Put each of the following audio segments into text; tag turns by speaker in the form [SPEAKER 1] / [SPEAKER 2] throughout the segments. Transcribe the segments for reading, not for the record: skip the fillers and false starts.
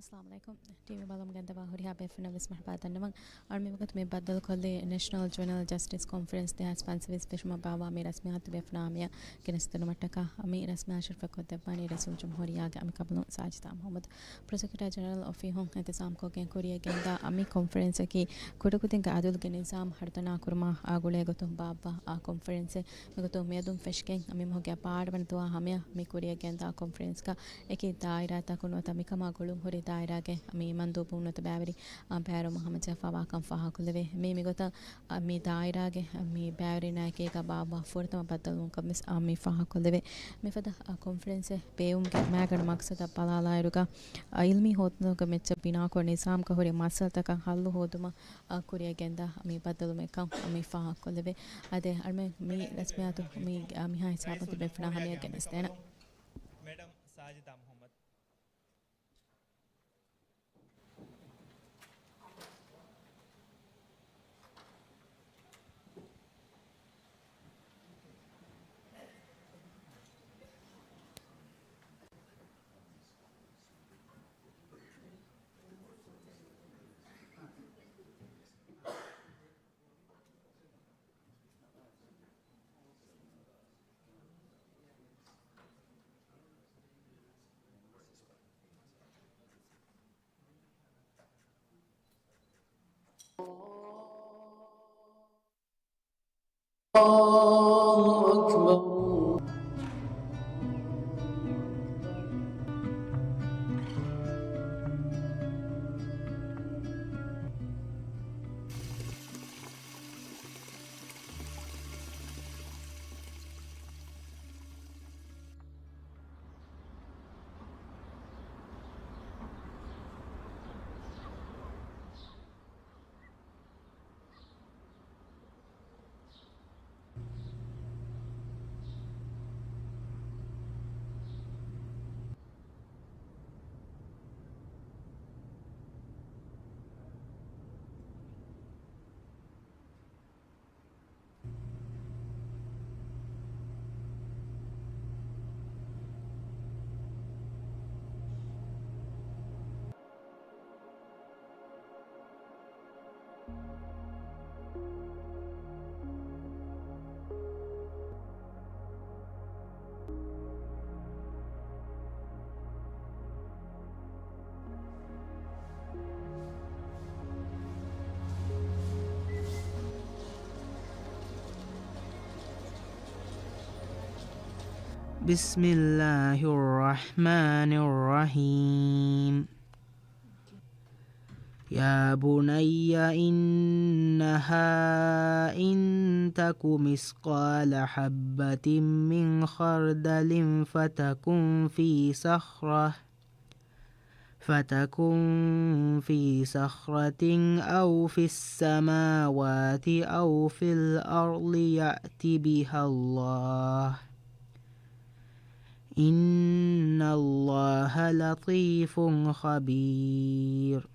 [SPEAKER 1] السلام عليكم. تيمي بالام جندا هوريها بفنا بسمح بعد النمط أرمي وقت مبادل كل National Juvenile Justice Conference ده سبانسيس بشما بابا أمي رسميات بفنا أمي كنستنا مرتكا أمي رسمي شرفة كنت باني رئيس الجمهورية أمي قبل ساجد محمد Prosecutor General of فيهم انتظام كوكين كوريا جندا أمي conference كي كده كتين كعدول كنظام حرتنا كرما أقوله قطهم بابا conference مقطهم ميادم فشكين أمي مهجا بار بنتوا هميا مي كوريا جندا conference كا أكيد دائرة تكون وتمي كما قولهم هوري دائرة مي مندوب ونتبعوري بيرو محمد جفا باكم فها كله مي ميقطع مي دائرة مي بيوري ناكي كبابا فورتما بدلون كمس مي فها كله مي فدا conference بيوم كماعر مقصد بلالا يروكا علمي هوتنو كمتش بنا كور نظام كهوري مسألة تكا حلو هودما كوريا جندا مي بدلو مكان مي فها كله أده أرمي مي رسمياتو مي هاي سابن تبفنا هميا جنستنا
[SPEAKER 2] madam Sajida Mohammad
[SPEAKER 3] الله أكبر.
[SPEAKER 4] بسم الله الرحمن الرحيم يا بني إنها إن تك مثقال حبة من خردل فتكن في صخرة أو في السماوات أو في الأرض يأت بها الله إن الله لطيف خبير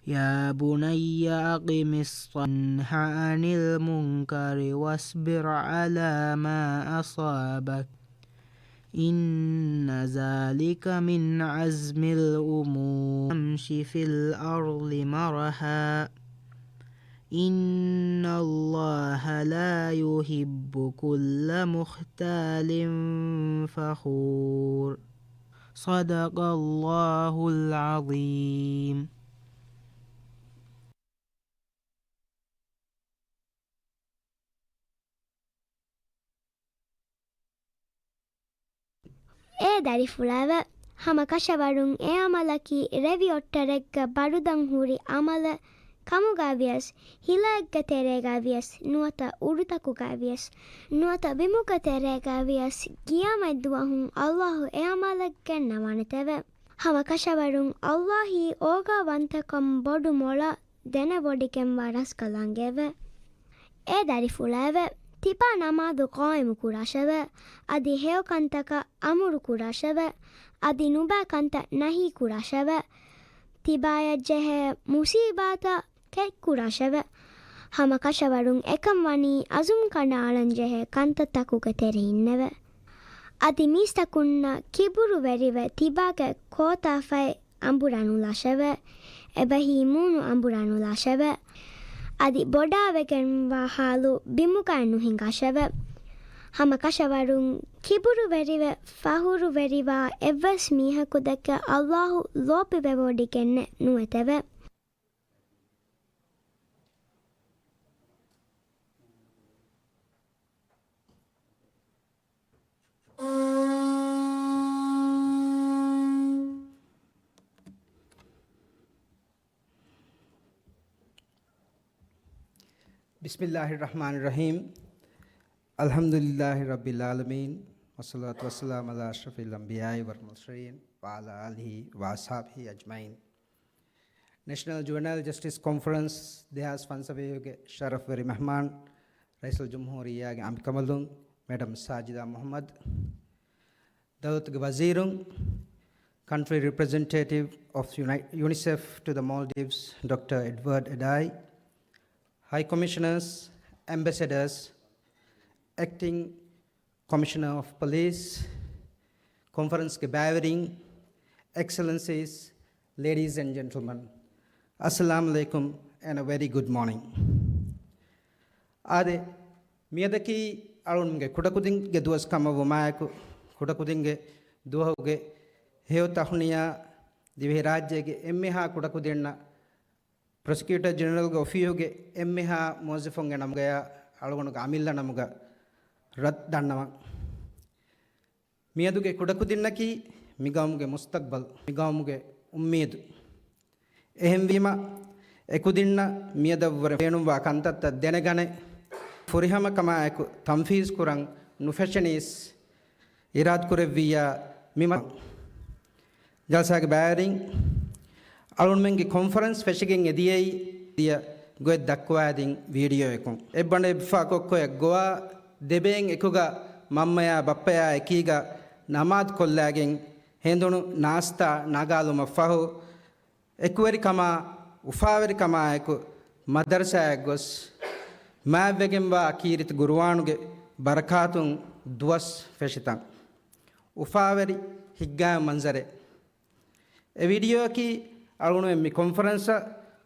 [SPEAKER 4] يا بني أقم الصلاة عن المنكر واصبر على ما أصابك إن ذلك من عزم الأمور امشي في الأرض مرحا إن الله لا يحب كل مختال فخور صدق الله العظيم.
[SPEAKER 5] dari fulava hama kashavarun e amalaki revi ottaregga barudan huri amala kamugavias hilagga teregavias nuata urutakugavias nuata bimuka teregavias giyamadduahun Allahu e amalagga nawaneteve hama kashavarun Allahi oga vantakam bodu mola dena bodikem varas kalangeve e dari fulava tipa namadu qaimu kurashava adi heo kantaka amuru kurashava adi nuba kanta nahi kurashava tibaya jehe musibata ke kurashava hama kashavarun ekam wani azum kana alan jehe kanta takuga tere inneve Adi mistakunna kiburu verive tibage kotafai amburanula sheve ebahi munu amburanula sheve adi bodavegen wa halu bimukanu hinga sheve hama kashavarun kiburu verive fahuru veriva evas mihaku dekka Allahu lopi bevodigenne nueteve
[SPEAKER 3] Bismillahirrahmanirrahim. Alhamdulillahi Rabbil Alameen. Wassalatu wassalamu ala ashrafil anbiya'i wal mursalin wa ala alihi wa ashabihi ajmain. National Juvenile Justice Conference Dehas Fansavege Sharaf Veri Mehman Raisul Jumhuriya ge Amkamalung Madam Sajida Muhammad Dawat ge Wazirung Country Representative of UNICEF to the Maldives Dr. Edward Edai High Commissioners, Ambassadors, Acting Commissioner of Police, Conference Gathering, Excellencies, ladies and gentlemen, Assalamu alaikum and a very good morning. Ade miyadaki alunge kudakudin ge duas kama vumayaku kudakudin ge duhoge heotahuniya divi rajye ge emmeha kudakudenna Prosecutor General Gofioge Emmeha Mosefong and Amgaya Algon Amila Namuga Rat Danama Miaduge Kudakudinaki Migamge Mustakbal Migamge Umid Ehemvima Ekudinna Miada Venumba Kantata Denegane Furihama Kamaku Tamfis Kurang Nufashanis Irad Kurevia Mima Jalsag Baring Alunmengi conference feshing ediyai dia goe dakwading video ekon ebbane bifa kokko goa debeng ekuga mammaya bappaya ekiga namad kollagen hendunu nasta nagaluma fahu ekveri kama ufaveri kama eku madarsa gos mavvegemba akirit gurwanuge barakatun duas feshitan ufaveri higga manzare e video ki alunu mi conference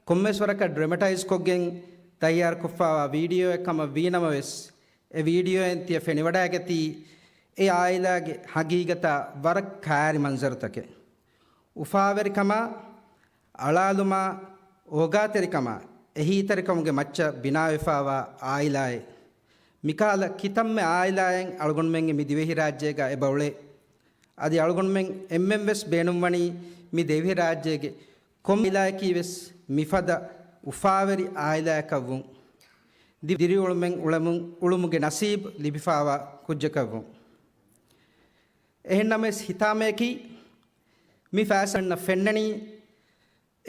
[SPEAKER 3] kommeswaraka dramatize koggen tayar kuffa video ekama vinama wes e video entiya feniwada gati e ailage hagigata warak khaari manzar take ufaveri kama alaluma ogateri kama ehi tarikamge macca binawefawa ailae mikala kitamme ailaen algonmen mi divehi rajyega e bawle adi algonmen mmms benumwani mi devi rajyege Komilaki ves mifada ufaveri aila kavun diri ulmen ulumuge nasib libifawa kujjakavun ehnames hitameki mi fasan na fennani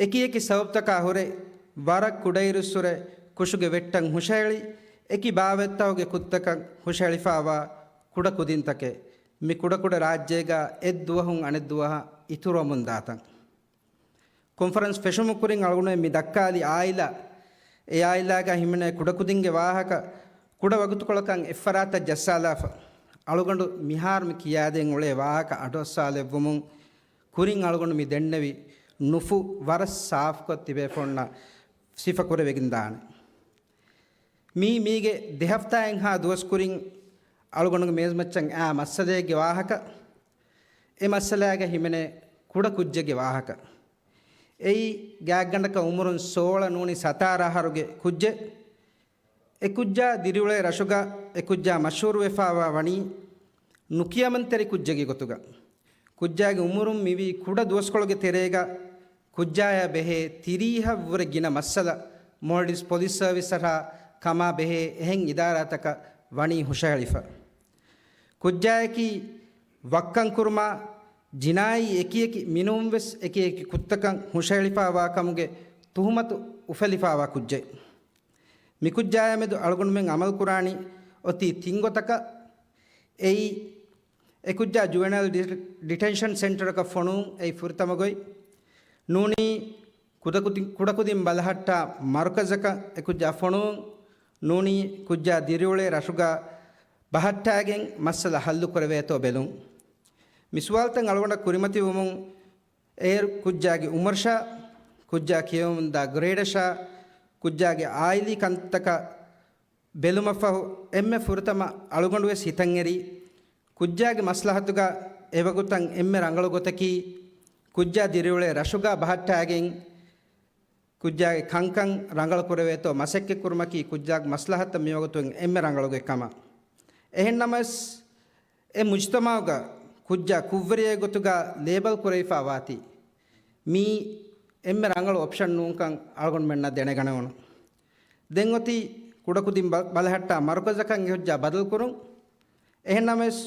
[SPEAKER 3] eki sababtaka hore warak kudairusure kushuge vettan hushali eki bawettawge kuttaka hushalifawa kuda kudintake mi kuda rajyega edduwahun anedduwaha ituromun datan Conference Feshamukuring Alguna Midakali Aila E Aila Himene Kudakudinge Wahaka Kuda Vagutukolakan Efarata Jasalafa Algondu Mihar Mikiading Ule Wahaka Adosale Vumun Kuring Algon Midendevi Nufu Varas Safko Tibefona Sifakure Vegindan Mi Mige Dehafta and Ha Duas Kuring Algon Mesmachang Am Asade Gewahaka Emasalaga Himene Kuda Kujja Gewahaka ei gaggandaka umurun 16 nuni satara haruge kujje ekujja diriule rashuga ekujja mashhur wefawa wani nukiyamanteri kujjege gotuga kujjage umurum mivi kuda doskologe terega kujjaya behe tiriha vure gina masala Maldives police service ara kama behe ehen idarataka wani hushalifa kujjaya ki wakkan kurma Jinai eki minumves eki kuttakan hushalifawa kamuge tuhumatu ufalifawa kujje mikujjaya medu algonmen amal kurani oti tingotaka ei ekujja juvenile detention center ka phonu ei furtamagoi nuni kudakudim balhatta markazaka ekujja phonu nuni kujja diriule rashuga ಬಹಟ್ಟಾಗೆಂ ಮಸ್ಸಲ ಹಲ್ಲು ಕೊರವೇತೋ ಬೆಲುಂ ಮಿಸುವಾಲ್ತಂ ಅಳಗೊಂಡ ಕುರಿಮತಿ ಉಮುಂ air ಕುಜ್ಜಾಗಿ ಉಮರ್ಷಾ ಕುಜ್ಜಾ ಕಿಯೋಮುಂದ ಗ್ರೇಡಶಾ ಕುಜ್ಜಾಗೆ ಆಯ್ಲಿ ಕಂತಕ ಬೆಲುಮಫಹು ಎಮ್ಮೆ ಫುರತಮ ಅಳುಗೊಂಡುವೆ ಸಿತಂಗೆರಿ ಕುಜ್ಜಾಗೆ ಮಸ್ಲಹತುಗ ಎವಗುತಂ ಎಮ್ಮೆ ರಂಗಳು ಗೊತಕಿ ಕುಜ್ಜಾ ದಿರಿಯುಳೆ ರಶುಗ ಬಹಟ್ಟಾಗೆಂ ಕುಜ್ಜಾಗೆ ಕಂಕಂ ರಂಗಳು ಕುರವೇತೋ ಮಸೆಕ್ಕೆ ಕುರ್ಮಕಿ ಕುಜ್ಜಾಗೆ ಮಸ್ಲಹತ ಮಿಯೋಗತು ಎಮ್ಮೆ ರಂಗಳುಗೆ ಕಮ ಎಹೆನ್ನಮಸ್ A ಮುಜ್ತಮಾಗ ಕುಜ್ಜಾ ಕುವ್ವರಿಯ ಗೊತುಗ label ಕುರೈಫಾ ವಾತಿ me ಎಮ್ಮೆ ರಂಗಳು option ನೂಂಕಂ ಅಳಗೊಂಡು ಮೆನ್ನ ದೆಣೆಗಣವನು ದೆಂಗೊತಿ ಕುಡಕುದಿಂ ಬಲಹಟ್ಟ ಮರುಕಜಕಂ ಹುಜ್ಜಾ ಬದಲ್ ಕುರುಂ ಎಹೆನ್ನಮಸ್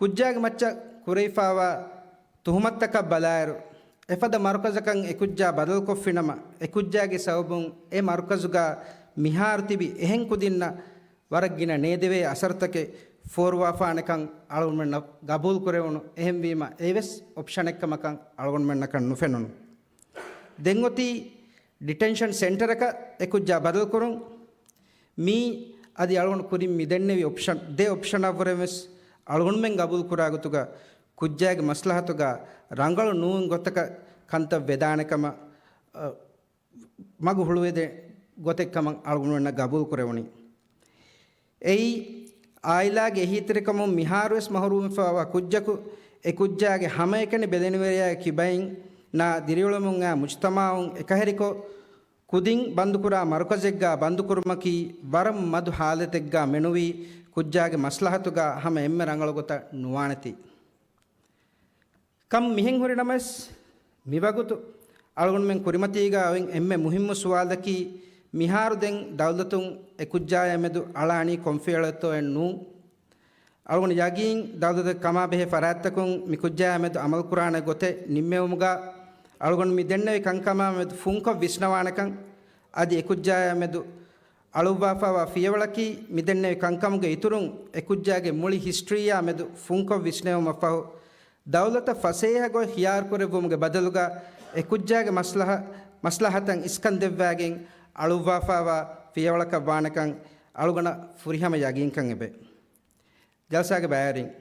[SPEAKER 3] ಕುಜ್ಜಾಗೆ ಮಚ್ಚ ಕುರೈಫಾವ ತುಹುಮತ್ತಕ ಬಲಾಯರು ಎಫದ ಮರುಕಜಕಂ ಎಕುಜ್ಜಾ ಬದಲ್ ಕೊಫ್ಫಿನಮ ಎಕುಜ್ಜಾಗೆ ಸೌಬುಂ A ಮರುಕಜುಗ ಮಿಹಾರ್ ತಿಬಿ ಎಹೆಂ ಕುದಿನ್ನ ವರಗ್ಗಿನ ನೇದೆವೆ ಅಸರ್ತಕೆ ಫೋರ್ವಾಫಾನಕಂ ಅಳಗೊಂಡು ಮೆನ್ನ ಗಬೂಲ್ ಕುರೆವನು ಎಹೆಂ ವೀಮ ಏವೆಸ್ option ಎಕ್ಕಮಕಂ ಅಳಗೊಂಡು ಮೆನ್ನಕಂ ನುಫೆನನು ದೆಂಗೊತಿ detention ಸೆಂಟರಕ ಎಕುಜ್ಜಾ ಬದಲ್ ಕುರುಂ ಮೀ ಅದು ಅಳಗೊಂಡು ಕುರಿ ಮಿದೆಣ್ಣೆವಿ ಆಪ್ಷನ್ ದೇ ಆಪ್ಷನ್ ಅವರೆವೆಸ್ ಅಳಗೊಂಡು ಮೆಂಗೆ ಗಬೂಲ್ ಕುರಾಗುತ್ತುಗ ಕುಜ್ಜಾಗೆ ಮಸ್ಲಹತುಗ ರಂಗಳು ನೂನ್ ಗೊತ್ತಕ ಕಂತ ವೆದಾನಕಮ ಮಗು ಹುಳುವೆದೆ ಗೊತೆಕ್ಕಮ ಅಳಗೊಂಡು ಗಬೂಲ್ ಕುರೆವಣಿ ಎಯಿ ಆಯ್ಲಾಗೆ ಎಹಿತಿರಿಕಮ ಮಿಹಾರುವೆಸ್ ಮಹರೂಮ್ ಫಾವ ಕುಜ್ಜಕು ಎ ಕುಜ್ಜಾಗೆ ಹಮಯಕನೆ ಬೆದೆನಿವೆರಿಯ ಕಿಬೈನ್ ನಾ ದಿರಿಯುಳಮುಂಗ ಮುಜ್ತಮಾವುಂ ಎಕಹರಿಕೋ ಕುದಿಂ ಬಂದುಕುರ ಮರುಕಜೆಗ್ಗ ಬಂದುಕುರ್ಮಕಿ ವರಂ ಮಧು ಹಾಲತೆಗ್ಗ ಮೆನುವಿ ಕುಜ್ಜಾಗೆ ಮಸ್ಲಹತುಗ ಹಮ ಎಮ್ಮೆ ರಂಗಳು ಗೊತ್ತ ನುವಾಣತಿ ಕಮ್ ಮಿಹಿಂ ಹುರಿ ನಮಸ್ ಮಿವಗುತು ಅಳಗೊಂಡು ಮೆಂಗೆ ಕುರಿಮತೀಗ ಅವೆಂ ಎಮ್ಮೆ ಮುಹಿಮ್ಮು ಸುವಾದಕಿ ಮಿಹಾರು ದೆಂಗ್ ದೌಲತುಂ ಎ ಕುಜ್ಜಾಯ ಮೆದು ಅಳಾಣಿ ಕೊಂಫಿಯಳತ್ತೋ ಎಣ್ಣು ಅಳಗೊಂಡು ಯಗೀಂ ದೌಲದ ಕಮಾ ಬೆಹೆ ಫರಾತ್ತಕುಂ ಮಿ ಕುಜ್ಜಾಯ ಮೆದು ಅಮಲ್ ಕುರಾಣ ಗೊತ್ತೆ ನಿಮ್ಮೆವುಮುಗ ಅಳಗೊಂಡು ಮಿ ದೆಣ್ಣೆವಿ ಕಂಕಮ ಮೆದು ಫುಂಕ ವಿಷ್ಣವಾಣಕಂ ಅದು ಎ ಕುಜ್ಜಾಯ ಮೆದು ಅಳುವಾಫಾವ ಫಿಯವಳಕಿ ಮಿದೆಣ್ಣೆವಿ ಕಂಕಮ್ಗೆ ಇತುರುಂ ಎ ಕುಜ್ಜಾಗೆ ಮುಳಿ ಹಿಸ್ಟ್ರಿಯ ಮೆದು ಫುಂಕ ವಿಷ್ಣೆವು ಮಫಹು ದೌಲತ ಫಸೇಹಗೊ ಹಿಯಾರ್ ಕುರೆವುಮ್ಗೆ ಬದಲುಗ ಎ ಕುಜ್ಜಾಗೆ ಮಸ್ಲಹತಂ ಇಸ್ಕನ್ ದೆವ್ವಾಗೆಂ ಅಳುವಾಫಾವ ಫಿಯವಳಕ ಬಾಣಕಂ ಅಳುಗಣ ಫುರಿಹಮ ಯಗೀಂಕಂ ಎಬೆ ಜಲ್ಸಾಗೆ ಬ್ಯಾರಿಂಗ್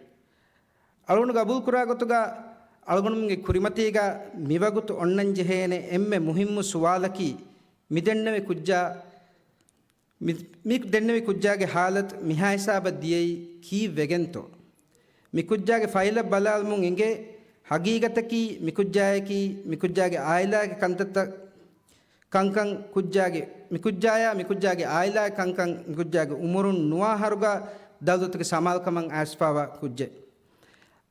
[SPEAKER 3] ಅಳುಗಣ ಗಬೂಲ್ ಕುರಾಗೊತ್ತುಗ ಅಳುಗಣಂಗೆ ಕುರಿಮತೀಗ ಮಿವಗುತು ಒಣ್ಣಂಜೆಹೇನೆ ಎಮ್ಮೆ ಮುಹಿಮ್ಮು ಸುವಾಲಕಿ ಮಿದೆಣ್ಣೆವಿ ಕುಜ್ಜಾ ಮಿಕ್ ದೆಣ್ಣೆವಿ ಕುಜ್ಜಾಗೆ ಹಾಲತ್ ಮಿಹಾ ಹಿಸಾಬ ದಿಯೈ ಕೀ ವೆಗೆಂತೋ ಮಿಕುಜ್ಜಾಗೆ ಫೈಲ ಬಲಾಲ್ಮುಂ ಇಂಗೆ ಹಗೀಗತಕಿ ಮಿಕುಜ್ಜಾಗೆ ಆಯ್ಲಾಗೆ ಕಂತತ್ತ ಕಂಕಂ ಕುಜ್ಜಾಗೆ ಮಿಕುಜ್ಜಾಗೆ ಆಯ್ಲಾಗೆ ಕಂಕಂ ಮಿಕುಜ್ಜಾಗೆ ಉಮರುನ್ ನುವಾಹರುಗ ದೌಲತಕ್ಕೆ ಸಮಾಲ್ಕಮಂ ಆಸ್ಫಾವ ಕುಜ್ಜೆ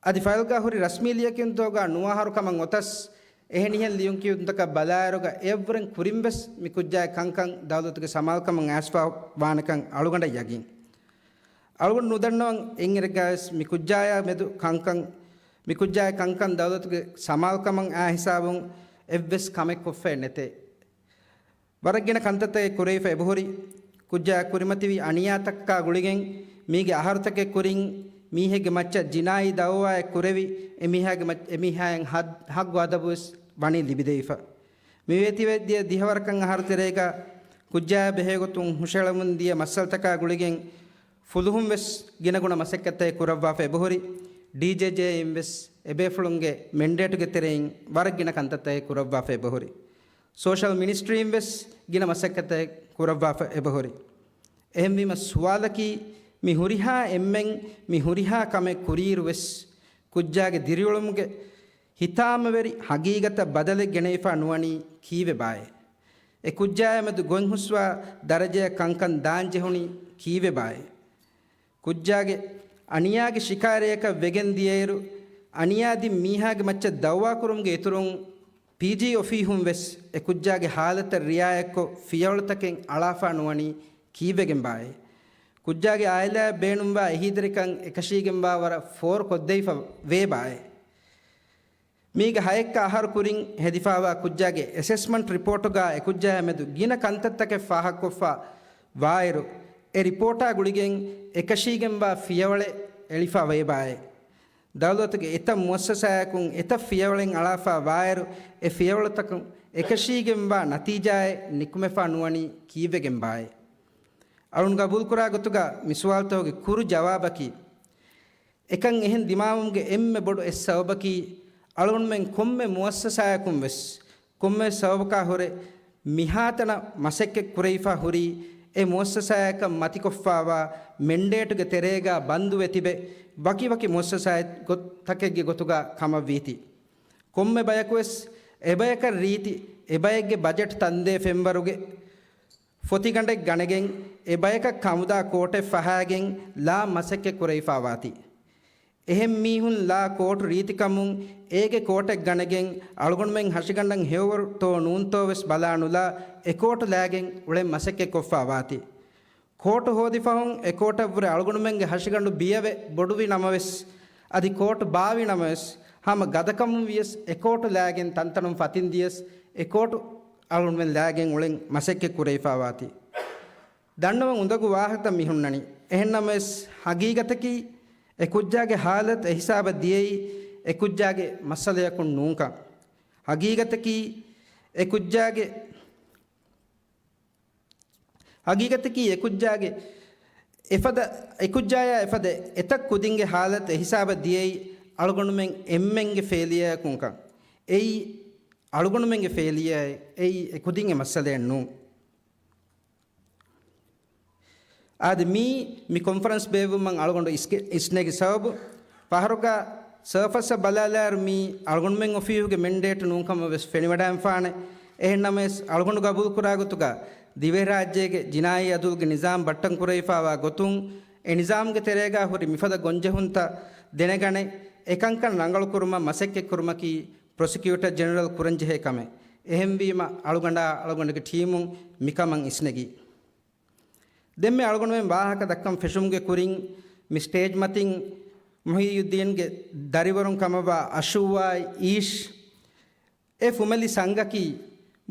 [SPEAKER 3] ಅದಿ ಫೈಲ್ಗ ಹುರಿ ರಸ್ಮೀಲಿಯಕಿಂತೋಗ ನುವಾಹರು ಕಮಂ ಒತಸ್ ಎಹೆನಿಹೆನ್ ಲಿಯುಂ ಕಿಯುಂತಕ ಬಲಾಯರುಗ ಎವ್ರೆನ್ ಕುರಿಂಬೆಸ್ ಮಿಕುಜ್ಜಾಗೆ ಕಂಕಂ ದೌಲತಕ್ಕೆ ಸಮಾಲ್ಕಮಂ ಆಸ್ಫಾವ ವಾನಕಂ ಅಳುಗಂಡ ಯಗಿಂ ಅಳುಗೊಂಡು ನುದಣ್ಣವಂ ಎಂಗಿರಗಾಸ್ ಮಿಕುಜ್ಜಾಯ ಮೆದು ಮಿಕುಜ್ಜಾಯ ಕಂಕಂ ದೌಲತುಗೆ ಸಮಾಲ್ಕಮಂ ಆ ಹಿಸಾಬುಂ ಎವ್ವೆಸ್ ಕಮೆಕ್ ಕೊಫ್ಫೆ ನೆತೆ ವರಗ್ಗಿನ ಕಂತತೆ ಕುರೈಫ ಎಬಹುರಿ ಕುಜ್ಜಾಯ ಕುರಿಮತಿವಿ ಅಣಿಯಾತಕ್ಕ ಗುಳಿಗೆಂ ಮೀಗೆ ಅಹರ್ತಕ್ಕೆ ಕುರಿಂ ಮೀಹೆಗೆ ಮಚ್ಚ ಜಿನಾಯಿ ದವ್ವಾಯ ಕುರೆವಿ ಎಮಿಹಾಯಂ ಹಗ್ಗು ಅದಬುಸ್ ಬಣಿ ಲಿಬಿದೈಫ ಮಿವೇತಿವೆದ್ದಿಯ ದಿಹವರಕಂ ಅಹರ್ತಿರೇಗ ಕುಜ್ಜಾಯ ಬೆಹೆಗೊತುಂ ಹುಷಳ ಮುಂದಿಯ ಮಸ್ಸಲ್ತಕ ಗುಳಿಗೆಂ ಫುಲುಹುಂ ವೆಸ್ ಗಿನಗುಣ ಮಸೆಕ್ಕತ್ತೆ ಕುರವ್ವಾಫ ಎಬಹುರಿ ಡಿಜೆಜೆ ಇಂವೆಸ್ ಎಬೇಫುಳುಂಗೆ ಮೆಂಡೇಟುಗೆ ತೆರೆಯಿಂ ವರಗಿನ ಕಂತತ್ತೆ ಕುರವ್ವಾಫ ಎಬಹುರಿ ಸೋಷಲ್ ಮಿನಿಸ್ಟ್ರಿ ಇಂವೆಸ್ ಗಿನ ಮಸೆಕ್ಕತ್ತೆ ಕುರವ್ವಾಫ ಎಬಹುರಿ ಎಹೆಂ ವಿಮ ಸುವಾಲಕಿ ಮಿ ಹುರಿಹಾ ಎಮ್ಮೆಂ ಮಿ ಹುರಿಹಾ ಕಮೆ ಕುರೀರು ವೆಸ್ ಕುಜ್ಜಾಗೆ ದಿರಿಯುಳುಮ್ಗೆ ಹಿತಾಮವೆರಿ ಹಗೀಗತ ಬದಲೆ ಗೆಣೈಫಾ ನುವಣಿ ಕೀವೆ ಬಾಯೆ ಎ ಕುಜ್ಜಾಯ ಮೆದು ಗೊಂ ಹುಸ್ವ ದರಜೆಯ ಕಂಕನ್ ದಾಂಜೆಹುಣಿ ಕೀವೆ ಬಾಯೆ ಕುಜ್ಜಾಗೆ ಅಣಿಯಾಗೆ ಶಿಕಾರೇಕ ವೆಗೆಂದಿಯೇರು ಅಣಿಯಾದಿ ಮೀಹಾಗೆ ಮಚ್ಚ ದವ್ವಾ ಕುರುಮ್ಗೆ ಎತುರುಂ ಪಿಜಿ ಒಫೀಹುಂ ವೆಸ್ ಎ ಕುಜ್ಜಾಗೆ ಹಾಲತ ರಿಯಾಯಕ್ಕೊ ಫಿಯವಳತಕೆಂ ಅಳಾಫಾ ನುವಣಿ ಕೀವೆಗೆಂಬಾಯೆ ಕುಜ್ಜಾಗೆ ಆಯ್ಲ ಬೇಣುಂಬ ಎಹಿದರಿಕಂ ಎಕಶೀಗೆಂಬಾವರ ಫೋರ್ ಕೊದ್ದೈಫ ವೇ ಬಾಯೆ ಮೀಗ ಹಯಕ್ಕ ಆಹಾರ ಕುರಿಂ ಹೆದಿಫಾವ ಕುಜ್ಜಾಗೆ ಅಸೆಸ್ಮೆಂಟ್ ರಿಪೋರ್ಟುಗ ಎ ಕುಜ್ಜಾಯ ಮೆದು ಗಿನ ಕಂತತ್ತಕ್ಕೆ ಫಾಹಕ್ಕೊಫ ವಾಯರು ಎ ರಿಪೋರ್ಟಾ ಗುಳಿಗೆಂ ಎಕಶೀಗೆಂಬ ಫಿಯವಳೆ ಎಳಿಫಾ ವೈಬಾಯೆ ದೌಲತ್ಗೆ ಎತ ಮುಸ್ಸಸಾಯಕುಂ ಎತ ಫಿಯವಳೆಂ ಅಳಾಫಾ ವಾಯರು ಎ ಫಿಯವಳತಕಂ ಎಕಶೀಗೆಂಬ ನತೀಜಾಯೆ ನಿಕುಮೆಫಾ ನುವಣಿ ಕೀವೆಗೆಂಬಾಯೆ අරුන් ගබුල් කුරා ගොතුගා මිසවාල්තෝගේ කුරු ජවාබකි එකන් එහෙන් දිමාවුම්ගේ එම්මෙ බොඩු එස් සවබකි අලුන් මෙන් කොම්මෙ මුවස්සසායකුම් වෙස් කොම්මෙ සවබකා හොරේ මිහාතන මසෙක්කෙ කුරයිෆා හුරි ඒ මුවස්සසායක මතිකොෆ්ෆාවා මෙන්ඩේටුගේ තෙරේගා බන්දු වෙතිබෙ වකි වකි මුවස්සසාය තකෙක්ගේ ගොතුගා කම වීති කොම්මෙ බයකුවෙස් එබයක රීති එබයෙක්ගේ බජට් තන්දේ ෆෙම්බරුගේ ෆොතිගණ්ඩෙක් ගණගෙන් එබයක කමුදා කෝටෙ ෆහාගෙන් ලා මසෙක්කෙ කුරයිෆා වාති එහෙම් මීහුන් ලා කෝට් රීතිකමුන් ඒගේ කෝටෙක් ගණගෙන් අලුගොන්මෙන් හෂිගණ්ඩන් හෙවවර් තෝ නූන්තෝ වෙස් බලානුලා එකෝට ලෑගෙන් උලෙන් මසෙක්කෙ කොෆ්ෆා වාති කෝට හෝදිෆහුන් එකෝට වර අලුගොන්මෙන්ගේ හෂිගණ්ඩු බියවෙ බොඩුවි නමවෙස් අදි කෝට බාවි නමවෙස් හම ගදකමුන් වියස් එකෝට ලෑගෙන් තන්තනුම් ෆතින් දියස් එකෝට අලුන්වෙන් ලෑගෙන් උලෙන් මසෙක්කෙ කුරයිෆා වාති දන්නව උඳගු වාහත මිහුන්නනි එහෙන්නමස් හගීගතකි එකුජ්ජාගේ حالت හිසාබ දියයි එකුජ්ජාගේ මසලයකුන් නූංකම් හගීගතකි එකුජ්ජාගේ එෆද එකුජ්ජාය එෆද එතක් කුදින්ගේ حالت හිසාබ දියයි අලුගොණුමෙන් එම්මෙන්ගේ ෆේලියකුන්කම් එයි අලුගොණුමෙන්ගේ ෆේලියයි එයි එකුදින්ගේ මසලයන් නූ ආද මි කොන්ෆරන්ස් බේවු මං අලගොන්ඩ ඉස්නේගි සවබු පහරුග සර්ෆස් බලාලාර් මි අලගොන්මෙන් ඔෆියුගේ මෙන්ඩේට නූකම වෙස් ෆෙනිවඩාම් ෆානේ එහෙන්නමස් අලගොන්ඩ ගබුල් කුරාගතුගා දිවේ රාජ්‍යයේ ජිනායි අදුල්ගේ නිසාම් බට්ටන් කුරයිෆාවා ගොතුන් ඒ නිසාම්ගේ තෙරේගා හොරි මිෆද ගොන්ජහුන්ත දෙනගනේ එකංකන් රංගල කුරුම මසෙක්කෙ කුරුමකි ප්‍රොසිකියුටර් ජෙනරල් කුරංජෙහෙ කමේ එහෙම් වීම අලගොන්ඩගේ ටීමුන් මිකමන් ඉස්නේගි දෙම්මೆ ಅಳಗೊಂಡ್ಮೆಂ ವಾಹಕ ದಕ್ಕಂ ಫೆಶುಮ್ಗೆ ಕುರಿಂಗ್ ಮಿ ಸ್ಟೇಜ್ ಮತಿಂಗ್ ಮುಹಿಯುದ್ದೀನ್ಗೆ ದರಿವರುಂ ಕಮವ ಅಶುವಾಯ್ ಈಶ್ ಎ ಫುಮಲಿ ಸಂಗಕಿ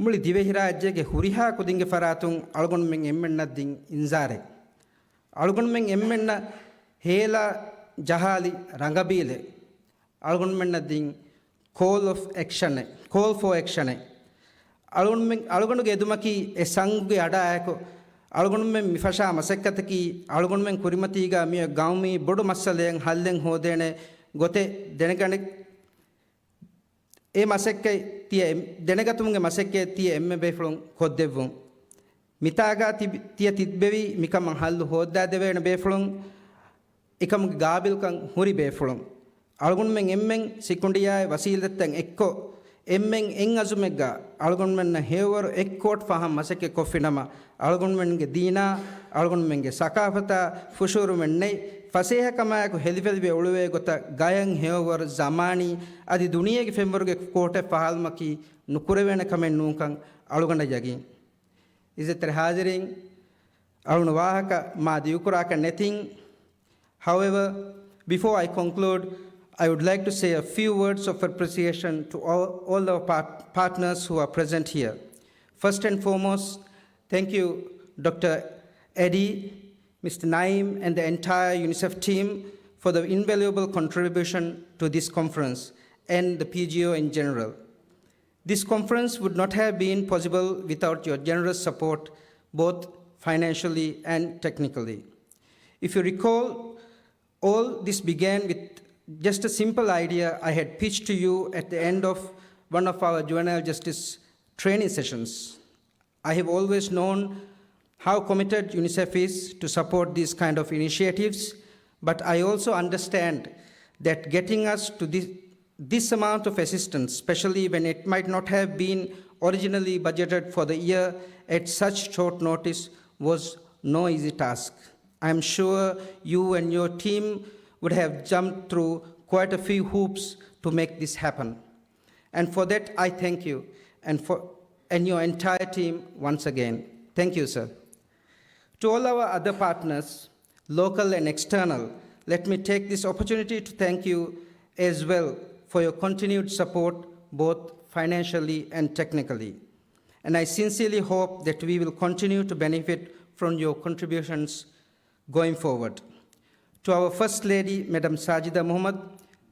[SPEAKER 3] ಮುಳಿ ದಿವೆಹಿರಾಜ್ಯಗೆ ಹುರಿಹಾ ಕುದಿಂಗೆ ಫರಾತುಂ ಅಳಗೊಂಡ್ಮೆಂ ಎಮ್ಮೆಣ್ಣದ್ದಿಂಗ್ ಇಂಜಾರೆ ಅಳಗೊಂಡ್ಮೆಂ ಎಮ್ಮೆಣ್ಣ ಹೇಲ ಜಹಾಲಿ ರಂಗಬೀಲೆ ಅಳಗೊಂಡ್ಮೆಣ್ಣದ್ದಿಂಗ್ ಕೋಲ್ ಫಾರ್ ಆಕ್ಷನ್ ಅಳಗೊಂಡುಗೆ ಎದುಮಕಿ ಎ ಸಂಗ್ಗೆ ಅಡ ಆಯಕು අලුගොණුමෙන් මිෆෂා මසෙක්කතකි අලුගොණුමෙන් කුරිමතීගා මිය ගාමි බොඩු මස්සලෙන් හල්ලෙන් හොදේනේ ගොතේ දෙනගණෙක් ඒ මසෙක්කේ තිය දෙනගතුමුගේ මසෙක්කේ තිය එම්මෙ බේෆලොන් කොද්දෙවුන් මිතාගා තිය තිබ්බෙවි මිකම හල්ලු හොද්දා දෙවේන බේෆලොන් එකමුගේ ගාබිල්කන් හුරි බේෆලොන් අලුගොණුමෙන් එම්මෙන් සිකුණ්ඩියායි වසීලත්තන් එක්කෝ එම්මෙන් එන් අසුමෙග්ගා අලුගොණුමෙන්න හේවර එක්කෝට් ෆහම් මසෙක්කේ කොෆිනම අලුගොණුමෙන්ගේ දීනා අලුගොණුමෙන්ගේ සකාෆතා ෆුෂුරුමෙන්නේ ෆසේහකමයක හෙලිවෙලිවේ ඔළුවේ ගොත ගයන් හේවර ජමානි අදි දුනියගේ ෆෙම්බරුගේ කෝටේ පහල්මකි නුකුරවෙන කමෙන් නූකන් අලුගොණ්ඩ යගින් ඉසතර හාජරින් අලුණ වාහක මා දියුකුරාක නැතින් however before I conclude I would like to say a few words of appreciation to all our partners who are present here. First and foremost, thank you, Dr. Eddie, Mr. Naim, and the entire UNICEF team for the invaluable contribution to this conference and the PGO in general. This conference would not have been possible without your generous support, both financially and technically. If you recall, all this began with just a simple idea I had pitched to you at the end of one of our juvenile justice training sessions. I have always known how committed UNICEF is to support these kind of initiatives, but I also understand that getting us to this amount of assistance, especially when it might not have been originally budgeted for the year at such short notice, was no easy task. I am sure you and your team would have jumped through quite a few hoops to make this happen. And for that, I thank you and your entire team once again. Thank you, sir. To all our other partners, local and external, let me take this opportunity to thank you as well for your continued support, both financially and technically. And I sincerely hope that we will continue to benefit from your contributions going forward. To our First Lady, Madam Sajida Muhammad,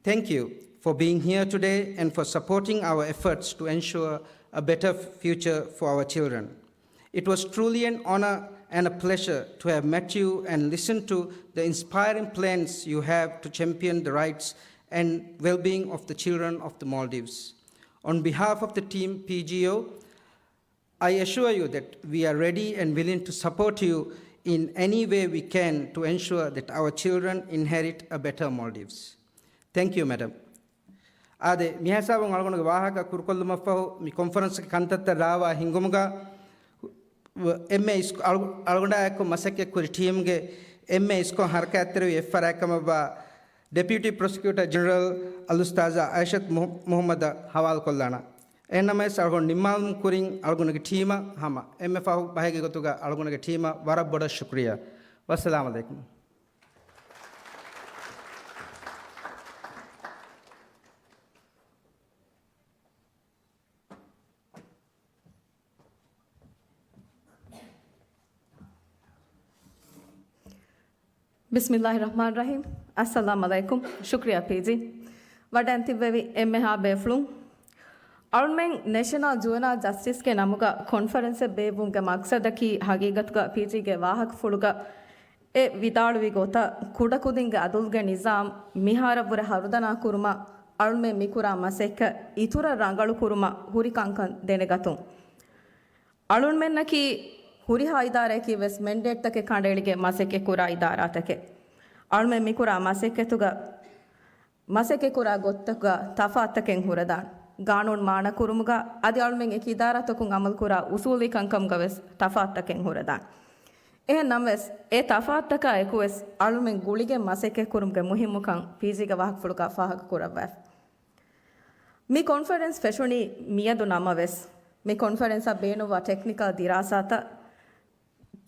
[SPEAKER 3] thank you for being here today and for supporting our efforts to ensure a better future for our children. It was truly an honor and a pleasure to have met you and listened to the inspiring plans you have to champion the rights and well-being of the children of the Maldives. On behalf of the team PGO, I assure you that we are ready and willing to support you in any way we can to ensure that our children inherit a better Maldives. Thank you, Madam. Ade mihasabun algonuga wahaka kurukollumafahu mi conference kantatta rawa hingumuga emme algonda ekko masake kuri team ge emme isko harka atteru effarakama ba Deputy Prosecutor General Alustaza Aishat Muhammad Hawal Kollana. Enames algon nimam kuring algonuga team hama emme fahu bahege gotuga algonuga team wara boda shukriya. Wassalamu alaikum.
[SPEAKER 6] Bismillahirrahmanirrahim. Assalamu alaikum. Shukriya PG. Vadantivevi emmeha beflum. Armen National Juvenile Justice ke namuga conference bevunga maksada ki hagigatuga PG ge wahak fuluga e vidaluvi gota kudakudinga adulga nizam miharabura harudana kuruma armen mikura maseka itura rangalu kuruma hurikankan denegatum. Alunmenna ki ಹುರಿ ಹಾಯ್ದಾರಕಿ ವೆಸ್ ಮೆಂಡೇಟ್ ತಕೆ ಕಾಂಡೇಳಿಗೆ ಮಸೆಕೆ ಕುರ ಇದಾರಾತಕೆ ಆಳ್ಮೆ ಮಿಕುರ ಮಸೆಕೆ ಕುರ ಗೊತ್ತಗ ತಫಾತಕೆಂ ಹುರದಾನ್ ಗಾಣುನ್ ಮಾಣ ಕುರುಮುಗ ಅದಿ ಆಳ್ಮೆಂ ಎಕಿ ಇದಾರಾತಕುಂ Amal ಕುರ ಉಸೂಲಿ ಕಂಕಂಗ ವೆಸ್ ತಫಾತಕೆಂ ಹುರದಾನ್ A ನಮ್ವೆಸ್ A ತಫಾತಕ ಎಕುವೆಸ್ ಆಳ್ಮೆಂ ಗುಳಿಗೆ ಮಸೆಕೆ ಕುರುಮ್ಗೆ ಮುಹಿಮ್ಮುಕಂ ಪೀಜಿಗೆ ವಾಹಕ್ ಫುಳುಕ ಫಾಹಕ ಕುರವ್ವೆಫ್ ಮಿ ಕಾನ್ಫರೆನ್ಸ್ ಫೆಶುನಿ ಮಿಯದು ನಮವೆಸ್ ಮಿ ಕಾನ್ಫರೆನ್ಸ್ ಬೇನುವ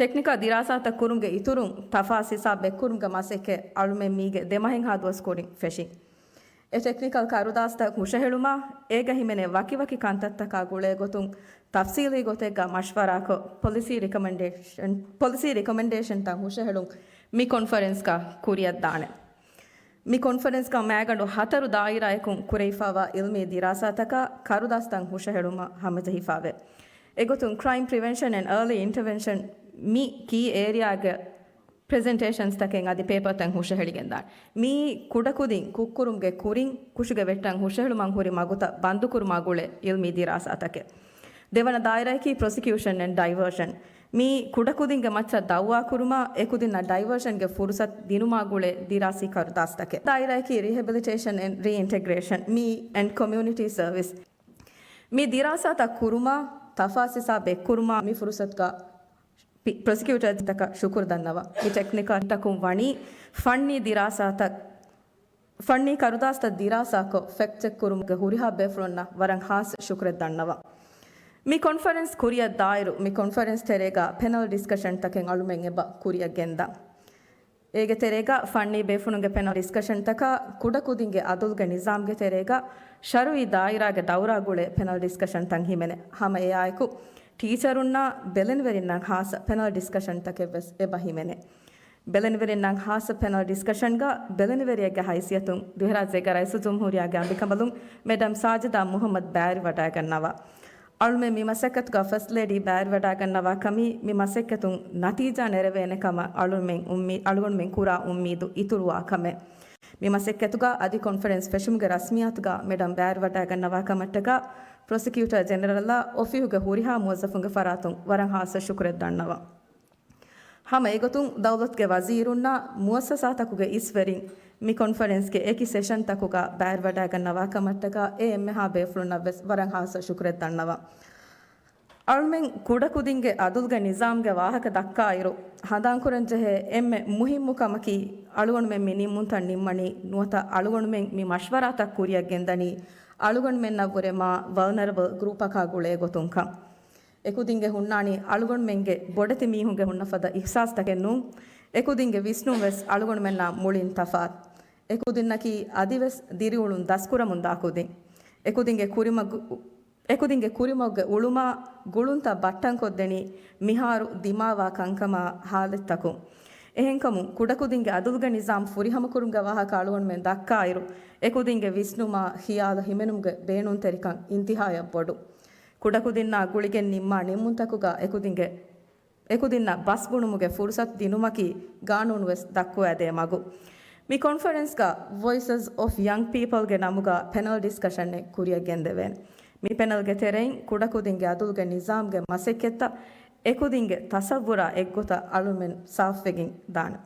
[SPEAKER 6] ಟೆಕ್ನಿಕಲ್ ದಿರಾಸಾತ ಕುರುಂಗೆ ಇತುರುಂ ತಫಾಸಿಸಾ ಬೆಕ್ಕುರುಂಗ ಮಸೆಕೆ ಅಳುಮೆ ಮೀಗೆ ದೆಮಹೆಂ ಹಾದುವಸ್ ಕೋರಿಂ ಫೆಶಿ ಎ ಟೆಕ್ನಿಕಲ್ ಕಾರುದಾಸ್ತ ಹುಷಹೆಳುಮ ಏಗ ಹಿಮೆನೆ ವಕಿ ಕಂತತ್ತಕ ಗುಳೆ ಗೊತುಂ ತಫ್ಸೀಲಿ ಗೊತೆಗ ಮಶ್ವರಾಕ ಪಾಲಿಸಿ ರಿಕಮೆಂಡೇಶನ್ ತ ಹುಷಹೆಳುಂ ಮಿ ಕಾನ್ಫರೆನ್ಸ್ ಕಾ ಕುರಿಯದ್ದಾನೆ ಮಿ ಕಾನ್ಫರೆನ್ಸ್ ಕಾ ಮ್ಯಾಗಂಡು ಹತರು ದಾಯಿರಾಯಕುಂ ಕುರೈಫಾವ ಇಲ್ಮಿ ದಿರಾಸಾತಕ ಕಾರುದಾಸ್ತಂ ಹುಷಹೆಳುಮ ಹಮಜ ಹಿಫಾವೆ ಎಗೊತುಂ crime prevention and early intervention ಮೀ ಕೀ ಏರಿಯಾಗೆ ಪ್ರೆಸೆಂಟೇಷನ್ಸ್ ತಕೆಂಗ್ ಅದಿ ಪೇಪರ್ ತಂಗ್ ಹುಷ ಹೇಳಿಗೆಂದಾಳ್ ಮೀ ಕುಡಕುದಿಂ ಕುಕ್ಕುರುಂಗೆ ಕುರಿಂ ಕುಶುಗೆ ವೆಟ್ಟಂಗ್ ಹುಷ ಹೇಳು ಮಂಗ್ ಹುರಿ ಮಗುತ ಬಂದು ಕುರು ಮಗುಳೆ ಇಲ್ಮಿ ದಿರಾಸ ತಕೆ ದೇವನ ದಾಯರಕಿ ಪ್ರೊಸಿಕ್ಯೂಷನ್ ಅಂಡ್ ಡೈವರ್ಷನ್ ಮೀ ಕುಡಕುದಿಂಗೆ ಮಚ್ಚ ದವ್ವಾ ಕುರುಮ ಎಕುದಿನ ಡೈವರ್ಷನ್ಗೆ ಫುರ್ಸತ್ ದಿನುಮಾಗುಳೆ ದಿರಾಸಿ ಕರುದಾಸ್ತಕೆ ದಾಯರಕಿ ರಿಹೆಬಿಲಿಟೇಷನ್ ಅಂಡ್ ರೀಇಂಟೆಗ್ರೇಷನ್ ಮೀ ಅಂಡ್ ಕಮ್ಯುನಿಟಿ ಸರ್ವಿಸ್ ಮೀ ದಿರಾಸಾತ ಕುರುಮ ತಫಾಸಿಸಾ ಬೆಕ್ಕುರುಮ ಮೀ ಫುರ್ಸತ್ಗ ಪ್ರಾಸಿಕ್ಯೂಟರ್ ತಕ ಶುಕುರ್ ದನ್ನವ ಈ ಟೆಕ್ನಿಕಲ್ ತಕುಂ ವಣಿ ಫಣ್ಣಿ ಕರುದಾಸ್ತ ದಿರಾಸಾಕೊ ಫೆಕ್ಟ್ ಚೆಕ್ ಕುರುಮ್ಗೆ ಹುರಿಹಾ ಬೆಫ್ರೊನ್ನ ವರಂಗ್ ಹಾಸ್ ಶುಕ್ರ ದನ್ನವ ಮಿ ಕಾನ್ಫರೆನ್ಸ್ ಕುರಿಯ ದಾಯರು ಮಿ ಕಾನ್ಫರೆನ್ಸ್ ತೆರೆಗ ಪೆನಲ್ ಡಿಸ್ಕಷನ್ ತಕೆಂಗ್ ಅಳುಮೆಂಗ್ ಎಬ್ಬ ಕುರಿಯ ಗೆಂದ ಏಗೆ ತೆರೆಗ ಫಣ್ಣಿ ಬೇಫುನುಗೆ ಪೆನಲ್ ಡಿಸ್ಕಷನ್ ತಕ ಕುಡಕುದಿಂಗೆ ಅದುಲ್ಗೆ ನಿಜಾಮ್ಗೆ ತೆರೆಗ ಶರುಯಿ ದಾಯಿರಾಗೆ ದೌರಾಗುಳೆ ಪೆನಲ್ ಡಿಸ್ಕಷನ್ ತಂಗ್ ಹಿಮೆನೆ ಹಮ ಎ ಆಯ್ಕು ಟೀಚರುನ್ನ ಬೆಲೆನ್ವೆರಿನ್ನಂಗ್ ಹಾಸ ಪೆನಲ್ ಡಿಸ್ಕಷನ್ ತಕೆ ಬೆಸ್ ಎಬ್ಬ ಹಿಮೆನೆ ಬೆಲೆನ್ವೆರಿನ್ನಂಗ್ ಹಾಸ ಪೆನಲ್ ಡಿಸ್ಕಷನ್ಗ ಬೆಲೆನ್ವೆರಿಯಗೆ ಹೈಸಿಯತುಂ 2001 ರೈಸು ಜುಮ್ಹೂರಿಯಾಗೆ ಅಂಬಿಕಂಬಲುಂ ಮೇಡಮ್ ಸಾಜಿದಾ ಮುಹಮ್ಮದ್ ಬ್ಯಾರಿ ವಟಾಗನ್ನವ ಅಳ್ಮೆ ಮಿ ಮಸೆಕತ್ಗ ಫಸ್ಟ್ ಲೇಡಿ ಬ್ಯಾರಿ ವಟಾಗನ್ನವ ಕಮಿ ಮಿ ಮಸೆಕತುಂ ನತೀಜಾ ನೆರವೇನೆ ಕಮ ಅಳುಗುಣ್ಮೆಂ ಕುರಾ ಉಮ್ಮೀದು ಇತುರುವ ಕಮೆ ಮಿ ಮಸೆಕತ್ಗ ಅದಿ ಕಾನ್ಫರೆನ್ಸ್ ಫೆಶುಮ್ಗೆ ರಸ್ಮಿಯಾತ್ಗ ಮೇಡಮ್ ಬ್ಯಾರಿ ವಟಾಗನ್ನವ ಕಮಟ್ಟಗ ಪ್ರಾಸಿಕ್ಯೂಟರ್ ಜನರಲ್ಲ ಒಫಿಹುಗೆ ಹುರಿಹಾ ಮುವಜಫುಂಗೆ ಫರಾತುಂ ವರಂ ಹಾಸ ಶುಕ್ರೆದ್ದಣ್ಣವ ಹಮ ಎಗೊತುಂ ದೌಲತ್ಗೆ ವಜೀರುನ್ನ ಮುವಸ್ಸಸಾತಕುಗೆ ಇಸ್ವೆರಿಂ ಮಿ ಕಾನ್ಫರೆನ್ಸ್ಗೆ ಏಕಿ ಸೆಷನ್ ತಕುಗ ಬ್ಯಾರ್ ವಡಾಗನ್ನವ ಕಮಟ್ಟಗ ಎ ಎಮ್ಮೆ ಹಾ ಬೇಫ್ಲುನ್ನ ವರಂ ಹಾಸ ಶುಕ್ರೆದ್ದಣ್ಣವ ಅಳ್ಮೆಂ ಕುಡಕುದಿಂಗೆ ಅದುಲ್ಗೆ ನಿಜಾಮ್ಗೆ ವಾಹಕ ದಕ್ಕಾಯಿರು ಹದಾಂಕುರಂಜೆಹೆ ಎಮ್ಮೆ ಮುಹಿಮ್ಮು ಕಮಕಿ ಅಳುಗೊಂಡ್ಮೆಂ ಮಿ ನಿಮ್ಮುಂತ ನಿಮ್ಮಣಿ ನುವತ ಅಳುಗೊಂಡ್ಮೆಂ ಮಿ ಮಶ್ವರಾತ ಕುರಿಯಗೆಂದನಿ ಅಳುಗೊಂಡ್ಮೆನ್ನ ಬುರೆ ಮಾ ವಲ್ನರಬಲ್ ಗ್ರೂಪಕಾಗುಳೆ ಗೊತುಂಕ ಎಕುದಿಂಗೆ ಹುಣ್ಣಾಣಿ ಅಳುಗೊಂಡ್ಮೆಂಗೆ ಬೊಡತಿ ಮೀಹುಂಗೆ ಹುಣ್ಣಫದ ಇಹ್ಸಾಸ್ ತಕೆನ್ನು ಎಕುದಿಂಗೆ ವಿಷ್ಣು ವೆಸ್ ಅಳುಗೊಂಡ್ಮೆನ್ನ ಮುಳಿನ್ ತಫಾತ್ ಎಕುದಿನ್ನಕಿ ಅದಿವೆಸ್ ದಿರಿಯುಳುನ್ ದಸ್ಕುರ ಮುಂದಾಕುದಿ ಎಕುದಿಂಗೆ ಕುರಿಮೊಗ್ಗೆ ಉಳುಮ ಗುಳುಂತ ಬಟ್ಟಂಕೊದ್ದೆನಿ ಮಿಹಾರು ದಿಮಾವಾ ಕಂಕಮ ಹಾಲೆತ್ತಕು ಎಹೆಂಕಮು ಕುಡಕುದಿಂಗೆ ಅದುಲ್ಗ ನಿಜಾಮ್ ಫುರಿಹಮಕುರುಂಗ ವಾಹಕ ಅಳುಗೊಂಡ್ಮೆನ್ ದಕ್ಕಾಯಿರು ಎಕುದಿಂಗೆ ವಿಷ್ಣುಮ ಹಿಯಾದ ಹಿಮೆನುಮ್ಗೆ ಬೇಣುನ್ ತೆರಿಕಂ ಇಂತಿಹಾಯ ಬೊಡು ಕುಡಕುದಿನ್ನ ಗುಳಿಗೆ ನಿಮ್ಮ ನಿಮ್ಮುಂತಕುಗ ಎಕುದಿಂಗೆ ekudinna basbunumuge fursat dinumaki gaanunu wes dakku ade magu mi conference ga voices of young people ge namuga panel discussion ne kuriya gendeven mi panel ge terein kudakudinge adulge nizam ge maseketta ekudinge tasavvura eggota alumen saafwegin daana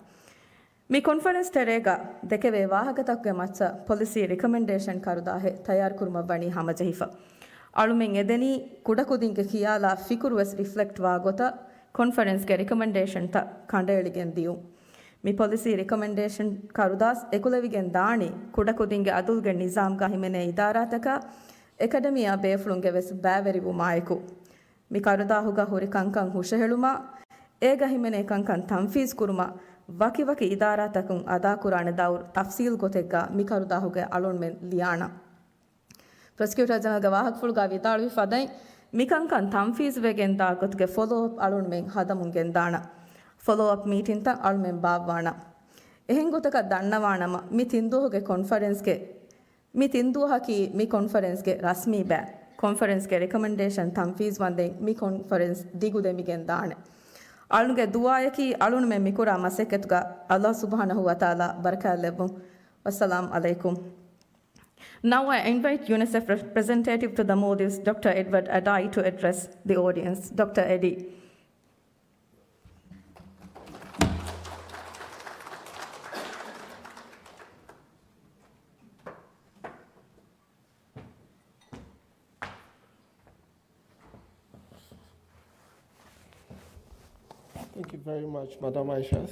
[SPEAKER 6] mi conference terega dekeve wahagatakge matcha policy recommendation karudahe tayar kurma bani hamajahifa alumen edeni kudakudinge kiyala fikurwes reflect wa gota conference ge recommendation ta kandeligen diu mi policy recommendation karudas ekulevigen daani kudakudinge adulge nizam ga himene idarataka academia beflunge wes baverivu maeku mi karudahuga huri kankan husheheluma ega himene kankan tanfiz kuruma waki waki idaratakun ada kurane daur tafsil gotegga mi karudahuge alonmen liana prosecutor general ga wahak fulga vidalvi fadai mi kankan tanfiz wegen da gotge follow up alonmen hadamun gendana follow up meeting ta almen bavwana ehen gotaka dannawanama mi tinduhuge conference ge mi tinduhaki mi conference ge rasmi ba conference ge recommendation tanfiz wande mi conference digu demigen dane alunge duayaki alun me mikura maseketuga Allah subhanahu wa ta'ala barakalebu wassalamu alaikum. Now I invite UNICEF representative to the Maldives, Dr. Edward Adai, to address the audience. Dr. Eddie.
[SPEAKER 7] Thank you very much, Madam Aishas.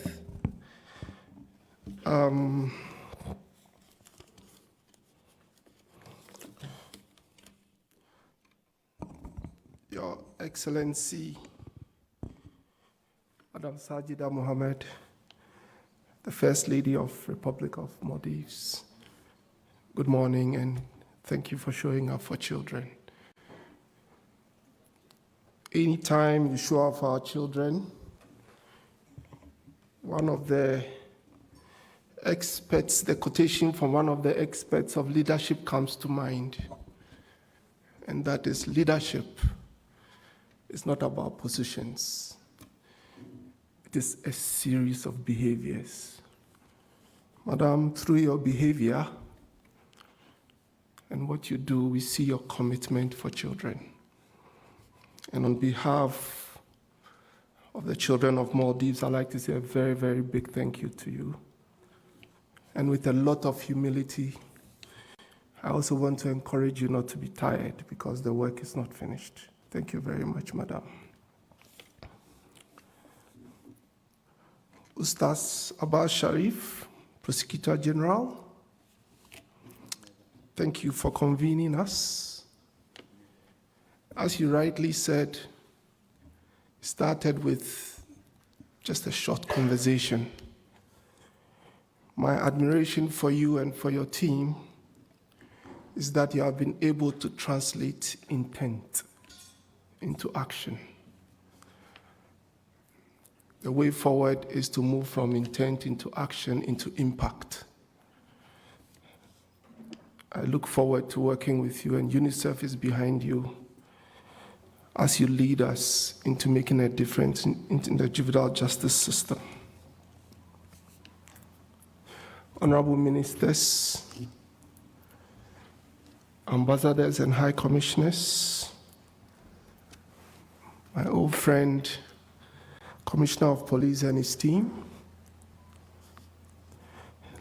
[SPEAKER 7] Your Excellency, Madam Sajida Mohammed, the First Lady of Republic of Maldives, good morning and thank you for showing up for children. Anytime you show up for our children, one of the experts, the quotation from one of the experts of leadership comes to mind, and that is leadership is not about positions. It is a series of behaviors. Madam, through your behavior and what you do, we see your commitment for children. And on behalf of the children of Maldives, I'd like to say a very, very big thank you to you. And with a lot of humility, I also want to encourage you not to be tired because the work is not finished. Thank you very much, Madam. Ustaz Abbas Sharif, Prosecutor General, thank you for convening us. As you rightly said, started with just a short conversation. My admiration for you and for your team is that you have been able to translate intent into action. The way forward is to move from intent into action into impact. I look forward to working with you, and UNICEF is behind you as you lead us into making a difference in the juvenile justice system. Honorable ministers, ambassadors and high commissioners, my old friend, Commissioner of Police and his team,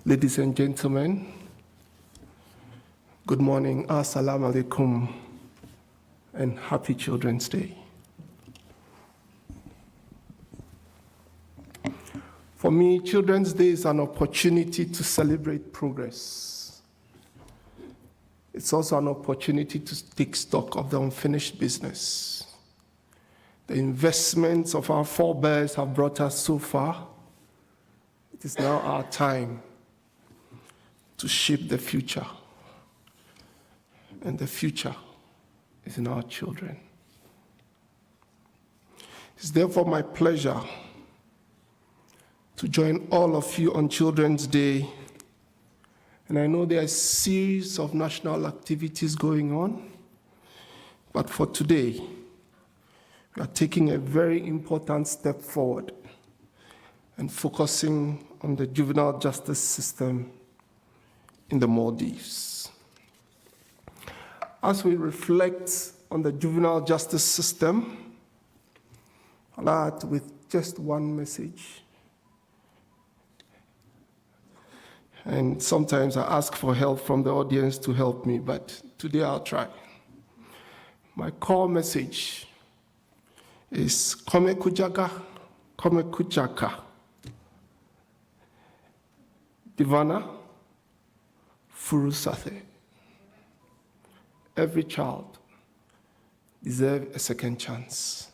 [SPEAKER 7] ladies and gentlemen, good morning, assalamu alaikum, and happy Children's Day. For me, Children's Day is an opportunity to celebrate progress. It's also an opportunity to take stock of the unfinished business. The investments of our forebears have brought us so far. It is now our time to shape the future. And the future is in our children. It's therefore my pleasure to join all of you on Children's Day. And I know there are a series of national activities going on, but for today, We are taking a very important step forward and focusing on the juvenile justice system in the Maldives. As we reflect on the juvenile justice system, I'll add with just one message. And sometimes I ask for help from the audience to help me, but today I'll try. My core message is Kome Kujaga, Kome Kujaka. Divana Furusathe. Every child deserves a second chance.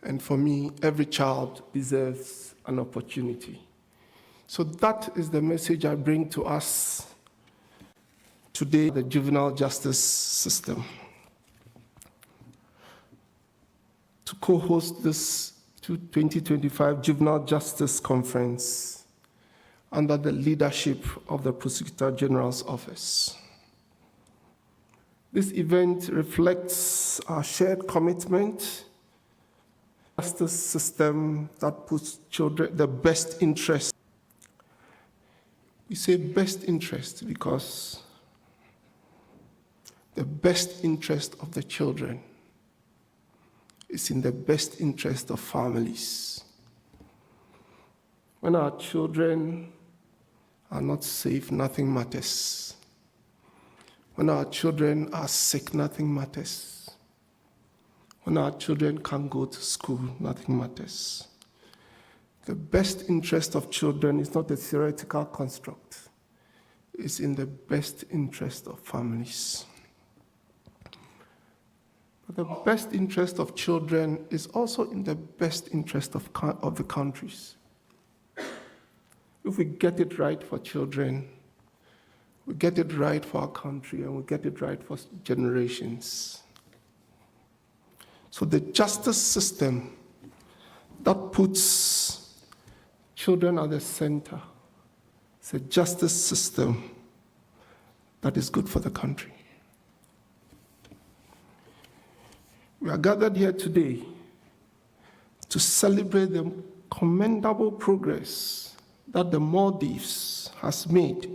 [SPEAKER 7] And for me, every child deserves an opportunity. So that is the message I bring to us today, the juvenile justice system. To co-host this 2025 Juvenile Justice Conference under the leadership of the Prosecutor General's Office. This event reflects our shared commitment, justice system that puts children, the best interest. We say best interest because the best interest of the children is in the best interest of families. When our children are not safe, nothing matters. When our children are sick, nothing matters. When our children can't go to school, nothing matters. The best interest of children is not a theoretical construct. It's in the best interest of families. But the best interest of children is also in the best interest of the countries. If we get it right for children, we get it right for our country, and we get it right for generations. So the justice system that puts children at the center is a justice system that is good for the country. We are gathered here today to celebrate the commendable progress that the Maldives has made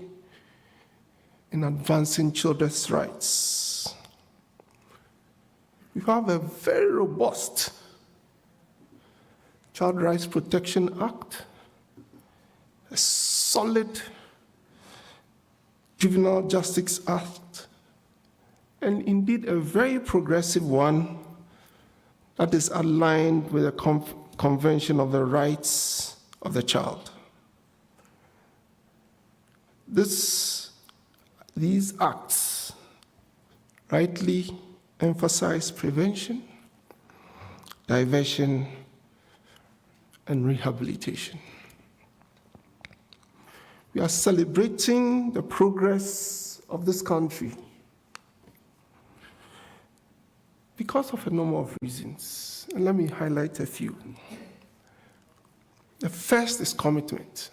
[SPEAKER 7] in advancing children's rights. We have a very robust Child Rights Protection Act, a solid Juvenile Justice Act, and indeed a very progressive one that is aligned with the Convention of the Rights of the Child. These acts rightly emphasize prevention, diversion, and rehabilitation. We are celebrating the progress of this country because of a number of reasons, and let me highlight a few. The first is commitment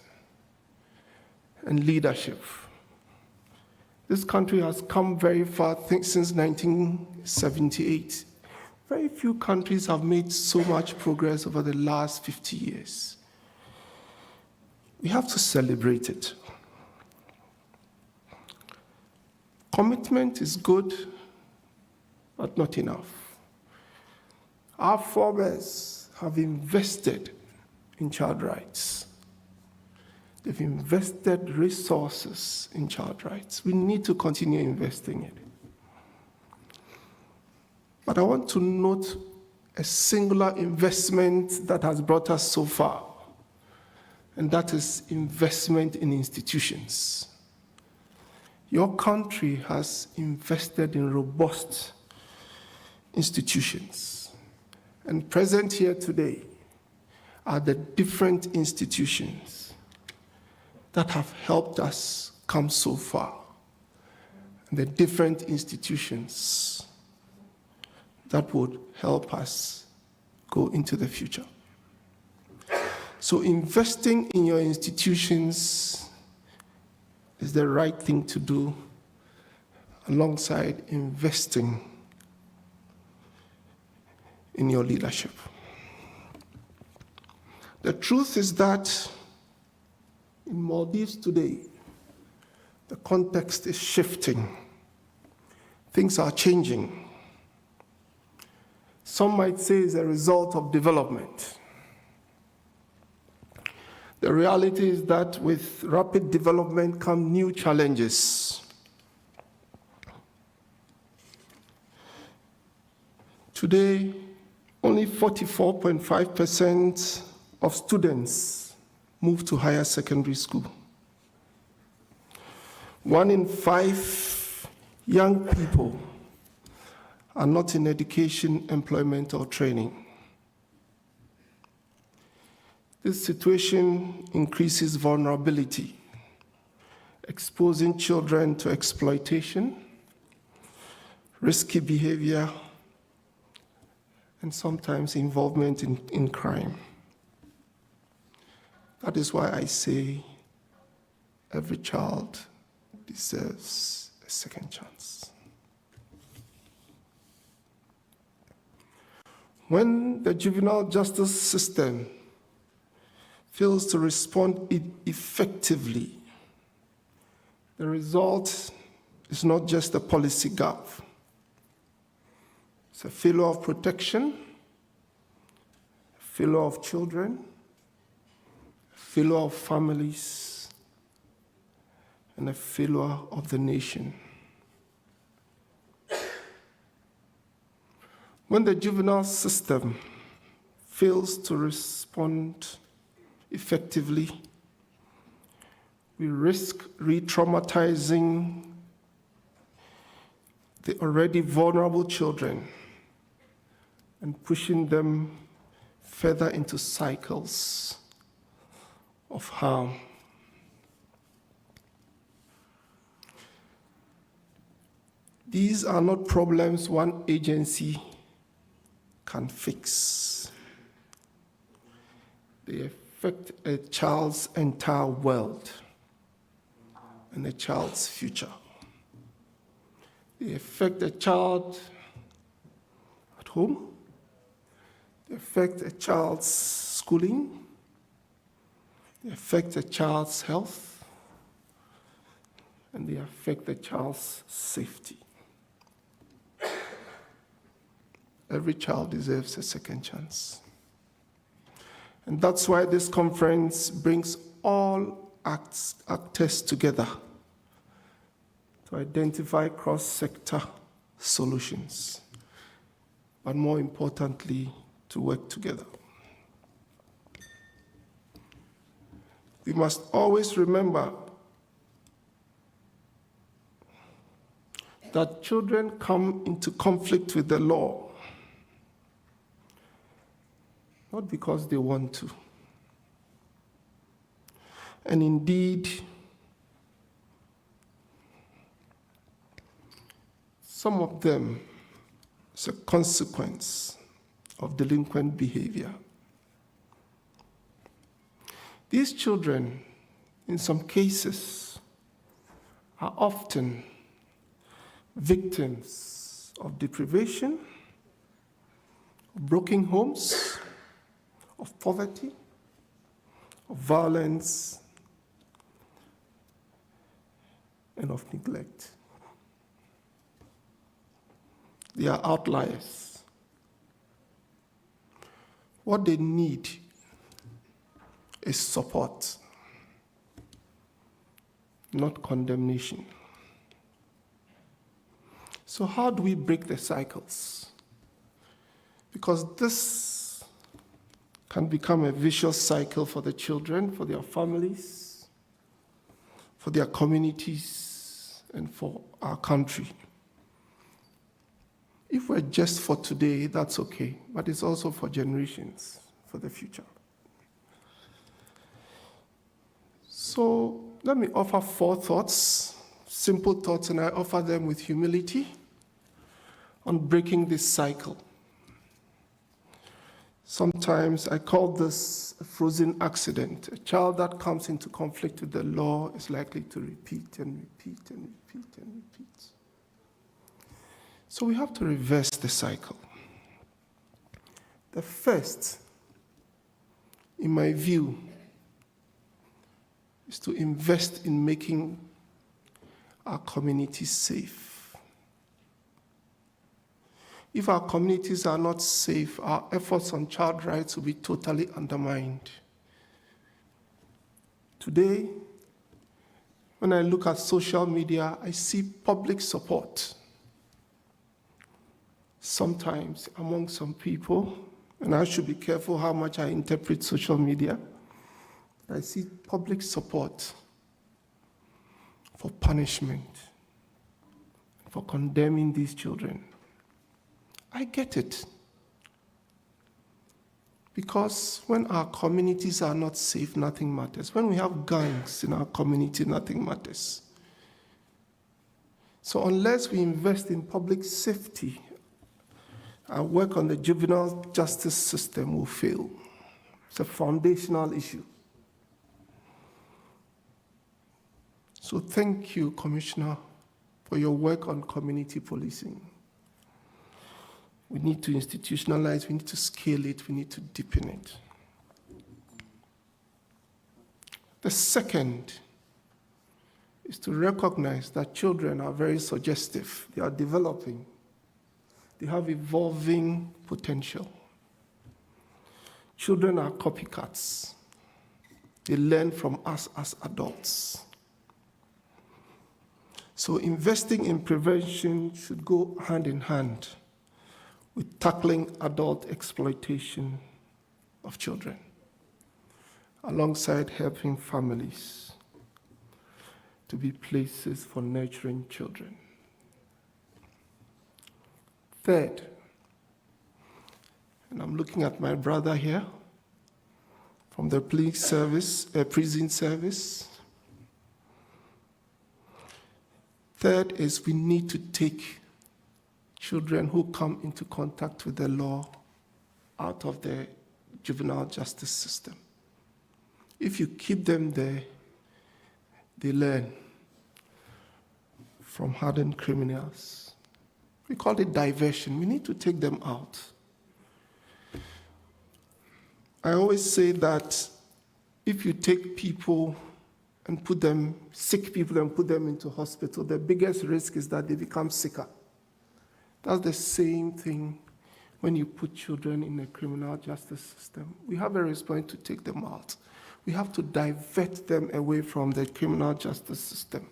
[SPEAKER 7] and leadership. This country has come very far since 1978. Very few countries have made so much progress over the last 50 years. We have to celebrate it. Commitment is good, but not enough. Our forebears have invested in child rights. They've invested resources in child rights. We need to continue investing in it. But I want to note a singular investment that has brought us so far, and that is investment in institutions. Your country has invested in robust institutions. And present here today are the different institutions that have helped us come so far. And the different institutions that would help us go into the future. So investing in your institutions is the right thing to do alongside investing in your leadership. The truth is that in Maldives today, the context is shifting. Things are changing. Some might say it's a result of development. The reality is that with rapid development come new challenges. Today, only 44.5% of students move to higher secondary school. 1 in 5 young people are not in education, employment, or training. This situation increases vulnerability, exposing children to exploitation, risky behavior, and sometimes involvement in crime. That is why I say every child deserves a second chance. When the juvenile justice system fails to respond effectively, the result is not just a policy gap. It's a failure of protection, a failure of children, a failure of families, and a failure of the nation. When the juvenile system fails to respond effectively, we risk re-traumatizing the already vulnerable children and pushing them further into cycles of harm. These are not problems one agency can fix. They affect a child's entire world and a child's future. They affect a child at home. They affect a child's schooling. They affect a child's health. And they affect the child's safety. Every child deserves a second chance. And that's why this conference brings all actors together to identify cross-sector solutions, but more importantly, to work together. We must always remember that children come into conflict with the law not because they want to. And indeed, some of them is a consequence of delinquent behavior. These children, in some cases, are often victims of deprivation, of broken homes, of poverty, of violence, and of neglect. They are outliers. What they need is support, not condemnation. So how do we break the cycles? Because this can become a vicious cycle for the children, for their families, for their communities, and for our country. If we're just for today, that's okay, but it's also for generations, for the future. So let me offer 4 thoughts, simple thoughts, and I offer them with humility on breaking this cycle. Sometimes I call this a frozen accident. A child that comes into conflict with the law is likely to repeat and repeat and repeat and repeat. So we have to reverse the cycle. The first, in my view, is to invest in making our communities safe. If our communities are not safe, our efforts on child rights will be totally undermined. Today, when I look at social media, I see public support. Sometimes among some people, and I should be careful how much I interpret social media, I see public support for punishment, for condemning these children. I get it. Because when our communities are not safe, nothing matters. When we have gangs in our community, nothing matters. So unless we invest in public safety, our work on the juvenile justice system will fail. It's a foundational issue. So thank you, Commissioner, for your work on community policing. We need to institutionalize, we need to scale it, we need to deepen it. The second is to recognize that children are very suggestive. They are developing. They have evolving potential. Children are copycats. They learn from us as adults. So investing in prevention should go hand in hand with tackling adult exploitation of children, alongside helping families to be places for nurturing children. Third, and I'm looking at my brother here from the prison service. Third is we need to take children who come into contact with the law out of the juvenile justice system. If you keep them there, they learn from hardened criminals. We call it diversion. We need to take them out. I always say that if you take people and put them, sick people and put them into hospital, the biggest risk is that they become sicker. That's the same thing when you put children in a criminal justice system. We have a responsibility to take them out. We have to divert them away from the criminal justice system.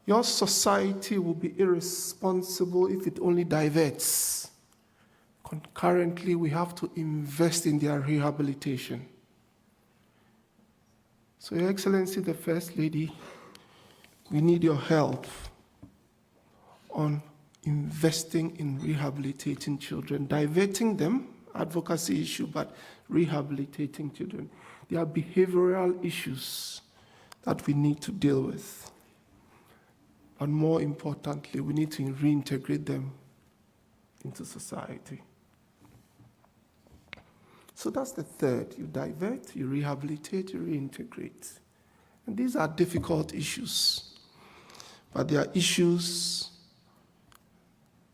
[SPEAKER 7] Your society will be irresponsible if it only diverts. Concurrently, we have to invest in their rehabilitation. So, Your Excellency, the First Lady, we need your help on investing in rehabilitating children, diverting them, advocacy issue, but rehabilitating children. There are behavioral issues that we need to deal with. But more importantly, we need to reintegrate them into society. So that's the third. You divert, you rehabilitate, you reintegrate. And these are difficult issues, but they are issues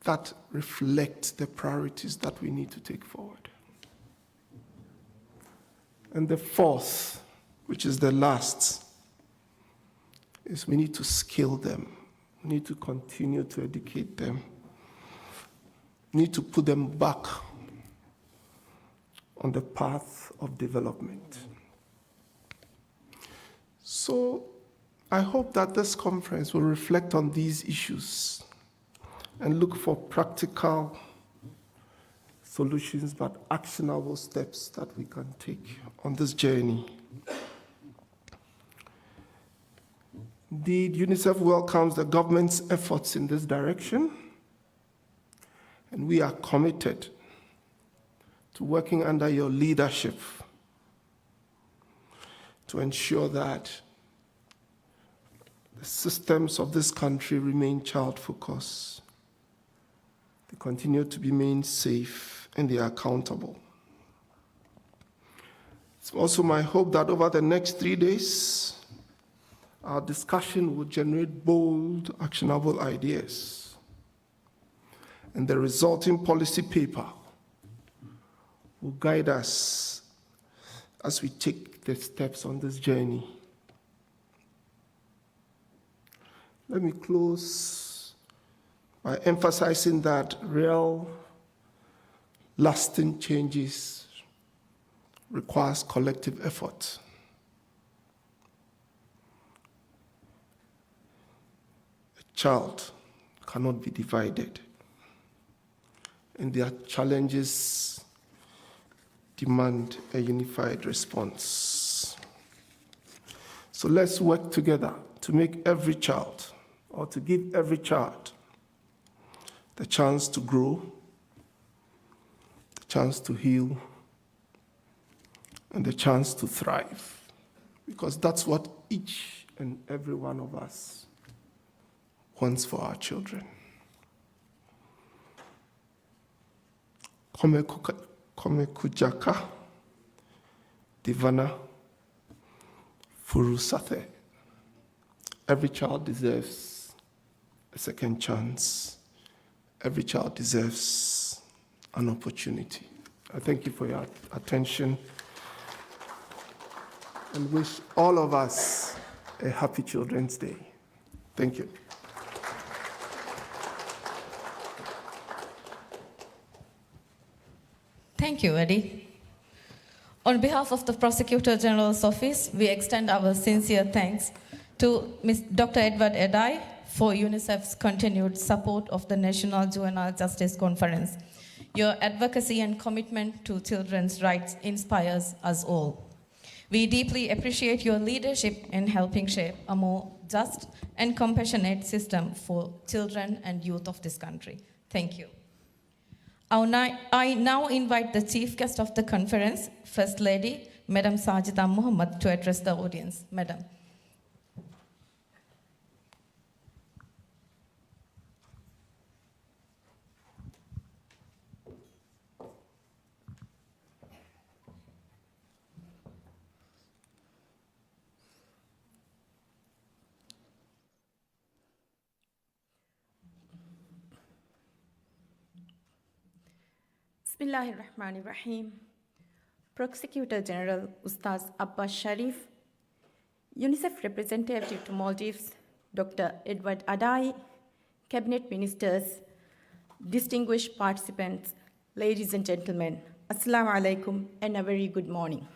[SPEAKER 7] that reflect the priorities that we need to take forward. And the fourth, which is the last, is we need to skill them. We need to continue to educate them. We need to put them back on the path of development. So I hope that this conference will reflect on these issues and look for practical solutions, but actionable steps that we can take on this journey. Indeed, UNICEF welcomes the government's efforts in this direction, and we are committed to working under your leadership to ensure that the systems of this country remain child-focused, they continue to remain safe, and they are accountable. It's also my hope that over the next 3 days, our discussion will generate bold, actionable ideas, and the resulting policy paper will guide us as we take the steps on this journey. Let me close by emphasizing that real, lasting changes requires collective effort. A child cannot be divided, and their challenges demand a unified response. So let's work together to make every child, or to give every child, the chance to grow, the chance to heal, and the chance to thrive. Because that's what each and every one of us wants for our children. Komekujaka Divana Furusate. Every child deserves a second chance. Every child deserves an opportunity. I thank you for your attention and wish all of us a happy Children's Day. Thank you.
[SPEAKER 6] Thank you, Eddie. On behalf of the Prosecutor General's Office, we extend our sincere thanks to Dr. Edward Edai for UNICEF's continued support of the National Juvenile Justice Conference. Your advocacy and commitment to children's rights inspires us all. We deeply appreciate your leadership in helping shape a more just and compassionate system for children and youth of this country. Thank you. I now invite the chief guest of the conference, First Lady, Madam Sajida Muhammad, to address the audience. Madam.
[SPEAKER 8] Bismillahirrahmanirrahim. Prosecutor General Ustaz Abbas Sharif, UNICEF representative to Maldives, Dr. Edward Adai, cabinet ministers, distinguished participants, ladies and gentlemen, Assalamu alaikum and a very good morning.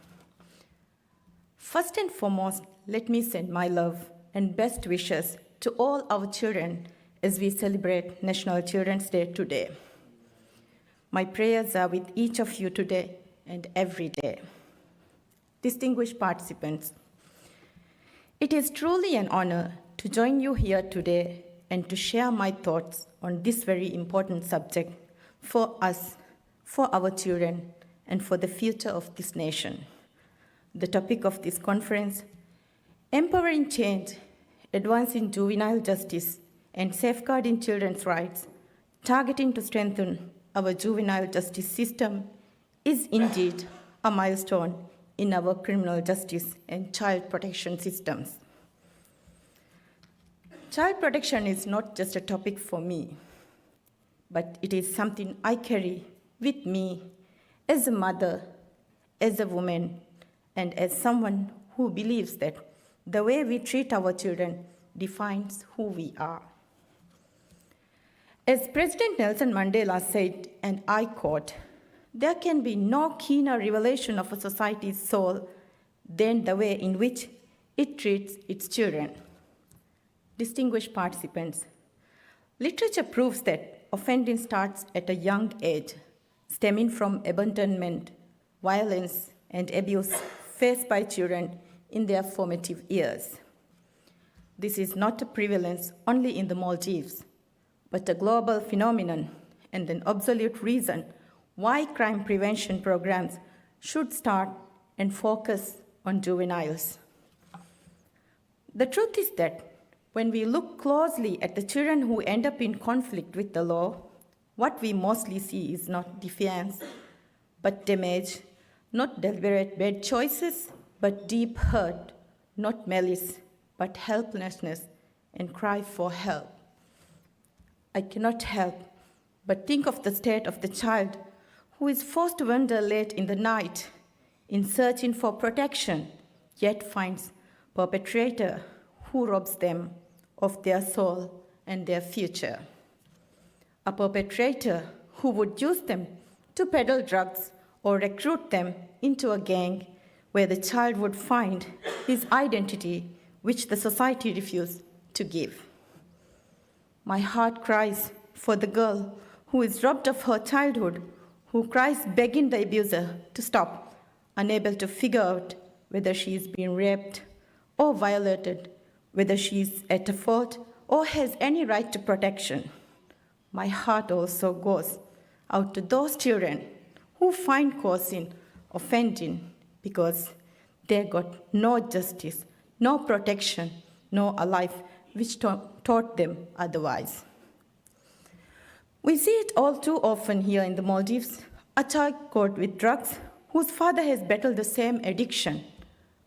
[SPEAKER 8] First and foremost, let me send my love and best wishes to all our children as we celebrate National Children's Day today. My prayers are with each of you today and every day. Distinguished participants, it is truly an honor to join you here today and to share my thoughts on this very important subject for us, for our children, and for the future of this nation. The topic of this conference, Empowering Change, Advancing Juvenile Justice, and Safeguarding Children's Rights, targeting to strengthen our juvenile justice system, is indeed a milestone in our criminal justice and child protection systems. Child protection is not just a topic for me, but it is something I carry with me as a mother, as a woman, and as someone who believes that the way we treat our children defines who we are. As President Nelson Mandela said, and I quote, "There can be no keener revelation of a society's soul than the way in which it treats its children." Distinguished participants, literature proves that offending starts at a young age, stemming from abandonment, violence, and abuse faced by children in their formative years. This is not a prevalence only in the Maldives, but a global phenomenon and an absolute reason why crime prevention programs should start and focus on juveniles. The truth is that when we look closely at the children who end up in conflict with the law, what we mostly see is not defiance, but damage, not deliberate bad choices, but deep hurt, not malice, but helplessness and cry for help. I cannot help but think of the state of the child who is forced to wander late in the night in searching for protection, yet finds perpetrator who robs them of their soul and their future. A perpetrator who would use them to peddle drugs or recruit them into a gang where the child would find his identity, which the society refused to give. My heart cries for the girl who is robbed of her childhood, who cries begging the abuser to stop, unable to figure out whether she is being raped or violated, whether she is at a fault or has any right to protection. My heart also goes out to those children who find cause in offending because they got no justice, no protection, no a life which taught them otherwise. We see it all too often here in the Maldives, a child caught with drugs whose father has battled the same addiction,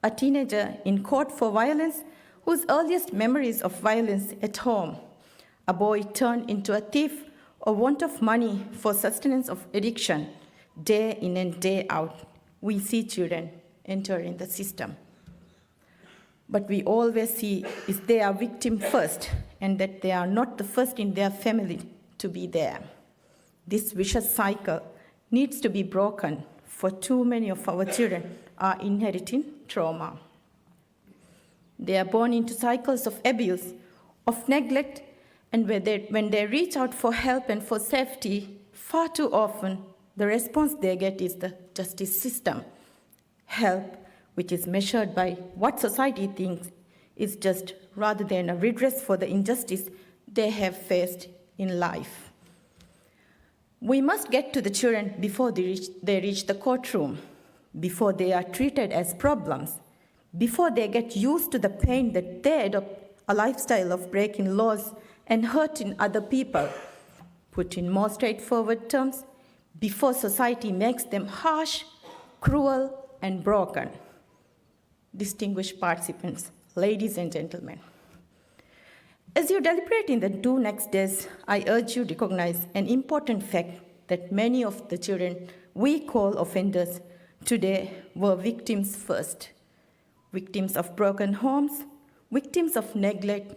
[SPEAKER 8] a teenager in court for violence whose earliest memories of violence at home, a boy turned into a thief or want of money for sustenance of addiction. Day in and day out, we see children enter in the system. But we always see is they are victim first and that they are not the first in their family to be there. This vicious cycle needs to be broken, for too many of our children are inheriting trauma. They are born into cycles of abuse, of neglect, and when they reach out for help and for safety, far too often the response they get is the justice system. Help, which is measured by what society thinks is just, rather than a redress for the injustice they have faced in life. We must get to the children before they reach the courtroom, before they are treated as problems, before they get used to the pain that they adopt a lifestyle of breaking laws and hurting other people. Put in more straightforward terms, before society makes them harsh, cruel, and broken. Distinguished participants, ladies and gentlemen, as you deliberate in the 2 next days, I urge you to recognize an important fact that many of the children we call offenders today were victims first. Victims of broken homes, victims of neglect,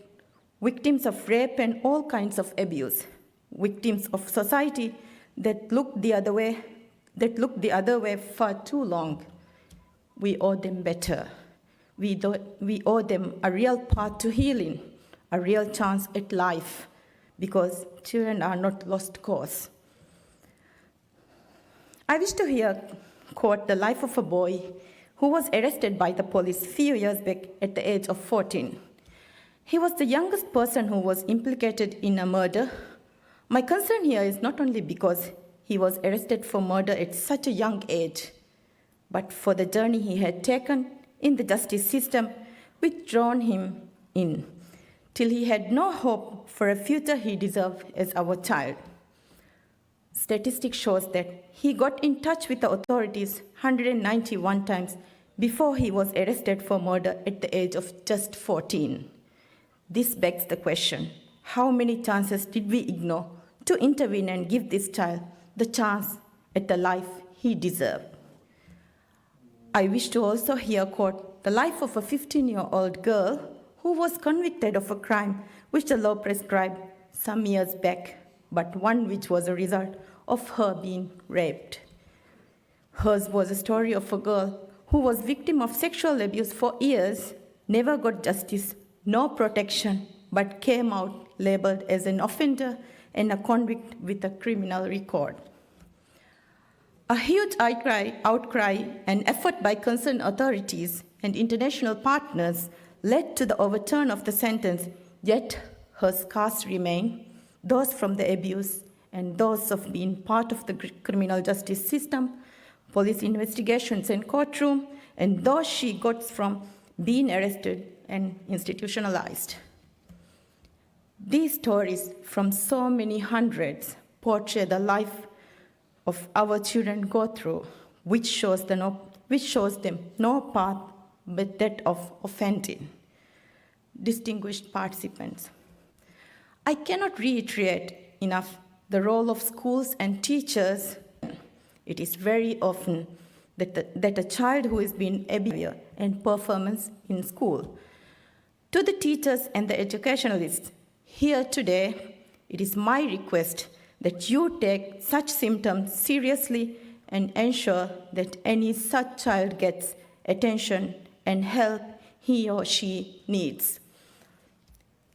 [SPEAKER 8] victims of rape and all kinds of abuse, victims of society that looked the other way for too long. We owe them better. We owe them a real path to healing, a real chance at life, because children are not lost cause. I wish to here quote the life of a boy who was arrested by the police a few years back at the age of 14. He was the youngest person who was implicated in a murder. My concern here is not only because he was arrested for murder at such a young age, but for the journey he had taken in the justice system, which drawn him in, till he had no hope for a future he deserved as our child. Statistics shows that he got in touch with the authorities 191 times before he was arrested for murder at the age of just 14. This begs the question, how many chances did we ignore to intervene and give this child the chance at the life he deserved? I wish to also here quote the life of a 15-year-old girl who was convicted of a crime which the law prescribed some years back, but one which was a result of her being raped. Hers was a story of a girl who was victim of sexual abuse for years, never got justice, no protection, but came out labeled as an offender and a convict with a criminal record. A huge outcry and effort by concerned authorities and international partners led to the overturn of the sentence, yet her scars remain, those from the abuse and those of being part of the criminal justice system, police investigations and courtroom, and those she got from being arrested and institutionalized. These stories from so many hundreds portray the life of our children go through, which shows them no path but that of offending. Distinguished participants, I cannot reiterate enough the role of schools and teachers It is very often that a child who is being behavior and performance in school. To the teachers and the educationalists here today, it is my request that you take such symptoms seriously and ensure that any such child gets attention and help he or she needs.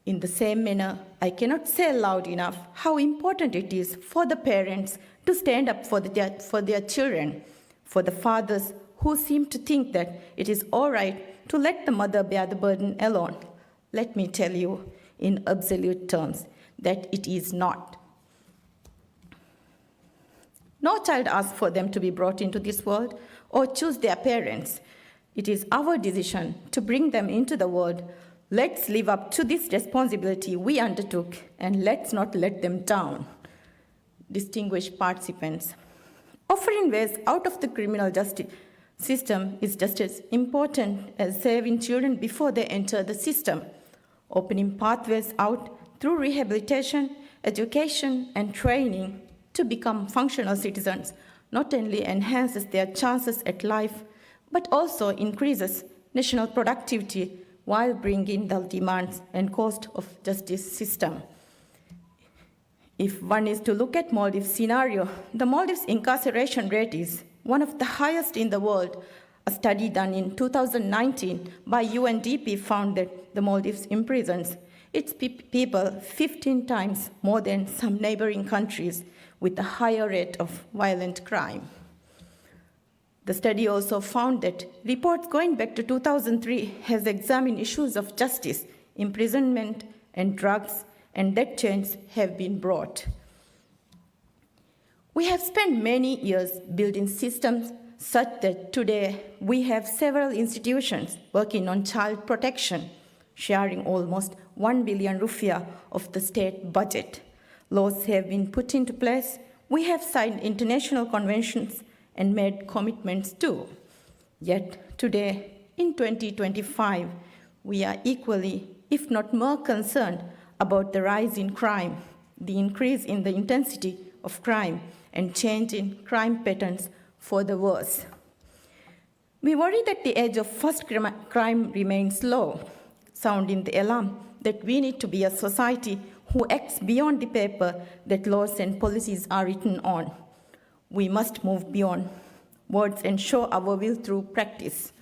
[SPEAKER 8] In the same manner, I cannot say loud enough how important it is for the parents to stand up for their children, for the fathers who seem to think that it is all right to let the mother bear the burden alone. Let me tell you in absolute terms that it is not. No child asks for them to be brought into this world or choose their parents. It is our decision to bring them into the world. Let's live up to this responsibility we undertook and let's not let them down. Distinguished participants, offering ways out of the criminal justice system is just as important as saving children before they enter the system. Opening pathways out through rehabilitation, education, and training to become functional citizens not only enhances their chances at life, but also increases national productivity while bringing the demands and cost of justice system. If one is to look at Maldives scenario, the Maldives incarceration rate is one of the highest in the world. A study done in 2019 by UNDP found that the Maldives imprisons its people 15 times more than some neighboring countries with a higher rate of violent crime. The study also found that reports going back to 2003 has examined issues of justice, imprisonment, and drugs, and that change have been brought. We have spent many years building systems such that today we have several institutions working on child protection, sharing almost 1 billion rupiah of the state budget. Laws have been put into place. We have signed international conventions and made commitments too. Yet today, in 2025, we are equally, if not more concerned about the rise in crime, the increase in the intensity of crime, and change in crime patterns for the worse. We worry that the age of first crime remains low, sounding the alarm that we need to be a society who acts beyond the paper that laws and policies are written on. We must move beyond words and show our will through practice.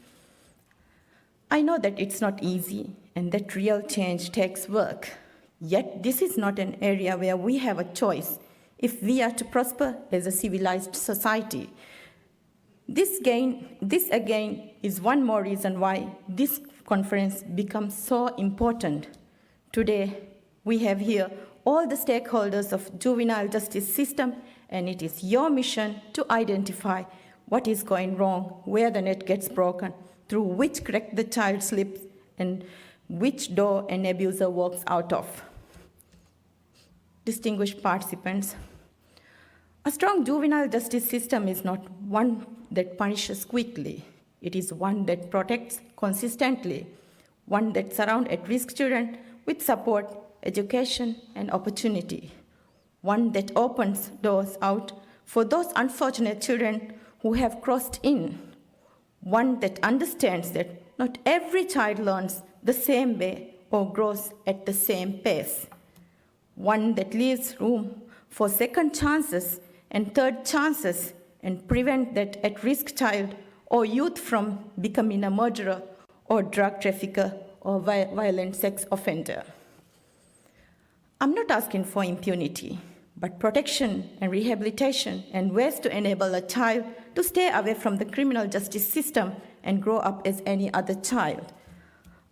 [SPEAKER 8] I know that it's not easy and that real change takes work. Yet this is not an area where we have a choice if we are to prosper as a civilized society. This again is one more reason why this conference becomes so important. Today, we have here all the stakeholders of juvenile justice system, and it is your mission to identify what is going wrong, where the net gets broken, through which crack the child slips, and which door an abuser walks out of. Distinguished participants, a strong juvenile justice system is not one that punishes quickly. It is one that protects consistently, one that surrounds at-risk children with support, education, and opportunity, one that opens doors out for those unfortunate children who have crossed in, one that understands that not every child learns the same way or grows at the same pace, one that leaves room for second chances and third chances and prevent that at-risk child or youth from becoming a murderer or drug trafficker or violent sex offender. I'm not asking for impunity, but protection and rehabilitation and ways to enable a child to stay away from the criminal justice system and grow up as any other child.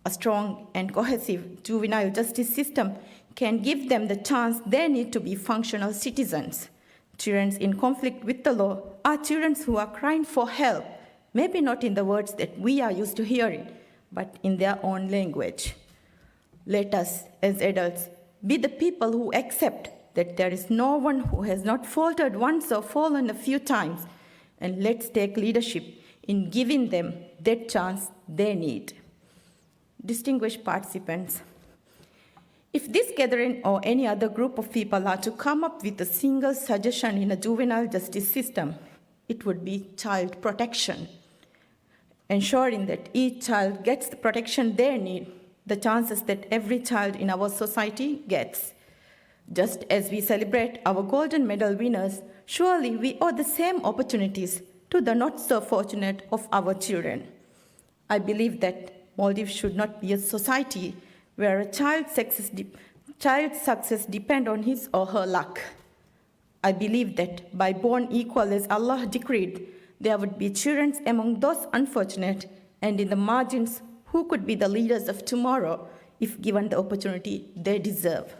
[SPEAKER 8] A strong and cohesive juvenile justice system can give them the chance they need to be functional citizens. Children in conflict with the law are children who are crying for help, maybe not in the words that we are used to hearing, but in their own language. Let us, as adults, be the people who accept that there is no one who has not faltered once or fallen a few times, and let's take leadership in giving them that chance they need. Distinguished participants, if this gathering or any other group of people are to come up with a single suggestion in a juvenile justice system, it would be child protection, ensuring that each child gets the protection they need, the chances that every child in our society gets. Just as we celebrate our golden medal winners, surely we owe the same opportunities to the not so fortunate of our children. I believe that Maldives should not be a society where a child's success depends on his or her luck. I believe that by born equal as Allah decreed, there would be children among those unfortunate and in the margins who could be the leaders of tomorrow if given the opportunity they deserve.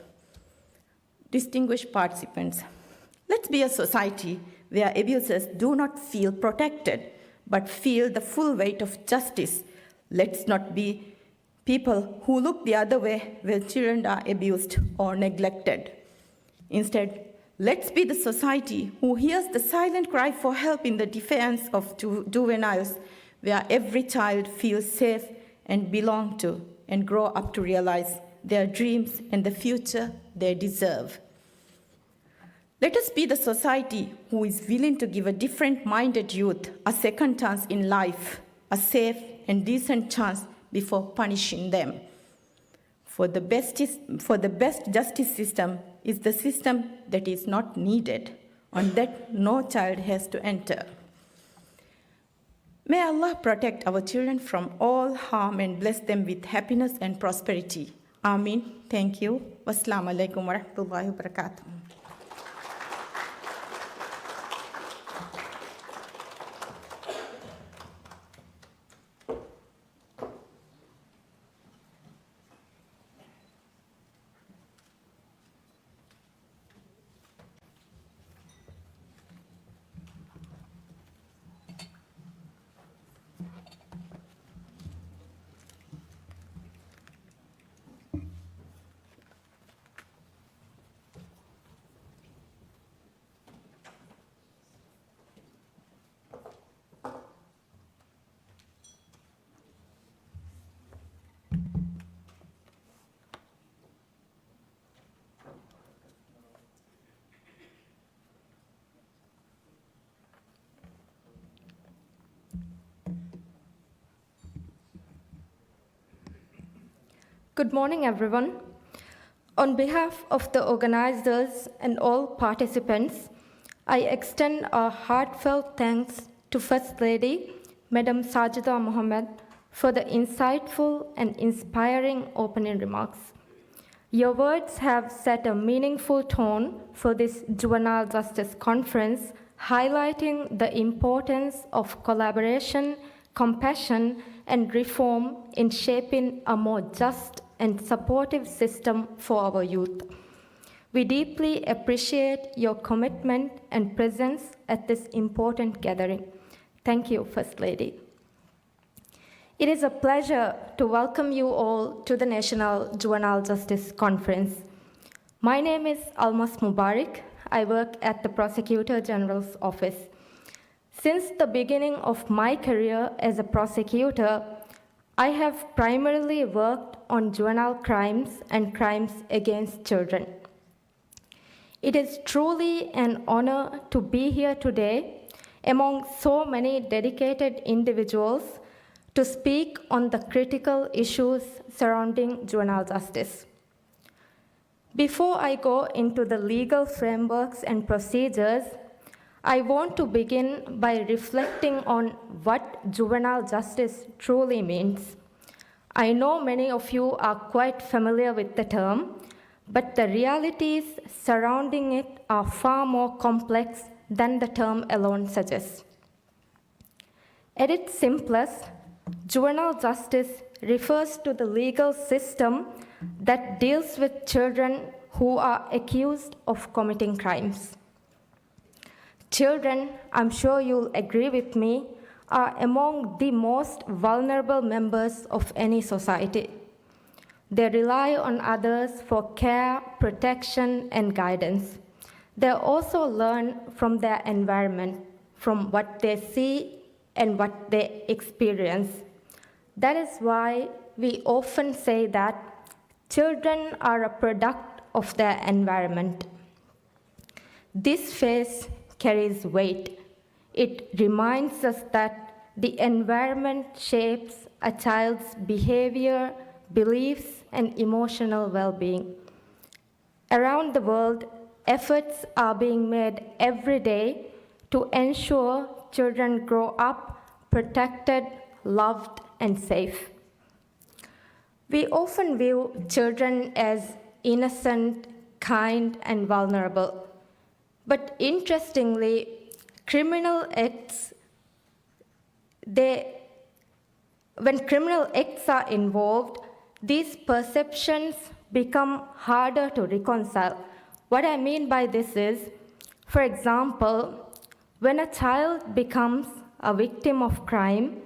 [SPEAKER 8] Distinguished participants, let's be a society where abusers do not feel protected but feel the full weight of justice. Let's not be people who look the other way when children are abused or neglected. Instead, let's be the society who hears the silent cry for help in the defense of juveniles, where every child feels safe and belong to and grow up to realize their dreams and the future they deserve. Let us be the society who is willing to give a different-minded youth a second chance in life, a safe and decent chance before punishing them. For the best justice system is the system that is not needed, and that no child has to enter. May Allah protect our children from all harm and bless them with happiness and prosperity. Ameen. Thank you. Wassalamu alaikum wa rahmatullahi wa barakatuh.
[SPEAKER 9] Good morning, everyone. On behalf of the organizers and all participants, I extend our heartfelt thanks to First Lady, Madam Sajida Mohammed, for the insightful and inspiring opening remarks. Your words have set a meaningful tone for this Juvenile Justice Conference, highlighting the importance of collaboration, compassion, and reform in shaping a more just and supportive system for our youth. We deeply appreciate your commitment and presence at this important gathering. Thank you, First Lady. It is a pleasure to welcome you all to the National Juvenile Justice Conference. My name is Almas Mubarak. I work at the Prosecutor General's Office. Since the beginning of my career as a prosecutor, I have primarily worked on juvenile crimes and crimes against children. It is truly an honor to be here today among so many dedicated individuals to speak on the critical issues surrounding juvenile justice. Before I go into the legal frameworks and procedures, I want to begin by reflecting on what juvenile justice truly means. I know many of you are quite familiar with the term, but the realities surrounding it are far more complex than the term alone suggests. At its simplest, juvenile justice refers to the legal system that deals with children who are accused of committing crimes. Children, I'm sure you'll agree with me, are among the most vulnerable members of any society. They rely on others for care, protection, and guidance. They also learn from their environment, from what they see and what they experience. That is why we often say that children are a product of their environment. This phase carries weight. It reminds us that the environment shapes a child's behavior, beliefs, and emotional well-being. Around the world, efforts are being made every day to ensure children grow up protected, loved, and safe. We often view children as innocent, kind, and vulnerable. But interestingly, criminal acts, when criminal acts are involved, these perceptions become harder to reconcile. What I mean by this is, for example, when a child becomes a victim of crime,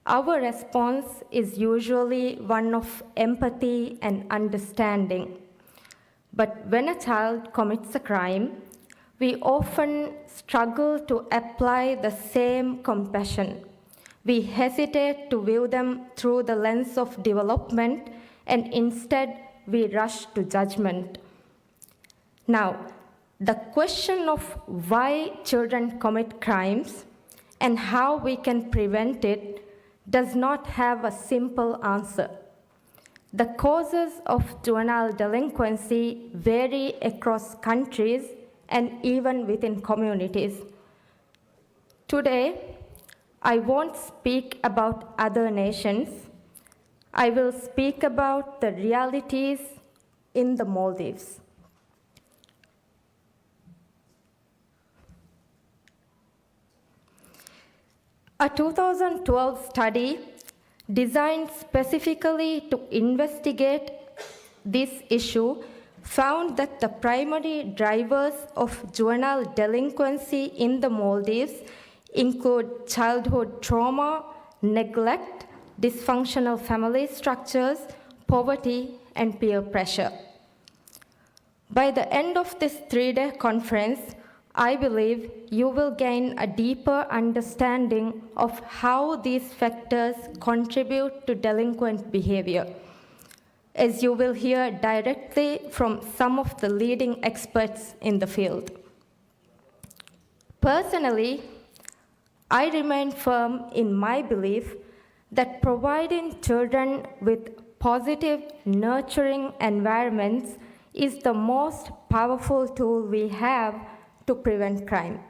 [SPEAKER 9] our response is usually one of empathy and understanding. But when a child commits a crime, we often struggle to apply the same compassion. We hesitate to view them through the lens of development, and instead we rush to judgment. Now, the question of why children commit crimes and how we can prevent it does not have a simple answer. The causes of juvenile delinquency vary across countries and even within communities. Today, I won't speak about other nations. I will speak about the realities in the Maldives. A 2012 study designed specifically to investigate this issue found that the primary drivers of juvenile delinquency in the Maldives include childhood trauma, neglect, dysfunctional family structures, poverty, and peer pressure. By the end of this 3-day conference, I believe you will gain a deeper understanding of how these factors contribute to delinquent behavior, as you will hear directly from some of the leading experts in the field. Personally, I remain firm in my belief that providing children with positive, nurturing environments is the most powerful tool we have to prevent crime.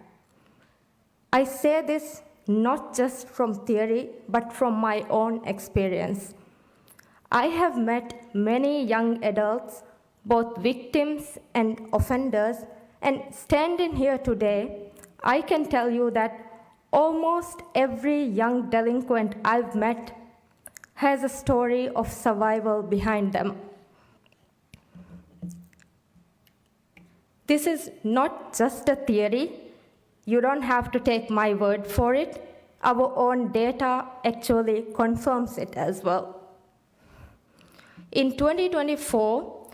[SPEAKER 9] I say this not just from theory, but from my own experience. I have met many young adults, both victims and offenders, and standing here today, I can tell you that almost every young delinquent I've met has a story of survival behind them. This is not just a theory. You don't have to take my word for it. Our own data actually confirms it as well. In 2024,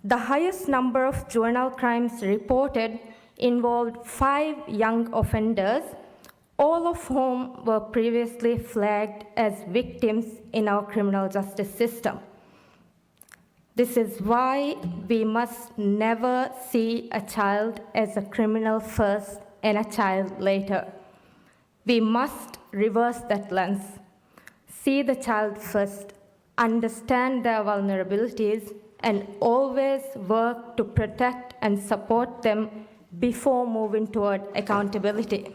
[SPEAKER 9] the highest number of juvenile crimes reported involved 5 young offenders, all of whom were previously flagged as victims in our criminal justice system. This is why we must never see a child as a criminal first and a child later. We must reverse that lens. See the child first, understand their vulnerabilities, and always work to protect and support them before moving toward accountability.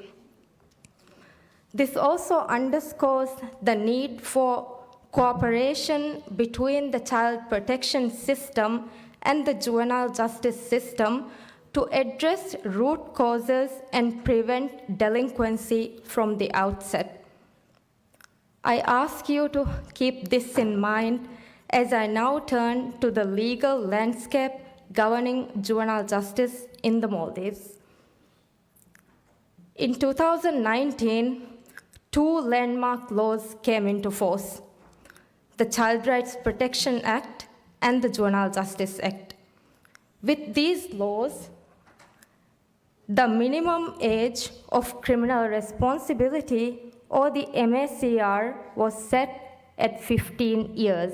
[SPEAKER 9] This also underscores the need for cooperation between the child protection system and the juvenile justice system to address root causes and prevent delinquency from the outset. I ask you to keep this in mind as I now turn to the legal landscape governing juvenile justice in the Maldives. In 2019, 2 landmark laws came into force: the Child Rights Protection Act and the Juvenile Justice Act. With these laws, the minimum age of criminal responsibility, or the MACR, was set at 15 years.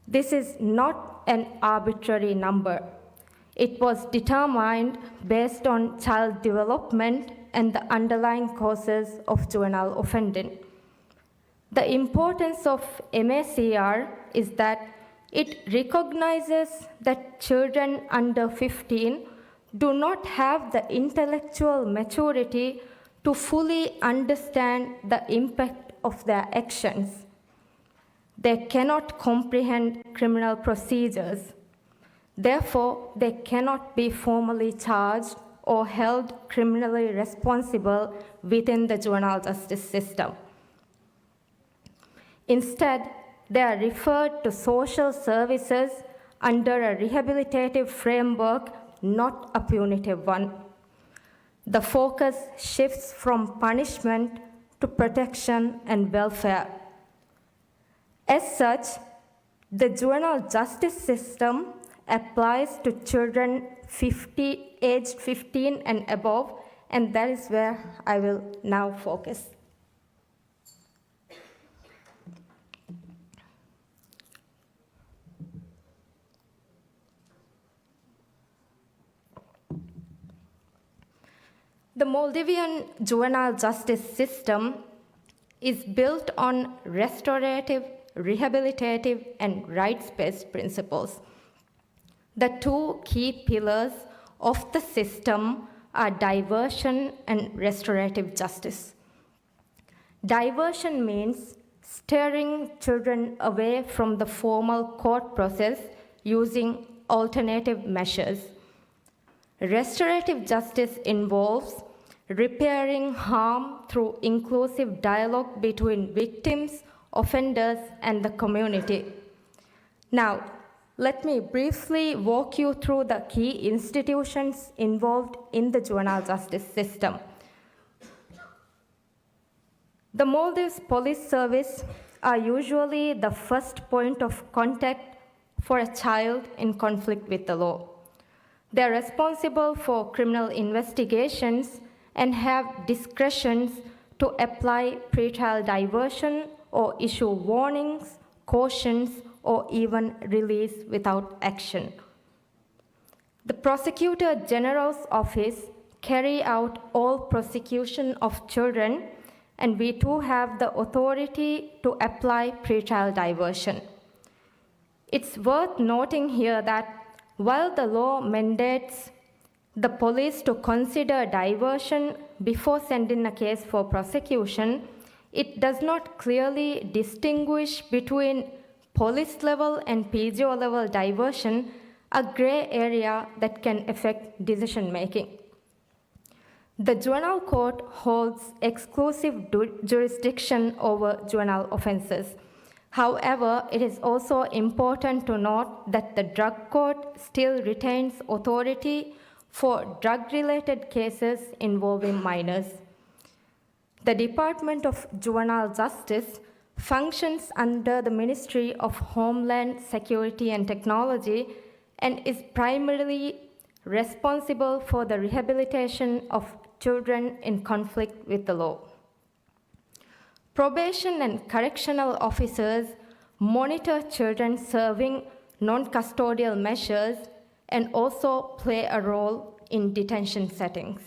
[SPEAKER 9] This is not an arbitrary number. It was determined based on child development and the underlying causes of juvenile offending. The importance of MACR is that it recognizes that children under 15 do not have the intellectual maturity to fully understand the impact of their actions. They cannot comprehend criminal procedures. Therefore, they cannot be formally charged or held criminally responsible within the juvenile justice system. Instead, they are referred to social services under a rehabilitative framework, not a punitive one. The focus shifts from punishment to protection and welfare. As such, the juvenile justice system applies to children aged 15 and above, and that is where I will now focus. The Maldivian juvenile justice system is built on restorative, rehabilitative, and rights-based principles. The two key pillars of the system are diversion and restorative justice. Diversion means steering children away from the formal court process using alternative measures. Restorative justice involves repairing harm through inclusive dialogue between victims, offenders, and the community. Now, let me briefly walk you through the key institutions involved in the juvenile justice system. The Maldives Police Service are usually the first point of contact for a child in conflict with the law. They are responsible for criminal investigations and have discretions to apply pretrial diversion or issue warnings, cautions, or even release without action. The Prosecutor General's office carry out all prosecution of children, and we too have the authority to apply pretrial diversion. It's worth noting here that while the law mandates the police to consider diversion before sending a case for prosecution, it does not clearly distinguish between police level and PGO level diversion, a gray area that can affect decision making. The juvenile court holds exclusive jurisdiction over juvenile offenses. However, it is also important to note that the drug court still retains authority for drug-related cases involving minors. The Department of Juvenile Justice functions under the Ministry of Homeland Security and Technology and is primarily responsible for the rehabilitation of children in conflict with the law. Probation and correctional officers monitor children serving non-custodial measures and also play a role in detention settings.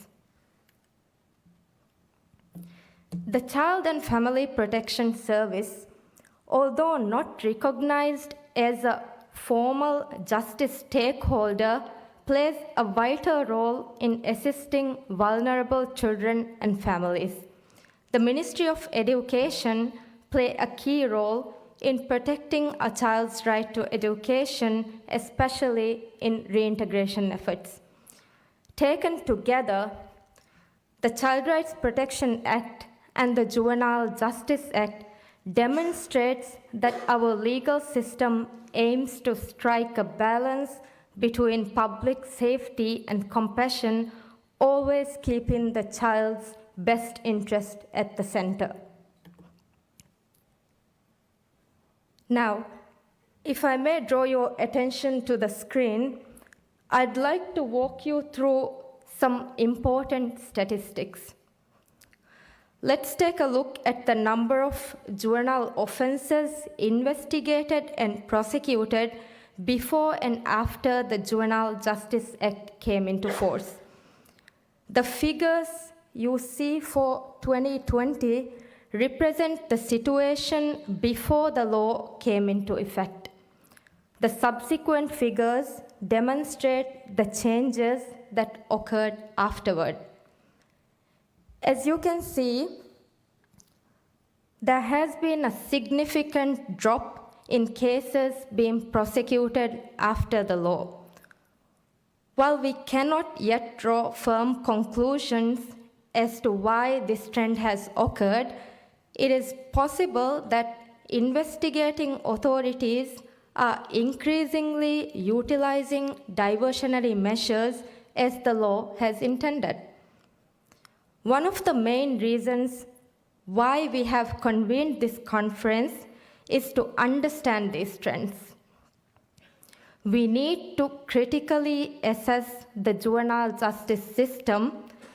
[SPEAKER 9] The Child and Family Protection Service, although not recognized as a formal justice stakeholder, plays a vital role in assisting vulnerable children and families. The Ministry of Education play a key role in protecting a child's right to education, especially in reintegration efforts. Taken together, the Child Rights Protection Act and the Juvenile Justice Act demonstrates that our legal system aims to strike a balance between public safety and compassion, always keeping the child's best interest at the center. Now, if I may draw your attention to the screen, I'd like to walk you through some important statistics. Let's take a look at the number of juvenile offenses investigated and prosecuted before and after the Juvenile Justice Act came into force. The figures you see for 2020 represent the situation before the law came into effect. The subsequent figures demonstrate the changes that occurred afterward. As you can see, there has been a significant drop in cases being prosecuted after the law. While we cannot yet draw firm conclusions as to why this trend has occurred, it is possible that investigating authorities are increasingly utilizing diversionary measures as the law has intended. One of the main reasons why we have convened this conference is to understand these trends. We need to critically assess the juvenile justice system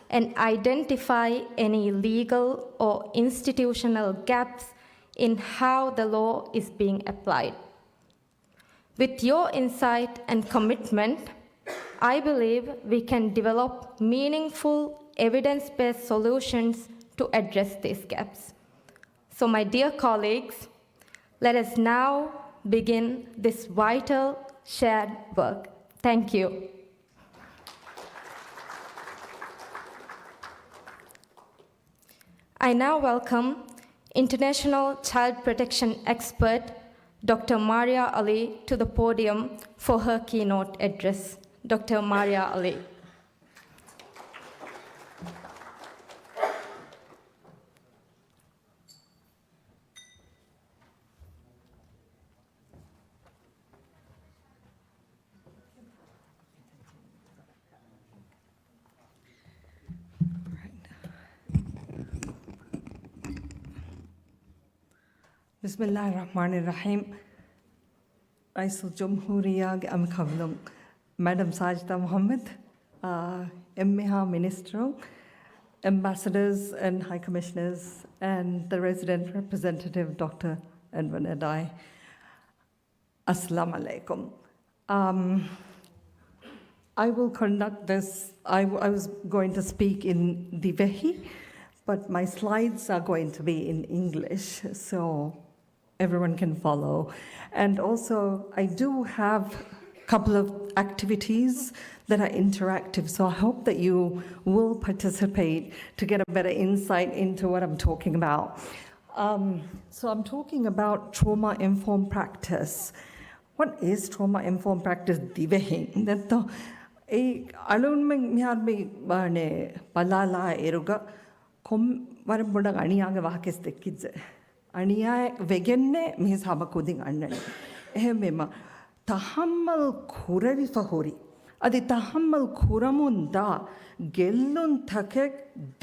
[SPEAKER 9] and identify any legal or institutional gaps in how the law is being applied. With your insight and commitment, I believe we can develop meaningful evidence-based solutions to address these gaps. So my dear colleagues, let us now begin this vital shared work. Thank you. I now welcome international child protection expert, Dr. Maria Ali, to the podium for her keynote address. Dr. Maria Ali.
[SPEAKER 10] Bismillahirrahmanirrahim. Raisul Jumhuriya Amkavlum, Madam Sajida Mohammed, Emmeha Minister, Ambassadors and High Commissioners, and the resident representative, Dr. Edwin Adai. Assalamu alaikum. I will conduct this. I was going to speak in Divehi, but my slides are going to be in English, so everyone can follow. And also, I do have a couple of activities that are interactive, so I hope that you will participate to get a better insight into what I'm talking about. So I'm talking about trauma-informed practice. What is trauma-informed practice? Divehi. That the alunmeng miharbi bane palala eruga kom varboda aniyaga wahakes tekkidze. අනියා වෙගෙන්නේ මේ සබකුදින් අන්නනේ එහෙමම තහම්මල් කුරවි ෆහොරි අදි තහම්මල් කුරමුන්දා ගෙල්ලුන් තකෙක්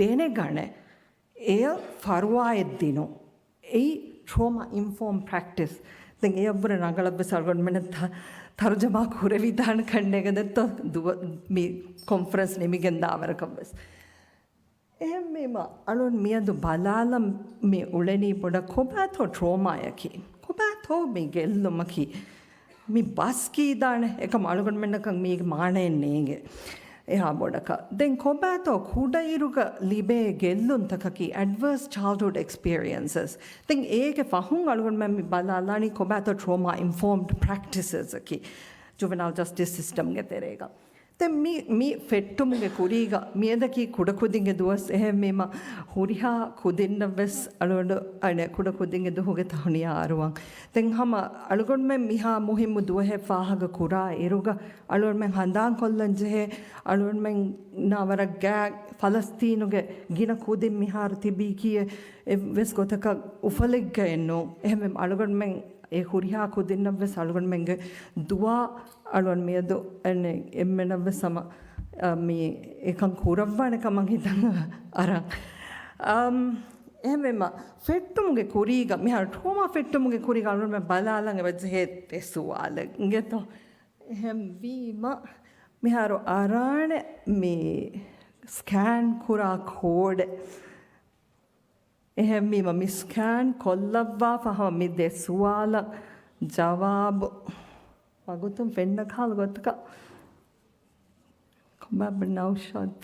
[SPEAKER 10] දෙනේ ගණ එය ෆර්වායෙද්දිනෝ ඒ trauma informed practice දැන් ඒ අබ්බර නගලබ්බ සල්ගොන් මෙන්න තර්ජමා කුරවි දාන කන්නේකදත්ත මේ conference නෙමිගෙන් දාවරකම්බස් එහෙමම අලුන් මියදු බලාලම් මේ උලෙනී පොඩ කොබාතෝ ට්‍රෝමායකි කොබාතෝ මේ ගෙල්ලොමකි මේ බස්කී දාන එක මලුගොන් මෙන්නකම් මේ මාණෙන් නේගේ එහා බොඩක දැන් කොබාතෝ කුඩයිරුක ලිබේ ගෙල්ලුන් තකකි adverse childhood experiences දැන් ඒකේ ෆහුන් අලුගොන් මම බලාලානි කොබාතෝ trauma informed practices කි juvenile justice system ගේ තෙරේක දැන් මේ ෆෙට්ටුමුගේ කුරීග මියදකි කුඩ කුදින්ගේ දුවස් එහෙමෙම හුරිහා කුදින්න වෙස් අලොඩ අනේ කුඩ කුදින්ගේ දුහුගේ තහණියා ආරුවන් දැන් හැම අලගොන් මෙ මිහා මුහිම්මු දුවහෙ ෆාහග කුරා එරුග අලොන් මෙන් හඳාන් කොල්ලන් ජෙහෙ අලොන් මෙන් නවර ගෑ ෆලස්තීනුගේ ගින කුදින් මිහාර තිබී කියේ වෙස් ගොතක උෆලෙග්ග එන්නෝ එහෙමෙම අලගොන් මෙන් ඒ හුරිහා කුදින්න වෙස් අලගොන් මෙන්ගේ දුවා අලුවන් මියදු එන්නේ එම්මෙනව සම මේ එකන් කුරවවන කමන් හිතන අරන් එහෙමම ෆෙට්ටුමුගේ කුරීග මිහා ට්‍රෝමා ෆෙට්ටුමුගේ කුරීග අලුවන් මම බලාලංග වෙද්ද හේත් එසුවාල ගෙතෝ එහෙම වීම මිහාරෝ ආරාණ මේ ස්කෑන් කුරා කෝඩ් එහෙම වීම මි ස්කෑන් කොල්ලවවා ෆහම මි දෙසුවාල ජවාබ් Magutum fenna khal gotka. Kobab naushad.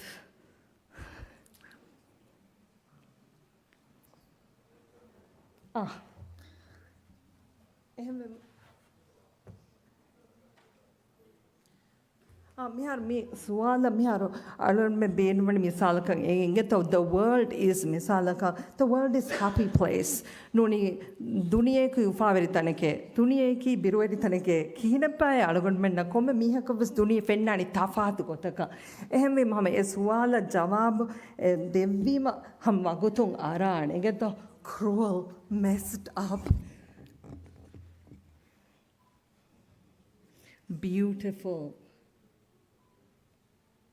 [SPEAKER 10] me suala miharo alon me benwani misalaka engeto the world is misalaka the world is happy place nuni duniye ku ufaveri tanake duniye ki biruweri tanake kihinapaya algon menna komme mihaka was duniye fennani tafatu gotaka ehme mama e suala jawab devvima ham wagutun aran engeto cruel messed up beautiful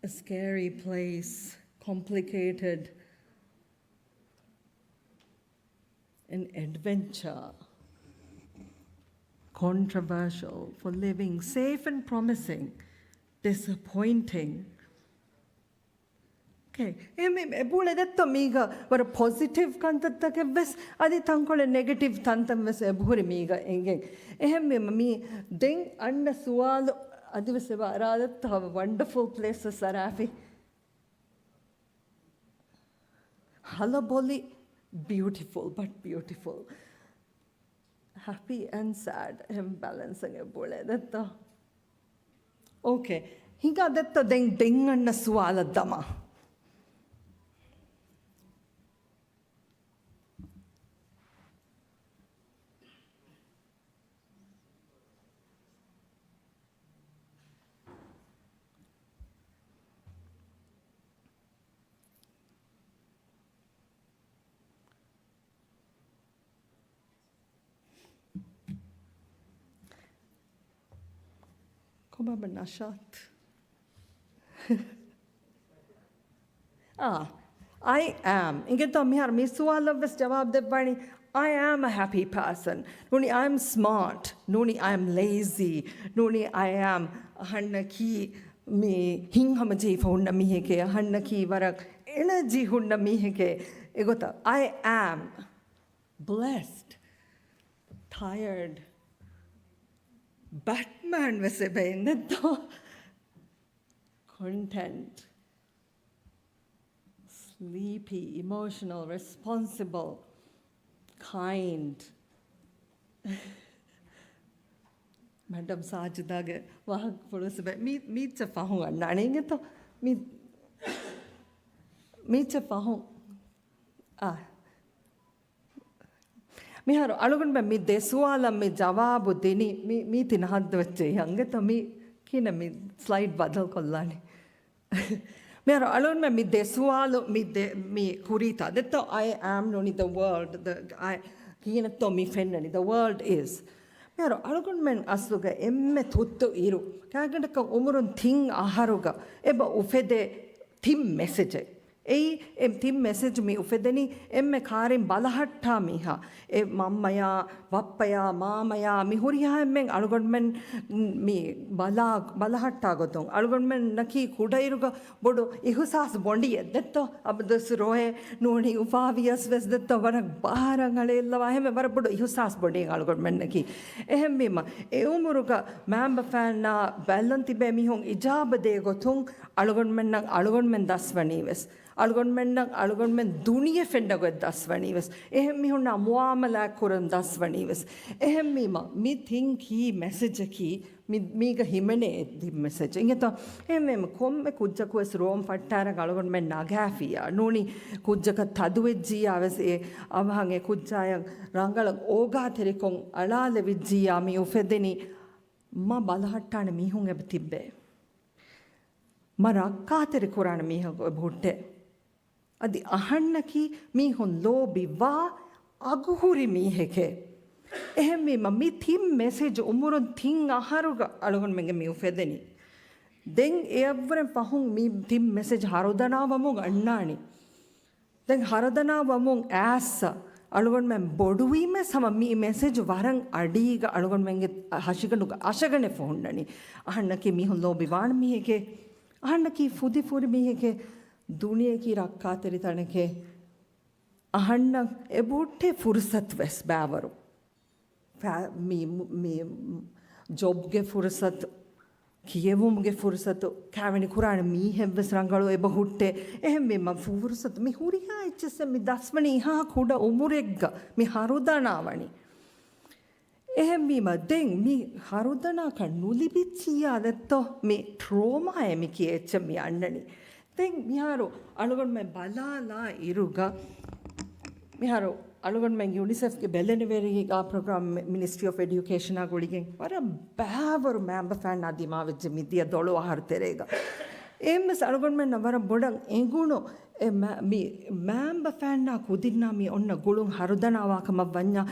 [SPEAKER 10] a scary place, complicated, an adventure, controversial for living, safe and promising, disappointing. Okay, ebule detto miga var positive kantattake ves adi tankole negative tantam ves eburi miga engen ehme mi den anna suwalu Adivaseva Aradat have wonderful places, Sarafi. Halaboli, beautiful, but beautiful. Happy and sad, him balancing a bullet. Okay, he got that the ding and a swala dama. I am. I am a happy person. Nuni, I am smart. Nuni, I am lazy. Nuni, I am hannaki me hinghamaji hunna miheke hannaki varak energy hunna miheke. Egota, I am blessed, tired. Batman was a content, sleepy, emotional, responsible, kind. Madam Sajdaga, Wahak Purusabet, meet a fahu, and nanning it, meet a fahu. මිහාර අලුගුන් බ මි දෙසුවාලම් මි ජවාබු දෙනි මි තින හද්ද වෙච්චේ හංගෙත මි කින මි slide බදල් කොල්ලානි මිහාර අලුගුන් බ මි දෙසුවාලු මි කුරීතා දෙතෝ I am noni the world the I කිනතෝ මි ෆෙන්නනි the world is මිහාර අලුගුන් මෙන් අස්ලුග එම්මෙ තුත්තු ඉරු කාගඩක උමුරුන් තින් අහරුග එබ උෆෙදේ තිම් message team message me ufedeni emme karin balahatta miha e mammaya wappaya mamaya mi huriya emmen alugonmen mi balahatta goton alugonmen naki kudairuga bodu ihusas bondi eddetto abdus rohe noni upavias ves detto varak baharangale ellava heme var bodu ihusas bondi alugonmen naki ehemmema e umuruga mamba fan na ballanti be mihon ijaba de goton alugonmen daswani ves අලුගොන්මෙන් අලුගොන්මෙන් දුනිය ෆෙන්ඩගොත් දස්වනීවස් එහෙම මිහුන්න මුආමලා කරන් දස්වනීවස් එහෙම මි තින් කී message key මීග හිමනේ the message ඉංගත එහෙම කොම්මෙ කුජ්ජකුස් රෝම් ෆට්ටාර අලුගොන්මෙන් නගාෆියා නෝනි කුජ්ජක තදුවෙජ්ජියා වසේ අවහංගේ කුජ්ජාය රංගල ඕගා තෙරිකොන් අලාලෙ විජ්ජියා මි උෆෙදෙනි මා බලහට්ටාන මිහුන් එබ තිබ්බේ මා රක්කා තෙරි කුරාන මිහ බුට්ටේ අදි අහන්නකි මීහොන් ලෝබිවා අගුහුරි මීහෙකේ එහෙම මි තිම් මෙසේජ් උමුරුන් තින් අහරුග අලුගොන් මෙගේ මි උෆෙදෙනි දෙන් එවරෙන් පහුන් මි තිම් මෙසේජ් හරදනාවමුන් අන්නානි දැන් හරදනාවමුන් ඇස්ස අලුගොන් මෙන් බොඩුවීම සම මි මෙසේජ් වරන් අඩීග අලුගොන් මෙන්ගේ හෂිකනුග අශගනේ ෆොන්නනි අහන්නකි මීහොන් ලෝබිවාන මීහෙකේ අහන්නකි ෆුදි ෆුරි මීහෙකේ दुनिया की रक्का तेरी तने के अहन्न एबूटे फुर्सत वेस बैवरो मी जॉब के फुर्सत කියවුම්ගේ ෆුරසතු කෑවැනි කුරාණ මීහෙව්වෙස් රංගලු එබ හුට්ටේ එහෙම මෙම ෆුරසතු මි හුරිහා ඉච්චස මි දස්වනි ඉහා කුඩ උමුරෙක්ග මි හරුදනාවනි එහෙම මීම දෙන් මි හරුදනාක නුලිබිච්චියා දෙත්තෝ මි ට්‍රෝමා එමි කියෙච්ච මි අන්නනි දෙන් මිහාරු අනුගොන් මෙ බලාලා ඉරුග මිහාරු අනුගොන් මෙ යුනිසෙෆ්ගේ බෙල්ලෙනවේරිගා ප්‍රෝග්‍රෑම් මිනිස්ට්‍රි ඔෆ් එඩියුකේෂන් ආගොලිගෙන් වර බෑවරු මෑම්බ ෆෑන් ආදිමා වෙච්ච මිදිය දොළො ආහාර තෙරේග එම්මස් අනුගොන් මෙ නවර බොඩන් එගුණු මි මෑම්බ ෆෑන්නා කුදින්නා මි ඔන්න ගුළුන් හරුදනාවාකම වඤ්ඤා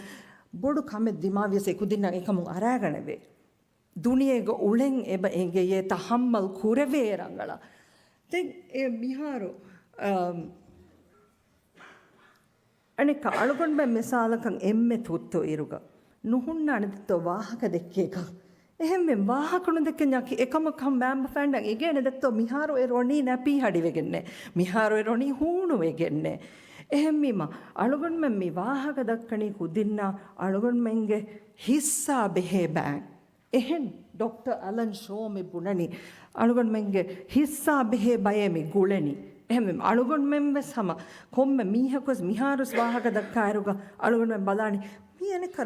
[SPEAKER 10] බොඩු කමෙ දිමාවියස කුදින්නා එකමුන් අරාගනවේ දුනියේග උලෙන් එබ එගේ තහම්මල් කුරවේ රංගලා දැන් ඒ මිහාරු අනෙක අලුගොන් බෑ මිසාලකන් එම්මෙ තුත්තෝ ඉරුග නුහුන්න අනදිතෝ වාහක දෙක්කේක එහෙම වාහකුණු දෙක ඥාකි එකම කම් බෑම්බ ෆෑන්ඩන් ඉගෙන දෙත්තෝ මිහාරු ඒ රොණී නැපි හඩි වෙගෙන්නේ මිහාරු ඒ රොණී හූණු වෙගෙන්නේ එහෙම මීම අලුගොන් මෙ මි වාහක දක්කණී කුදින්නා අලුගොන් මෙන්ගේ හිස්සා බෙහෙ බෑන් එහෙන් ඩොක්ටර් ඇලන් ෂෝමි බුණනි අලුගොන් මෙන්ගේ හිස්සා බෙහෙ බයමි ගුලෙනි එහෙම අලුගොන් මෙම්වෙ සම කොම්ම මීහකොස් මිහාරුස් වාහක දක්කායරුග අලුගොන් මෙ බලානි මීයනේ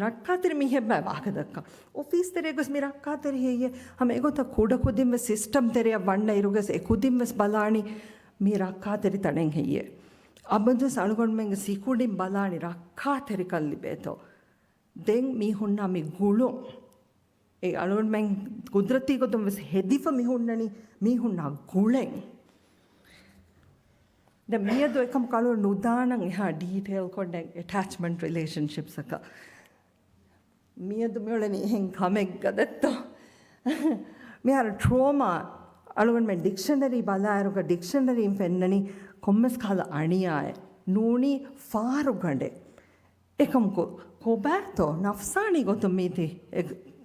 [SPEAKER 10] රක්කාතෙරි මීහෙ බෑ වාහක දක්කා ඔෆිස් තෙරේගොස් මි රක්කාතෙරි හේය හම එගොත කුඩ කුදින්වෙ සිස්ටම් තෙරේ වන්න ඉරුගස් එ කුදින්වෙස් බලානි මී රක්කාතෙරි තණෙන් හේය අබඳුස් අලුගොන් මෙන්ගේ සිකුඩින් බලානි රක්කාතෙරි කල්ලි බේතෝ දෙන් මීහුන්නා මි ගුළු ඒ අලුගොන් මෙන් කුදරති ගොතුම් වෙස් හෙදිෆ මිහුන්නනි මීහුන්නා ගුලෙන් the mere do ekam kalu nudanang ha detail konde attachment relationships aka mere do melani hen kamek gadatto me har trauma alugan men dictionary balaruga dictionary fennani kommes kala aniyae nuni faru gande ekam ko bato nafsani gotum miti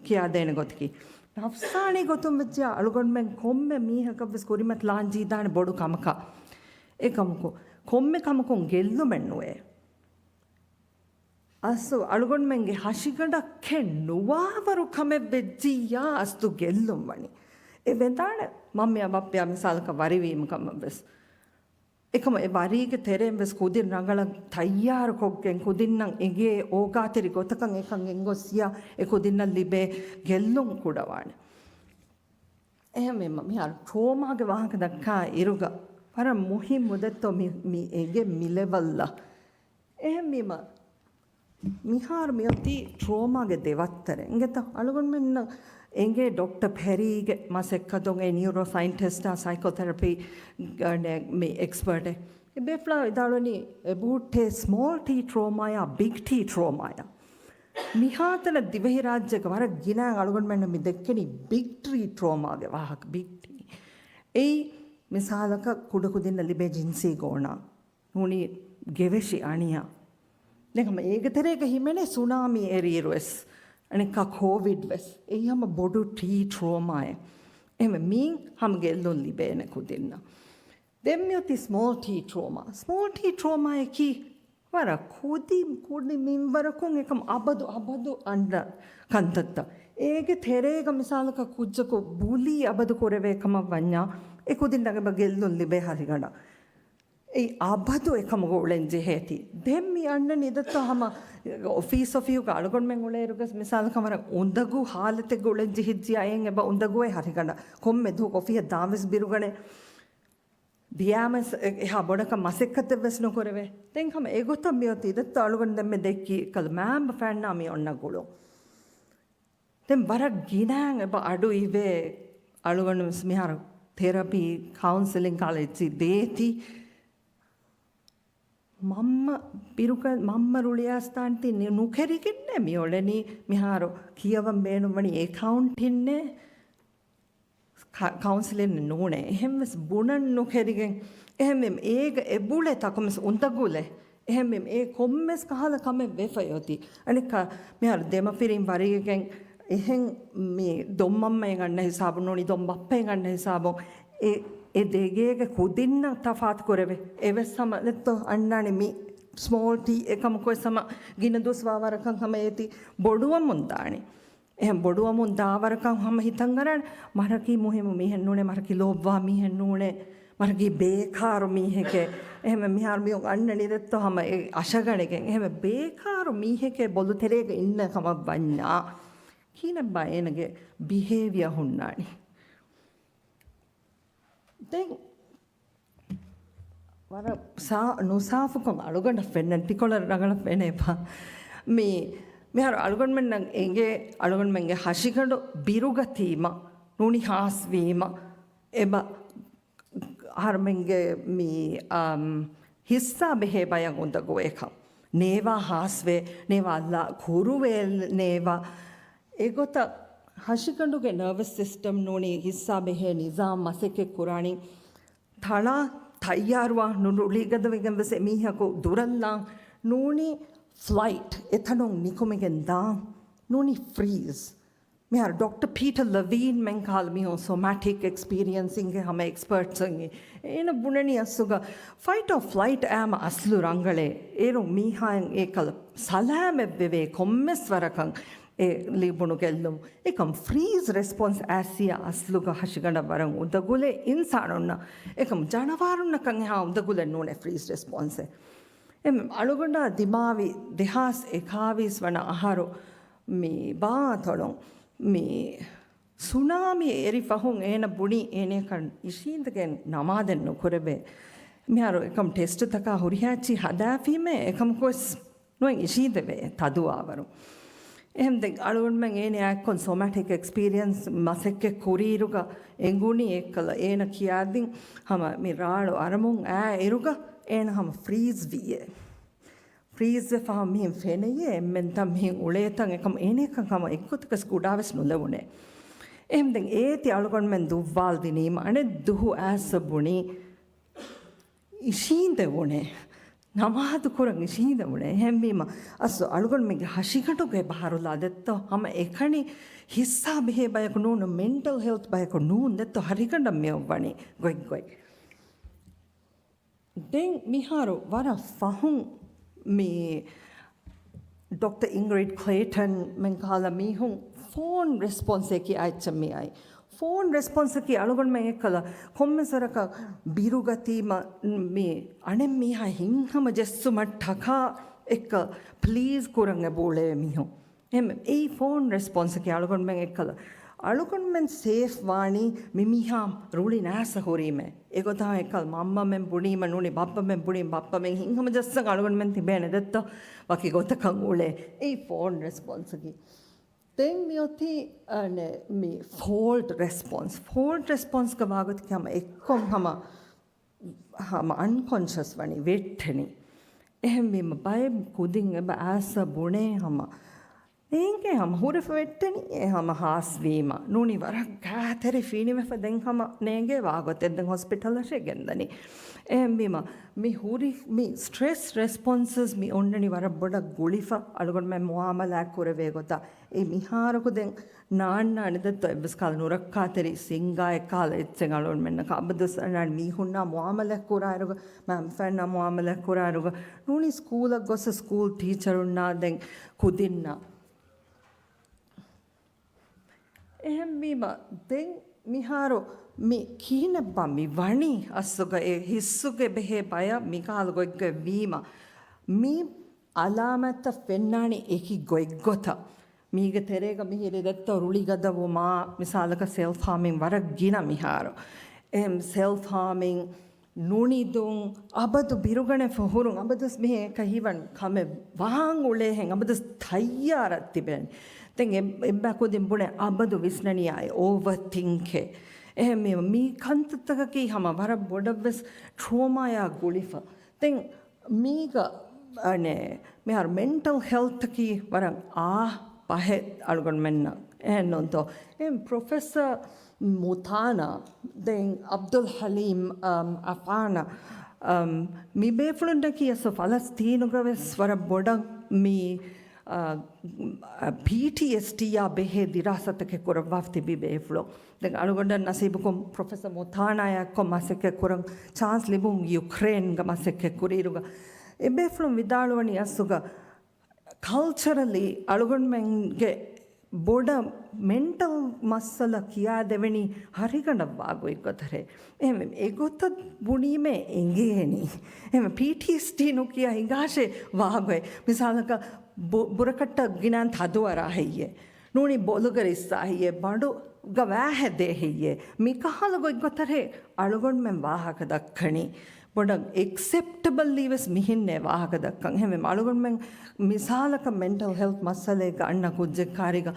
[SPEAKER 10] kiya dene gotki nafsani gotum vechya alugan men komme mihaka ves korimat lanji dane bodu kamaka එකමකෝ කොම්මෙ කමකොන් ගෙල්ලු මෙන්නුවේ අස්සු අලුගොන් මෙන්ගේ හෂිගඩක් කෙන්නුවාවරු කමෙ වෙජ්ජියා අස්තු ගෙල්ලුම් වනි ඒ වෙන්තාන මම්මයා බප්පයා මිසාලක වරිවීම කමබස් එකම ඒ වරීගේ තෙරෙන් වෙස් කුදින් රංගල තයාර කොක්ගෙන් කුදින්නම් එගේ ඕකාතිරි ගොතකන් එකන් එංගොස්සියා ඒ කුදින්න ලිබේ ගෙල්ලුම් කුඩවාන එහෙම මිහාර ට්‍රෝමාගේ වාහක දක්කා ඉරුග पर मुहिम मुदत तो मी एगे मिलेवल्ला එහෙම මීම මිහාර මියති ට්‍රෝමාගේ දෙවත්තර එංගෙත අලුගොන් මෙන්න එංගේ ඩොක්ටර් පෙරීගේ මාසෙක්කදොන් ඒ නියුරෝ සයින්ටිස්ට් සයිකෝതെරපි මේ එක්ස්පර්ට් ඒ බෙෆ්ලා ඉදාලනි එබූටේ ස්මෝල් ටී ට්‍රෝමාය බිග් ටී ට්‍රෝමාය මිහාතන දිවෙහි රාජ්‍යක වර ගිනා අලුගොන් මෙන්න මි දෙක්කනි බිග් ටී ට්‍රෝමාගේ වාහක බිග් ටී ඒ මිසාලක කුඩකුදින්න ලිබේ ජින්සී ගෝනා නූනි ගෙවෙෂි අනියා දෙකම ඒකතරේක හිමනේ සුනාමි එරීරුවස් අනික කොවිඩ් වෙස් එයම බොඩු ටී ට්‍රෝමාය එම මීන් හම් ගෙල්ලොන් ලිබේන කුදින්න දෙම්මියති ස්මෝල් ටී ට්‍රෝමාය කි වර කුඩි මින්වරකුන් එකම අබදු අන්ඩ කන්තත්ත ඒගේ තෙරේක මිසාලක කුජ්ජක බුලි අබදු කොරවේකම වඤ්ඤා එකුදින්නගේ බගෙල්ලොන් ලිබේ හරිගඩ ඒ අබදු එකම ගෝලෙන්ජි හේති දෙම්මි අන්න නිදත්ත හම ඔෆිස් ඔෆ් යු ගාලගොන් මෙන් උලේරුගස් මිසාල කමර උන්දගු හාලතෙ ගෝලෙන්ජි හිජ්ජි අයෙන් එබ උන්දගුවේ හරිගඩ කොම්මෙ දු කොෆිය දාවස් බිරුගනේ දියාමස් එහා බොඩක මසෙක්කත වෙස් නොකරවේ තෙන් හම ඒගොත මියති දත්ත අලුගොන් දෙම්මෙ දෙක්කි කල් මෑම්බ ෆෑන්නා මි ඔන්න ගුලෝ තෙන් බරක් ගිනාන් එබ අඩු ඉවේ අලුගොන් මිහාර therapy counseling college දේති මම්ම රුලියාස්ථාන්ති නුකෙරිකින්නේ මියොලනි මිහාරෝ කියවම් බේනුමනි ඒකවුන්ටින්නේ කවුන්සලින් නෝනේ එහෙම්ස් බුණන් නුකෙරිගෙන් එහෙම ඒක එබුලේ තකමස් උන්තගුලේ එහෙම ඒ කොම්මස් කහල කම වෙෆයෝති අනික මිහාර දෙමපිරින් වරිගෙන් එහෙන් මේ දොම්මම්මේ ගන්න හිසාබ නොනි දොම්බප්පේ ගන්න හිසාබෝ ඒ දෙගේක කුදින්න තෆාත් කරවේ එවස් සමලෙත්තෝ අන්නානේ මේ ස්මෝල් ටී එකම කොයි සම ගින දුස් වාවරකම් හැම ඒති බොඩුවම් මුන්දානේ එහෙන් බොඩුවමුන් දාවරකම් හැම හිතන් ගරන් මරකි මුහිම මිහෙන් නුනේ මරකි ලෝබ්වා මිහෙන් නුනේ මරකි බේකාරු මිහෙකේ එහෙම මිහාර මියෝ අන්න නිදෙත්තෝ හැම අශගණකෙන් එහෙම බේකාරු මිහෙකේ බොළු තෙරේක ඉන්න කම බඤ්ඤා කීන බයනගේ බිහේවියර් හුන්නානි දැන් වර නුසාෆුකම් අලුගඩ ෆෙන්නන් ටිකොල රගල ෆෙනේපා මේ මෙහර අලුගොන්මෙන් නම් එගේ අලුගොන්මෙන්ගේ හෂිකඩ බිරුගතීම නුනි හාස්වීම එබ හර්මෙන්ගේ මේ හිස්සා බෙහෙ බයන් උන්දගෝ එකම් නේවා හාස්වේ නේවා අල්ලා කුරුවේල් නේවා ඒගොත හෂිකඩුගේ නර්වස් සිස්ටම් නුනි හිස්සා බෙහෙ නිසාම් මසෙකෙ කුරාණි තලා තයියාරුවා නුරුලිගද වෙගම්වස මීහකු දුරල්ලා නූනි ෆ්ලයිට් එතනොන් නිකුමගෙන් දා නූනි ෆ්‍රීස් මෙහර ඩොක්ටර් පීටර් ලවීන් මෙන් කාල මිහෝ සොමැටික් එක්ස්පීරියන්සින්ගේ හම එක්ස්පර්ට්සන්ගේ එන බුණනි අස්සුග ෆයිට් ඔෆ් ෆ්ලයිට් ෑම අස්ලු රංගලේ ඒරු මීහායන් ඒ කල සලෑමෙබ්බෙවේ කොම්මෙස් වරකං ඒ ලිබුණු කෙල්ලුම් එකම් ෆ්‍රීස් රෙස්පොන්ස් ඇසිය අස්ලුග හෂිගඩ වරං උදගුලේ ඉන්සානොන්න එකම් ජනවාරුන්නකං හා උදගුල නෝනේ ෆ්‍රීස් රෙස්පොන්සේ එම අලුගොඩ දිමාවි දෙහාස් එකාවිස් වන අහරු මේ බාතොළොන් මේ සුනාමි එරි ෆහුන් ඒන බුණි ඒනකන් ඉශීන්දගෙන් නමාදෙන් නොකරබේ මෙහරු එකම් ටෙස්ට් තකා හුරිහාච්චි හදාෆීමේ එකම් කොස් නොයින් ඉශීදවේ තදුවාවරු එහෙම දැන් අලුගොන්මෙන් ඒනේ අක්කොන් සොමැටික් එක්ස්පීරියන්ස් මසෙක්කේ කුරීරුග එංගුණි එක්කල ඒන කියාදින් හම මේ රාළු අරමුන් එරුග ඒන හම ෆ්‍රීස් වියේ ෆ්‍රීස් වෙෆා මින් ෆෙනයේ එම්මෙන් තම් මින් උලේතන් එකම ඒනේකන් හම එක්කොතක ස්කුඩාවස් නුලවුනේ එහෙම දැන් ඒති අලුගොන්මෙන් දුව්වාල් දිනීම අනේ දුහු ඇසබුණි ඉෂීන්ද වුනේ නමාදු කුරන් ඉෂීන්ද වුනේ හැම්බීම අස්ස අලුගොන්මෙන්ගේ හෂිකටුගේ බහරුලා දෙත්තෝ හම එකණි හිස්සා බෙහෙ බයක නූන මෙන්ටල් හෙල්ත් බයක නූන් දෙත්තෝ හරිකඩ මෙව්වනි ගොයි දැන් මිහාරු වර ෆහුන් මේ ඩොක්ටර් ඉංග්‍රිඩ් ක්ලේටන් මෙන් කාලා මිහුන් ෆෝන් රෙස්පොන්ස් එකේ අයිච්චමියයි ෆෝන් රෙස්පොන්ස් එකේ අලුගොන් මෙන් එක්කල කොම්මසරක බිරුගතිම මේ අනෙම් මිහා හින්හම ජෙස්සුම ටකා එක්ක ප්ලීස් කුරංග බෝලේ මිහුන් එම් ඒ ෆෝන් රෙස්පොන්ස් එකේ අලුගොන් මෙන් එක්කල අලුගොන් මෙන් සේෆ් වාණි මිමිහා රුලි නැස හොරීමේ ඒකතා එක්කල් මම්ම මෙන් බුණීම නුනි බප්ප මෙන් බුණීම බප්ප මෙන් හින්හම ජස්සක අලුගොන් මෙන් තිබේනේ දෙත්ත වකි ගොතකන් උලේ ඒ ෆෝන් රෙස්පොන්ස් එකේ then මියොති මේ ෆෝල්ට් රෙස්පොන්ස් ගවාගත කම එක්කොම් හම අන්කොන්ෂස් වනි වෙට්ටනි එහෙම මෙම බය කුදින් එබ ඇස බුණේ හම ඒන්ගේ හම හුරි වෙට්ටනි හම හාස්වීම නුනි වරක් ගාතරි ෆීනිවෙෆ දෙන් හම නේගේ වාගොත් එද්දෙන් හොස්පිටලශේ ගෙන්දනි එහෙම මේ හුරි මේ ස්ට්‍රෙස් රෙස්පොන්සස් මේ ඔන්නනි වර බොඩ ගුලිෆ අලුගොන් මම මුආමලක් කරවේ ගොත ඒ මිහාරකු දෙන් නාන්න අනිදත් එබ්ස් කාල නුරක්කාතරි සිංගාය කාල එච්චෙන් අලුන් මෙන්න කබදස් අනන් මීහුන්නා මුආමලක් කරාරුග මම ෆන්න මුආමලක් කරාරුග නුනි ස්කූලක් ගොස ස්කූල් ටීචරුන්නා දෙන් කුදින්නා එහෙම බීම දෙන් මිහාරෝ මේ කීනබ්බා මි වණි අස්සුග ඒ හිස්සුගේ බෙහෙ බය මිකාල ගොයිග වීම මේ අලාමත ෆෙන්නානි ඒකි ගොයිගොත මීග තෙරේග මිහිරි දත්ත රුලිගදව මා මිසාලක සෙල්ෆ් හාමින් වරක් ගින මිහාරෝ එම් සෙල්ෆ් හාමින් නුනිදුන් අබදු බිරුගණ ෆහුරුන් අබදස් මෙහෙ කහිවන් කම වහන් උලේ හෙන් අබදස් තයියාරත් තිබෙන දැන් එම්බකොදින් බුනේ අබදු විස්නනියයි ඕවර්තින්කේ එහෙම මේ කන්තතකකී හම වර බොඩවස් ට්‍රෝමායා ගුලිෆ දැන් මීග අනේ මෙහර මෙන්ටල් හෙල්ත් කී වරන් පහෙ අලුගොන් මෙන්න එන්නොන්තෝ එම් ප්‍රොෆෙසර් මුතානා දැන් අබ්දුල් හලීම් අෆානා මි බේෆුලුන්ඩකී අස ෆලස්තීනුගවෙස් වර බොඩක් මී PTSD या बेहे दिरासत के कुरब वाफ्ती भी बेफ्लो देख अनुगंडा नसीब को प्रोफेसर मोथाना या को मासे के कुरंग चांस लिबुं यूक्रेन का मासे के कुरीरुगा ए बेफ्लो विदालवनी असुगा कल्चरली अनुगंड मेंगे බොඩ මෙන්ටල් මස්සල කියා දෙවැනි හරිගඩවාගොයි කොතරේ. එම ඒගොත්ත බුණීමේ එංගේනි. එම PTSD නොකිය හිගාශේ වාගොයි. මිසාලක බුරකට්ට ගිනන් තදුවරාහෙයේ. නූනි බොලුගරිස්සාහියේ බඩු ගවෑහැදේහියේ. මිකහලගොයි කොතරේ අළුගොන් මෙන් වාහක දක්කණි. බොඩ එක්සෙප්ටබල් ලීවස් මිහින්නේ වාහක දක්කන් හැම අළුගොන් මෙන් මිසාලක මෙන්ටල් හෙල්ත් මස්සලේක අන්න කුජ්ජෙක්කාරික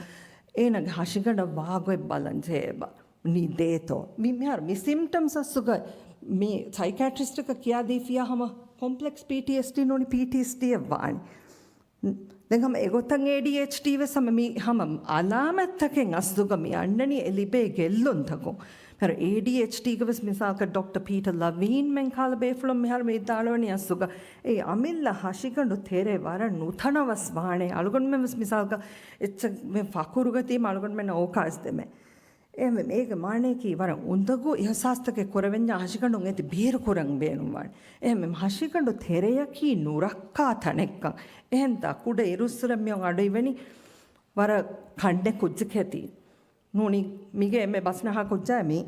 [SPEAKER 10] ඒනග හශිගඩ වාගොයි බලන්ජේබ නිදේතෝ මිහර මි සිම්ටම්ස් අස්සුග මේ සයිකැට්‍රිස්ටක කියාදීෆියා හම කොම්පලෙක්ස් PTSD නොනි PTSD වානි දෙගම එගොත්තන් ADHD වෙසම මි හම අලාමැත්තකෙන් අස්දුග මි අන්නනි එලිබේ ගෙල්ලොන්තකෝ her ADHD ගවස් මිසාලක ඩොක්ටර් පීටර් ලවීන් මෙන් කාල බේෆලොම් මෙහර මේ දාලවනි අස්සුග ඒ අමිල්ල හශිකඬු තෙරේ වර නුතනවස් වානේ අලුගොන් මෙවස් මිසාලක එච්ච මේ ෆකුරුගති අලුගොන් මෙන්න ඕකාස් දෙමේ එම මේක මානේ කී වර උන්දගු ඉහසාස්තකේ කොරවෙන්ජ හශිකඬුන් ඇති බීර කොරන් බේනුම් වානේ එම හශිකඬු තෙරේ කී නුරක්කා තනෙක්ක එහෙන් දකුඩ ඉරුස්සරම් මියන් අඩුයිවෙනි වර කණ්ඩේ කුජ්ජකේති නෝනි මිගේ එමෙ බස්නහ කොච්චාමි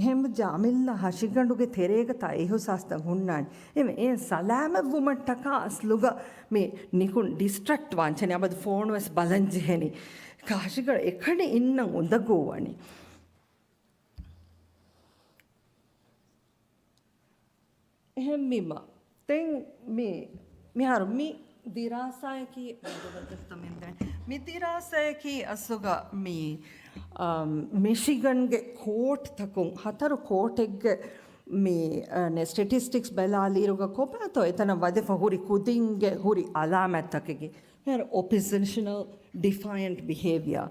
[SPEAKER 10] එහෙම ජාමිල්ල හශිගඬුගේ තෙරේක තයිහු සස්තන් හුන්නාන් එමෙ ඒ සලාම වුමට්ටක අස්ලුග මේ නිකුන් ඩිස්ට්‍රැක්ට් වාංචනේ අබද ෆෝන් වස් බලන්ජෙහෙනි කාශිගඩ එකඩ ඉන්න උඳගෝවනි එහෙම මිම තෙන් මේ මිහර මි දිරාසයකී මිදිරාසයකී අසුග මේ මිශිගන්ගේ කෝට් තකුන් හතරු කෝටෙක්ගේ මේ ස්ටටිස්ටික්ස් බැලාලීරුග කොපෑතෝ එතන වද හුරි කුදින්ගේ හුරි අලාමැත්තකගේ හැර ඔපිසිෂනල් ඩිෆයින්ට් බිහේවියර්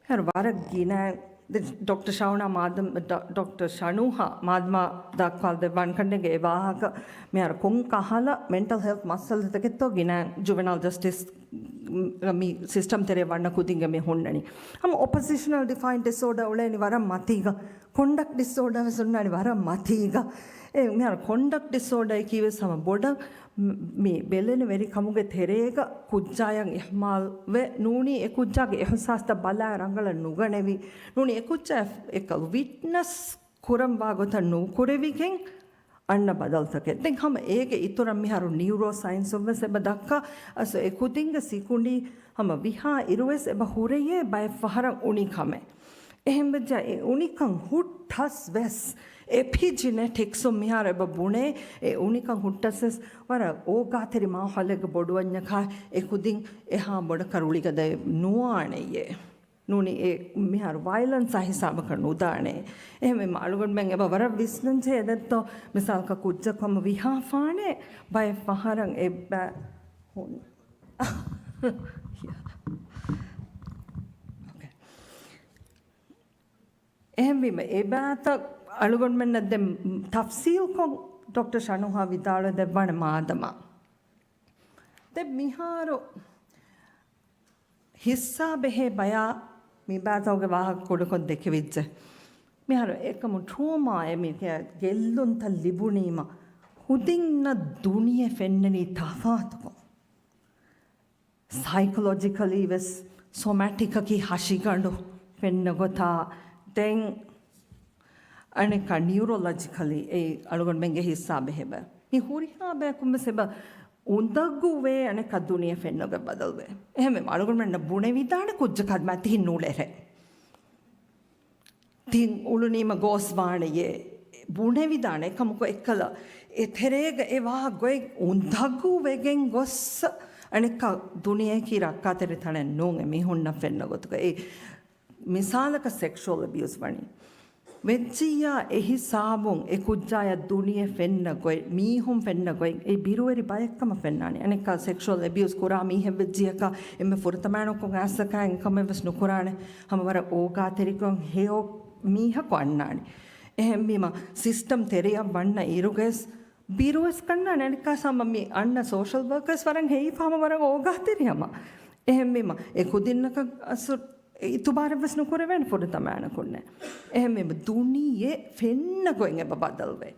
[SPEAKER 10] හැර වර ගිනෑ Dr. Shauna Madam, Dr. Shanuha Madma Dakwal the Vankandege Vahaka Mer Kung Kahala mental health muscle the Keto Gina juvenile justice me system tere Vana Kudinga me Hundani. Oppositional defined disorder Ulani Vara Matiga, conduct disorder Sunani Vara Matiga. Mer conduct disorder kivis sama border me belen very kamuge therega kujjayang ihmal ve nuni ekujjage ehsasta bala rangala nuganevi nuni ekujja ekal witness kuram vagota nu kurevigen anna badaltake den hama ege ituram miharu neuroscience ovve seba dakka aso ekudinga sikundi hama viha iruves eba hureye by faharan unikame ehembeja e unikan huttas ves epigenetics mihara eba bune e unikan huttas wara ogatheri ma halega boduwanya kha ekudin eha boda karuliga de nuaneye nuni e mihar violence hisaba karnu udane ehme malugon men eba wara visnan che edetto misal ka kujja kom viha faane by faharan eba එහෙම එබාත අලුගොන් මෙන්න දෙම් තෆ්සීල් කො doctor ෂනුහා විදාල දෙවන මාදම දෙ මිහාරෝ හිස්සා බෙහෙ bare මිබාතෝගේ වාහක කොඩකොන් දෙකෙවිච්ච මිහාරෝ එකම trauma එමික ගෙල්ලුන් ත ලිබුනීම හුදින්න දුනිය ෆෙන්නනි තෆාතකො psychologically was somatic ki hashigando fennagota then anika neurologically e alugon menge hissa beheba mi huriha be kum seba undagu we anika duniya fennaga badalwe ehme alugon menna bune vidana kujja kadma tin nulere tin ulunima goswane ye bune vidana kamuko ekkala etherega ewa goy undagu wegen gos anika duniya ki rakkatere thane non e mi honna fennagotuka e මිසාලක sexual abuse වනි වෙච්චියා එහි සාබුන් ඒ කුජ්ජාය දුනිය ෆෙන්න ගොයි මීහුම් ෆෙන්න ගොයි ඒ බිරුවරි බයක්කම ෆෙන්නානි අනෙක sexual abuse කුරා මීහෙ වෙච්චියක එමෙ ෆුරතමනොක්කොන් ඇස්සකන් කමෙවස් නුකුරානේ හමවර ඕගා තෙරිකොන් හේෝ මීහ කොන්නානි එහෙම් බීම system තෙරිය වන්න ඉරුගෙස් බිරුවස් කන්නා නනික සම්මි අන්න social workers වරන් හේයි ෆාම වරන් ඕගා තෙරියම එහෙම් බීම ඒ කුදින්නක අසු ඉතුබාර වස් නුකුරවෙන් ෆොඩ තමාන කොන්නේ එහෙම දුනියේ ෆෙන්න going එබ බදල්වේ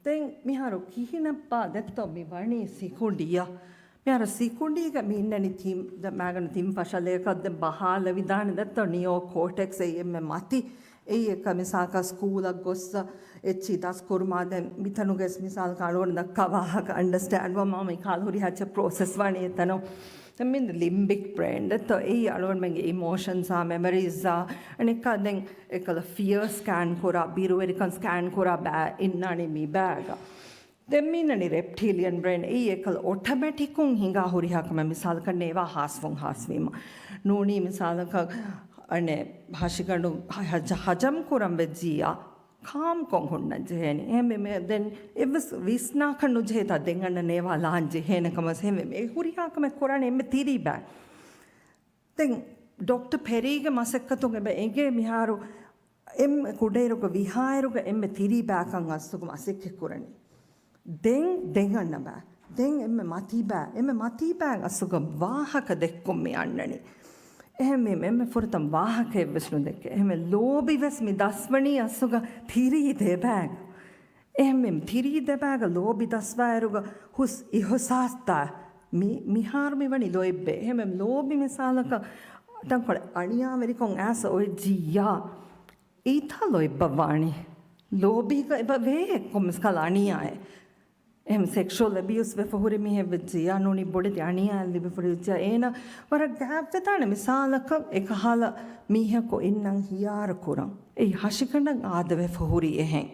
[SPEAKER 10] දැන් මිහාරු කිහිනප්පා දෙත්තෝ මි වණී සිකුඩියා Mera sikundi ga minnani thim the magan thim fashale ka the bahala vidhan that neo cortex e me mati e ka misaka school gossa echi das kurma den mitanuges misal kalon da kawa understand wa mama kalhuri hacha process wani etano I mean the limbic brain that the alone emotions are memories are and it can then a fear scan kora biru scan kora ba in nani mi bag. Then mean any reptilian brain ekal automatic hinga hurihakama misalka neva hasfung hasvim. Noni misalaka ane hashikanu hajam kuram vejia. Calm kong hunna jeheni hemme then it was visna kanu jehta denganna neva lan jehena kamas hemme me huriya kame korane emme tiri ba then Dr. Perry ge masakkatu ge enge miharu em kudairu ge vihairu ge emme tiri ba kan assukum asekke korani den denganna ba den emme mati ba assugam wahaka dekkum me annani එහෙම ෆොරතම් වාහකේ වෙස්නු දෙක එහෙම ලෝබි වෙස් මි දස්වණී අසුග තිරී දෙබෑග එහෙම තිරී දෙබෑග ලෝබි දස්වෑරුග හුස් ඉහොසාස්තා මිහාර්මි වනි ලොයිබ්බේ එහෙම ලෝබි මිසාලක තංකොල අණියා වෙරිකොන් ඇස ඔය ජීයා ඊතා ලොයිබ්බ වාණි ලෝබික එබ වේ කොම්ස් කල අණියාය sexual abuse for me have with Zianoni body Ania live for Ena or a gap that an misalaka ekahala mihako innang hiar kuram a hashikana adave for huri eheng.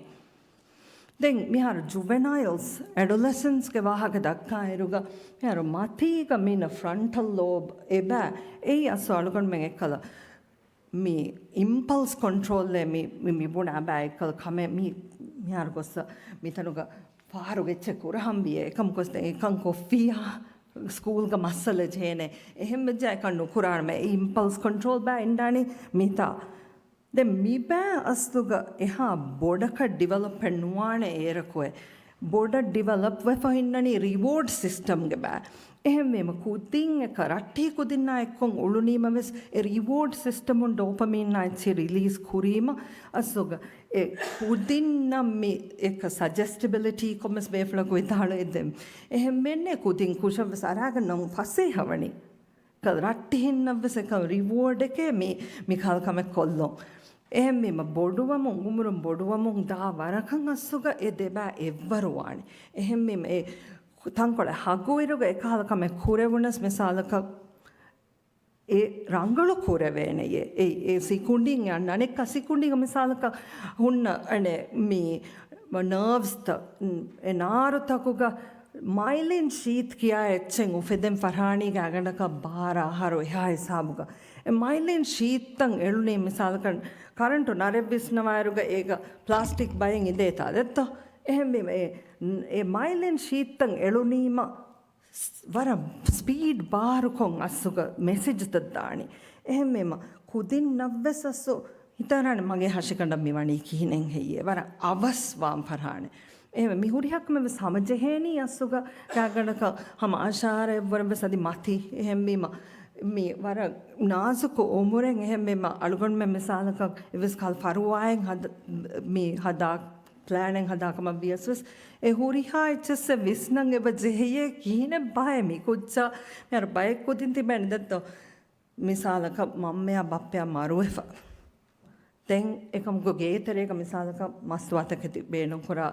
[SPEAKER 10] Then we have juveniles, adolescents kevahakadaka eruga, here mati kamina frontal lobe eba a asologan mengekala. Me impulse control me buna baikal come me miargosa mitanuga. පාරුගෙච්ච කුරහම්බිය එකම කොස්ත එකං කොෆියා school ක මස්සල ජේනේ එහෙම ජය කන්නු කුරාන මේ impulse control බෑ ඉන්ඩානි මිතා දැන් මිබෑ අස්තුග එහා බොඩක develop නුවානේ ඒරකෝය බොඩ develop වෙෆහින්නනි reward system ගේ බෑ එහෙම මෙම කුදින් එක රට්ටි කුදින්නා එක්කොන් උළුනීම වෙස් ඒ රිවෝඩ් සිස්ටම් උන් ඩෝපමින් නැචි රිලීස් කුරීම අස්තුග ඒ කුදින්න මේ එක සජෙස්ටිබිලිටි කොමස් වේෆ්ලක විතාල එදෙම් එහෙම මෙන්නේ කුදින් කුෂව සරාග නම් පස්සේ හවනි කල් රට්ටි හින්නවස එක රිවෝඩ් එකේ මේ කල් කම කොල්ලෝ එහෙම මෙම බොඩුවම උමුරුම් බොඩුවම දා වරකන් අස්සුග ඒ දෙබෑ එව්වරුවානි එහෙම මේ තංකොල හගුවිරුග එකහල කම කුරෙවුනස් මෙසාලක ඒ රංගල කුරවේනයේ ඒ සිකුණ්ඩින් යන්න අනෙක් සිකුණ්ඩික මිසාලක හුන්න අනේ මේ නර්ව්ස් ත එනාරතකුග මයිලින් ශීත් කියා එච්චෙන් උෆෙදෙන් ෆර්හානි ගාගණක බාර ආහාර එහා හිසාබුග ඒ මයිලින් ශීත්තන් එළුනේ මිසාලක කරන්ටු නරෙබ්බිස්නවාරුග ඒක ප්ලාස්ටික් බයෙන් ඉදේතා දෙත්ත එහෙම ඒ මයිලින් ශීත්තන් එළුනීම වර ස්පීඩ් බාරුකොන් අස්සුක මෙසේජ් තද්දානි එහෙම කුදින් නව්වසස්සෝ හිතරණ මගේ හෂිකණ්ඩ මෙවණී කිහිනෙන් හෙයේ වර අවස්වාම් පරාණ එහෙම මිහුරියක්ම සමජහේනී අස්සුක ගාගණක හම ආශාරය වරඹ සදි මති එහෙම මේ වර නාසුක ඕමුරෙන් එහෙම අලුගොන් මෙ මිසාලක ඉවස් කල් පරුවායෙන් මේ හදා planning hadakam abiyaswas e huriha itches visnang eba jeheye kihine bayami kujja mer bayek kudin tiben datto misalaka mammeya bappeya maruefa den ekam go geetereka misalaka maswatake tibenon kora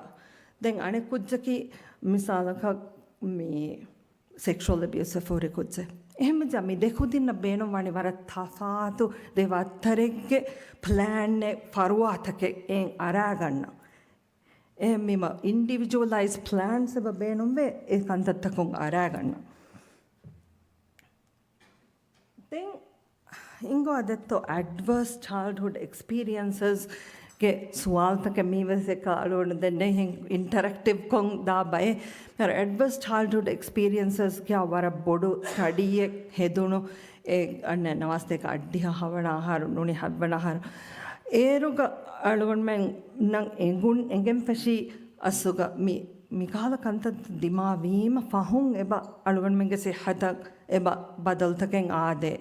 [SPEAKER 10] den ane kujjaki misalaka me sexual abuse for kujje එහෙම ජමි දෙකුදින්න බේනෝ වනි වර තෆාතු දෙවත්තරෙක්ගේ plan එක පරුවාතකේ එන් අරා ගන්න එහෙම ඉන්ඩිවිජුවලයිස් plans එක බේනොම් වේ ඒ කන්තත්තකුන් අරා ගන්න then ingo adetto adverse childhood experiences ke sualta ke miwese ka alone den interactive kong da bay mer adverse childhood experiences kya wara bodu study ek hedunu e anne namaste ka addiha havana har nuni havana har eruga alone men nang engun engem fashi asuga mi kala kanta dima vima fahun eba alone men ge se hadak eba badaltaken ade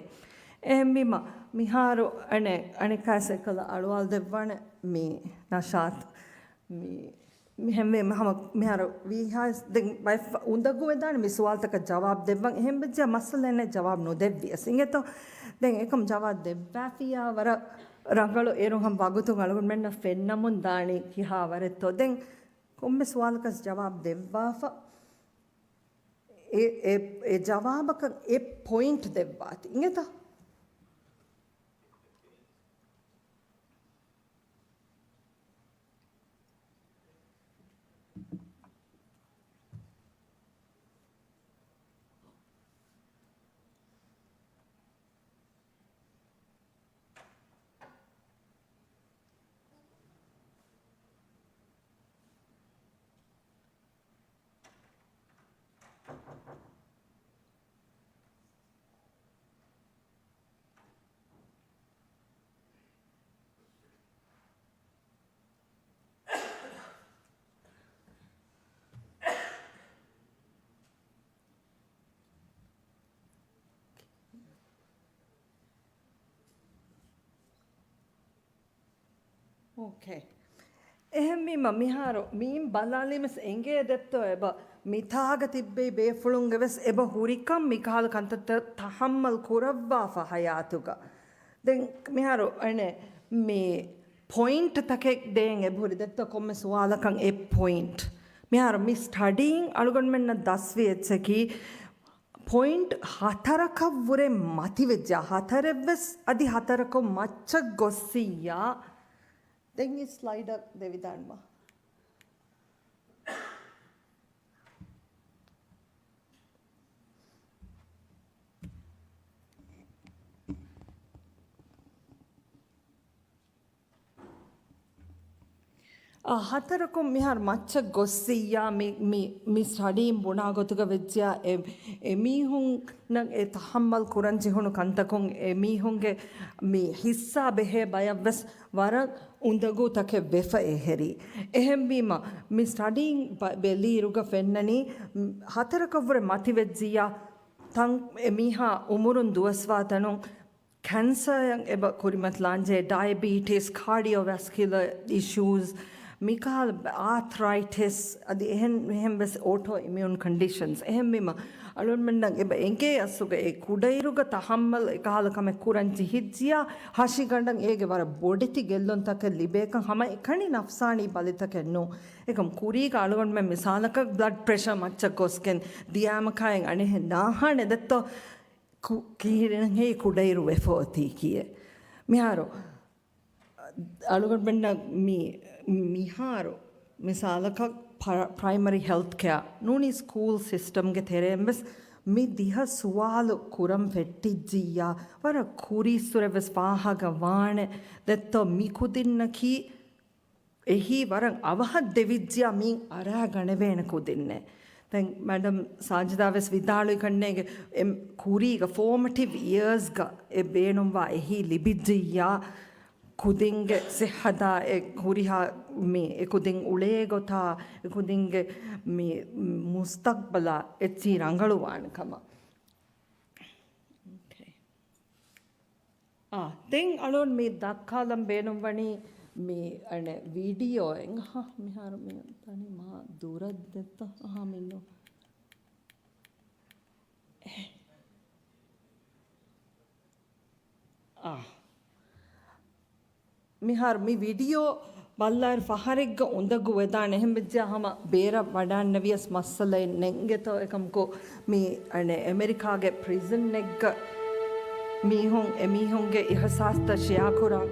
[SPEAKER 10] emima මිහාරු අනේ අනිකාසකල අලුවල් දෙවන මේ නශාත් මේ මෙහෙම මෙහර විහාස් දෙන් බයි උන්දගු වෙදාන මිසවාල්තක ජවාබ් දෙවන් එහෙම බෙජ මස්සලෙන්නේ ජවාබ් නොදෙව්විය සිංගතෝ දැන් එකම ජවාබ් දෙව්වාෆියා වර රංගලෝ ඒරුම් හම් වගුතුන් අලගොන් මෙන්න ෆෙන්නමුන් දාණි කිහා වරතෝ දැන් කොම්මෙ සවාල්කස් ජවාබ් දෙව්වාෆා ඒ ජවාබක ඒ පොයින්ට් දෙව්වාති ඉංගතෝ Okay. එහෙම මිහාරෝ මීම් බලාලිමස් එංගේ දෙත්තෝ එබ මිතාග තිබ්බේ බේෆුළුන්ගේ වෙස් එබ හුරිකම් මිකාල කන්තත තහම්මල් කුරව්වා ෆහයාතුග දැන් මිහාරෝ අනේ මේ පොයින්ට් තකෙක් දෙන් එබුරි දෙත්තෝ කොම්මේ සුවාලකන් ඒ පොයින්ට් මිහාරෝ මි ස්ටඩීින් අලුගොන් මෙන්න දස්වි එච්චකි පොයින්ට් හතරක වුරේ මතිවෙජ්ජ හතරෙවස් අදි හතරක මච්ච ගොස්සියා then you slide up Devidanma. හතරකොම් මිහාර මච්ච ගොස්සියා මි ස්ටඩීම් බුණාගොතුක වෙච්චා එමීහුන් නං ඒ තහම්මල් කුරංජිහුණු කන්තකොන් එමීහුන්ගේ මි හිස්සා බෙහේ බයවස් වර උන්දගු තකෙ වෙෆ එහෙරි එහෙම්බීම මි ස්ටඩීම් බෙලීරුග ෆෙන්නනි හතරකවර මතිවෙච්ජියා තන් එමීහා උමුරුන් දුවස්වාතනුන් cancer එබ කුරිමත් ලාංජේ diabetes cardiovascular issues Mikal arthritis adi එහෙම බස් autoimmune conditions එහෙම බිම අලුන් මන්දන් එබ එංගේ අසුග ඒ කුඩයිරුග තහම්මල් එකහලකම කුරංචි හිජ්ජියා හෂි ගණ්ඩන් ඒගේ වර බොඩිති ගෙල්ලොන් තක ලිබේකන් හම එකනි නෆ්සානී බලිතකෙන්නු එකම් කුරීක අලුන් මෙ මිසාලක බ්ලඩ් ප්‍රෙෂර් මච්ච කොස්කෙන් දියාමකයෙන් අනේ නාහන දෙත්තෝ කීරෙන් හේ කුඩයිරු වෙෆෝති කියේ මිහාරෝ අලුගොඩ බෙන්න මිහාරෝ මිසාලක primary health care නූනි ස්කූල් සිස්ටම්ගේ තෙරෙම්බස් මි දිහ සුවාලු කුරම් ෆෙට්ටිජ්ජියා වර කුරීස්සුරෙවස් පාහග වාන දෙත්තෝ මිකුදින්නකි එහි වරන් අවහත් දෙවිජ්ජියා මින් අරා ගණවේන කුදින්නේ දැන් මැඩම් සාජිදාවෙස් විදාලුයි කන්නේගේ කුරීග formative yearsග ඒ බේනුම්වා එහි ලිබිජ්ජියා කුදින්ගේ සිහදා හුරිහා මේ කුදින් උලේ ගොතා කුදින්ගේ මේ මුස්තක්බලා එච්චි රංගලුවානකම දැන් අලෝන් මේ දක්කාලම් බේනුම් වනි මේ අනේ වීඩියෝ එන් මිහාර මේ තනි මා දුරද දෙත්ත මින්නෝ මිහාර මේ වීඩියෝ බල්ලාර ෆහරෙග්ග උඳගු වෙදාන එහෙම බෙජ්ජාම බේර වඩාන්න වියස් මස්සලේ නෙංගෙතෝ එකම්කෝ මේ අනේ ඇමරිකාගේ ප්‍රිසන් නෙග්ග මීහොන් එමීහොන්ගේ ඉහසාස්ත ෂයා කරා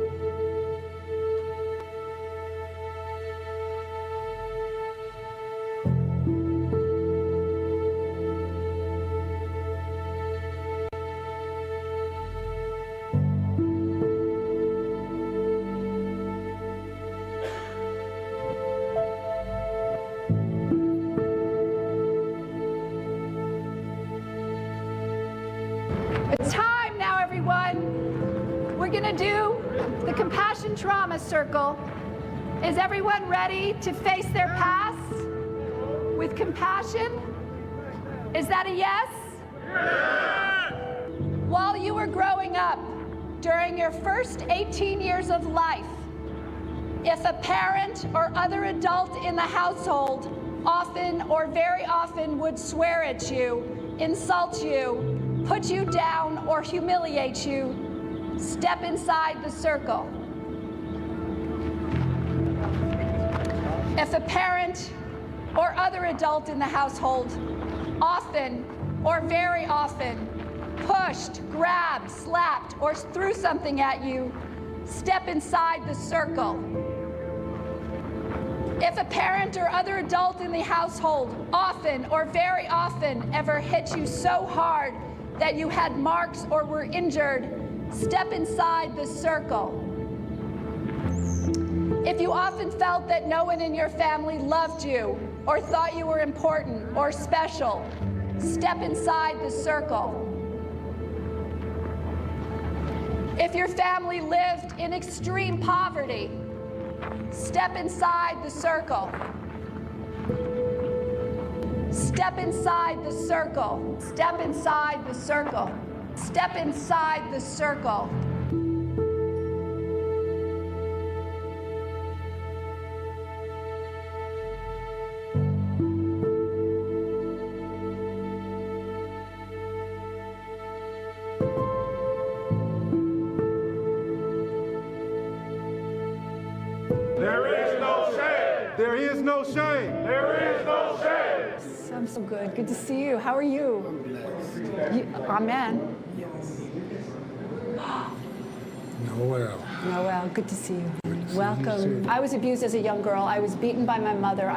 [SPEAKER 11] Trauma circle. Is everyone ready to face their past with compassion? Is that a yes? While you were growing up, during your first 18 years of life, If a parent or other adult in the household often or very often would swear at you, insult you, put you down, or humiliate you, step inside the circle. If a parent or other adult in the household often or very often pushed, grabbed, slapped, or threw something at you, step inside the circle. If a parent or other adult in the household often or very often ever hit you so hard that you had marks or were injured, step inside the circle. If you often felt that no one in your family loved you or thought you were important or special, step inside the circle. If your family lived in extreme poverty, step inside the circle. Step inside the circle. Step inside the circle. Step inside the circle.
[SPEAKER 12] There is no shame. There is no shame.
[SPEAKER 11] I'm so good. Good to see you. How are you? Amen. Noel, good to see you. Welcome. I was abused as a young girl. I was beaten by my mother.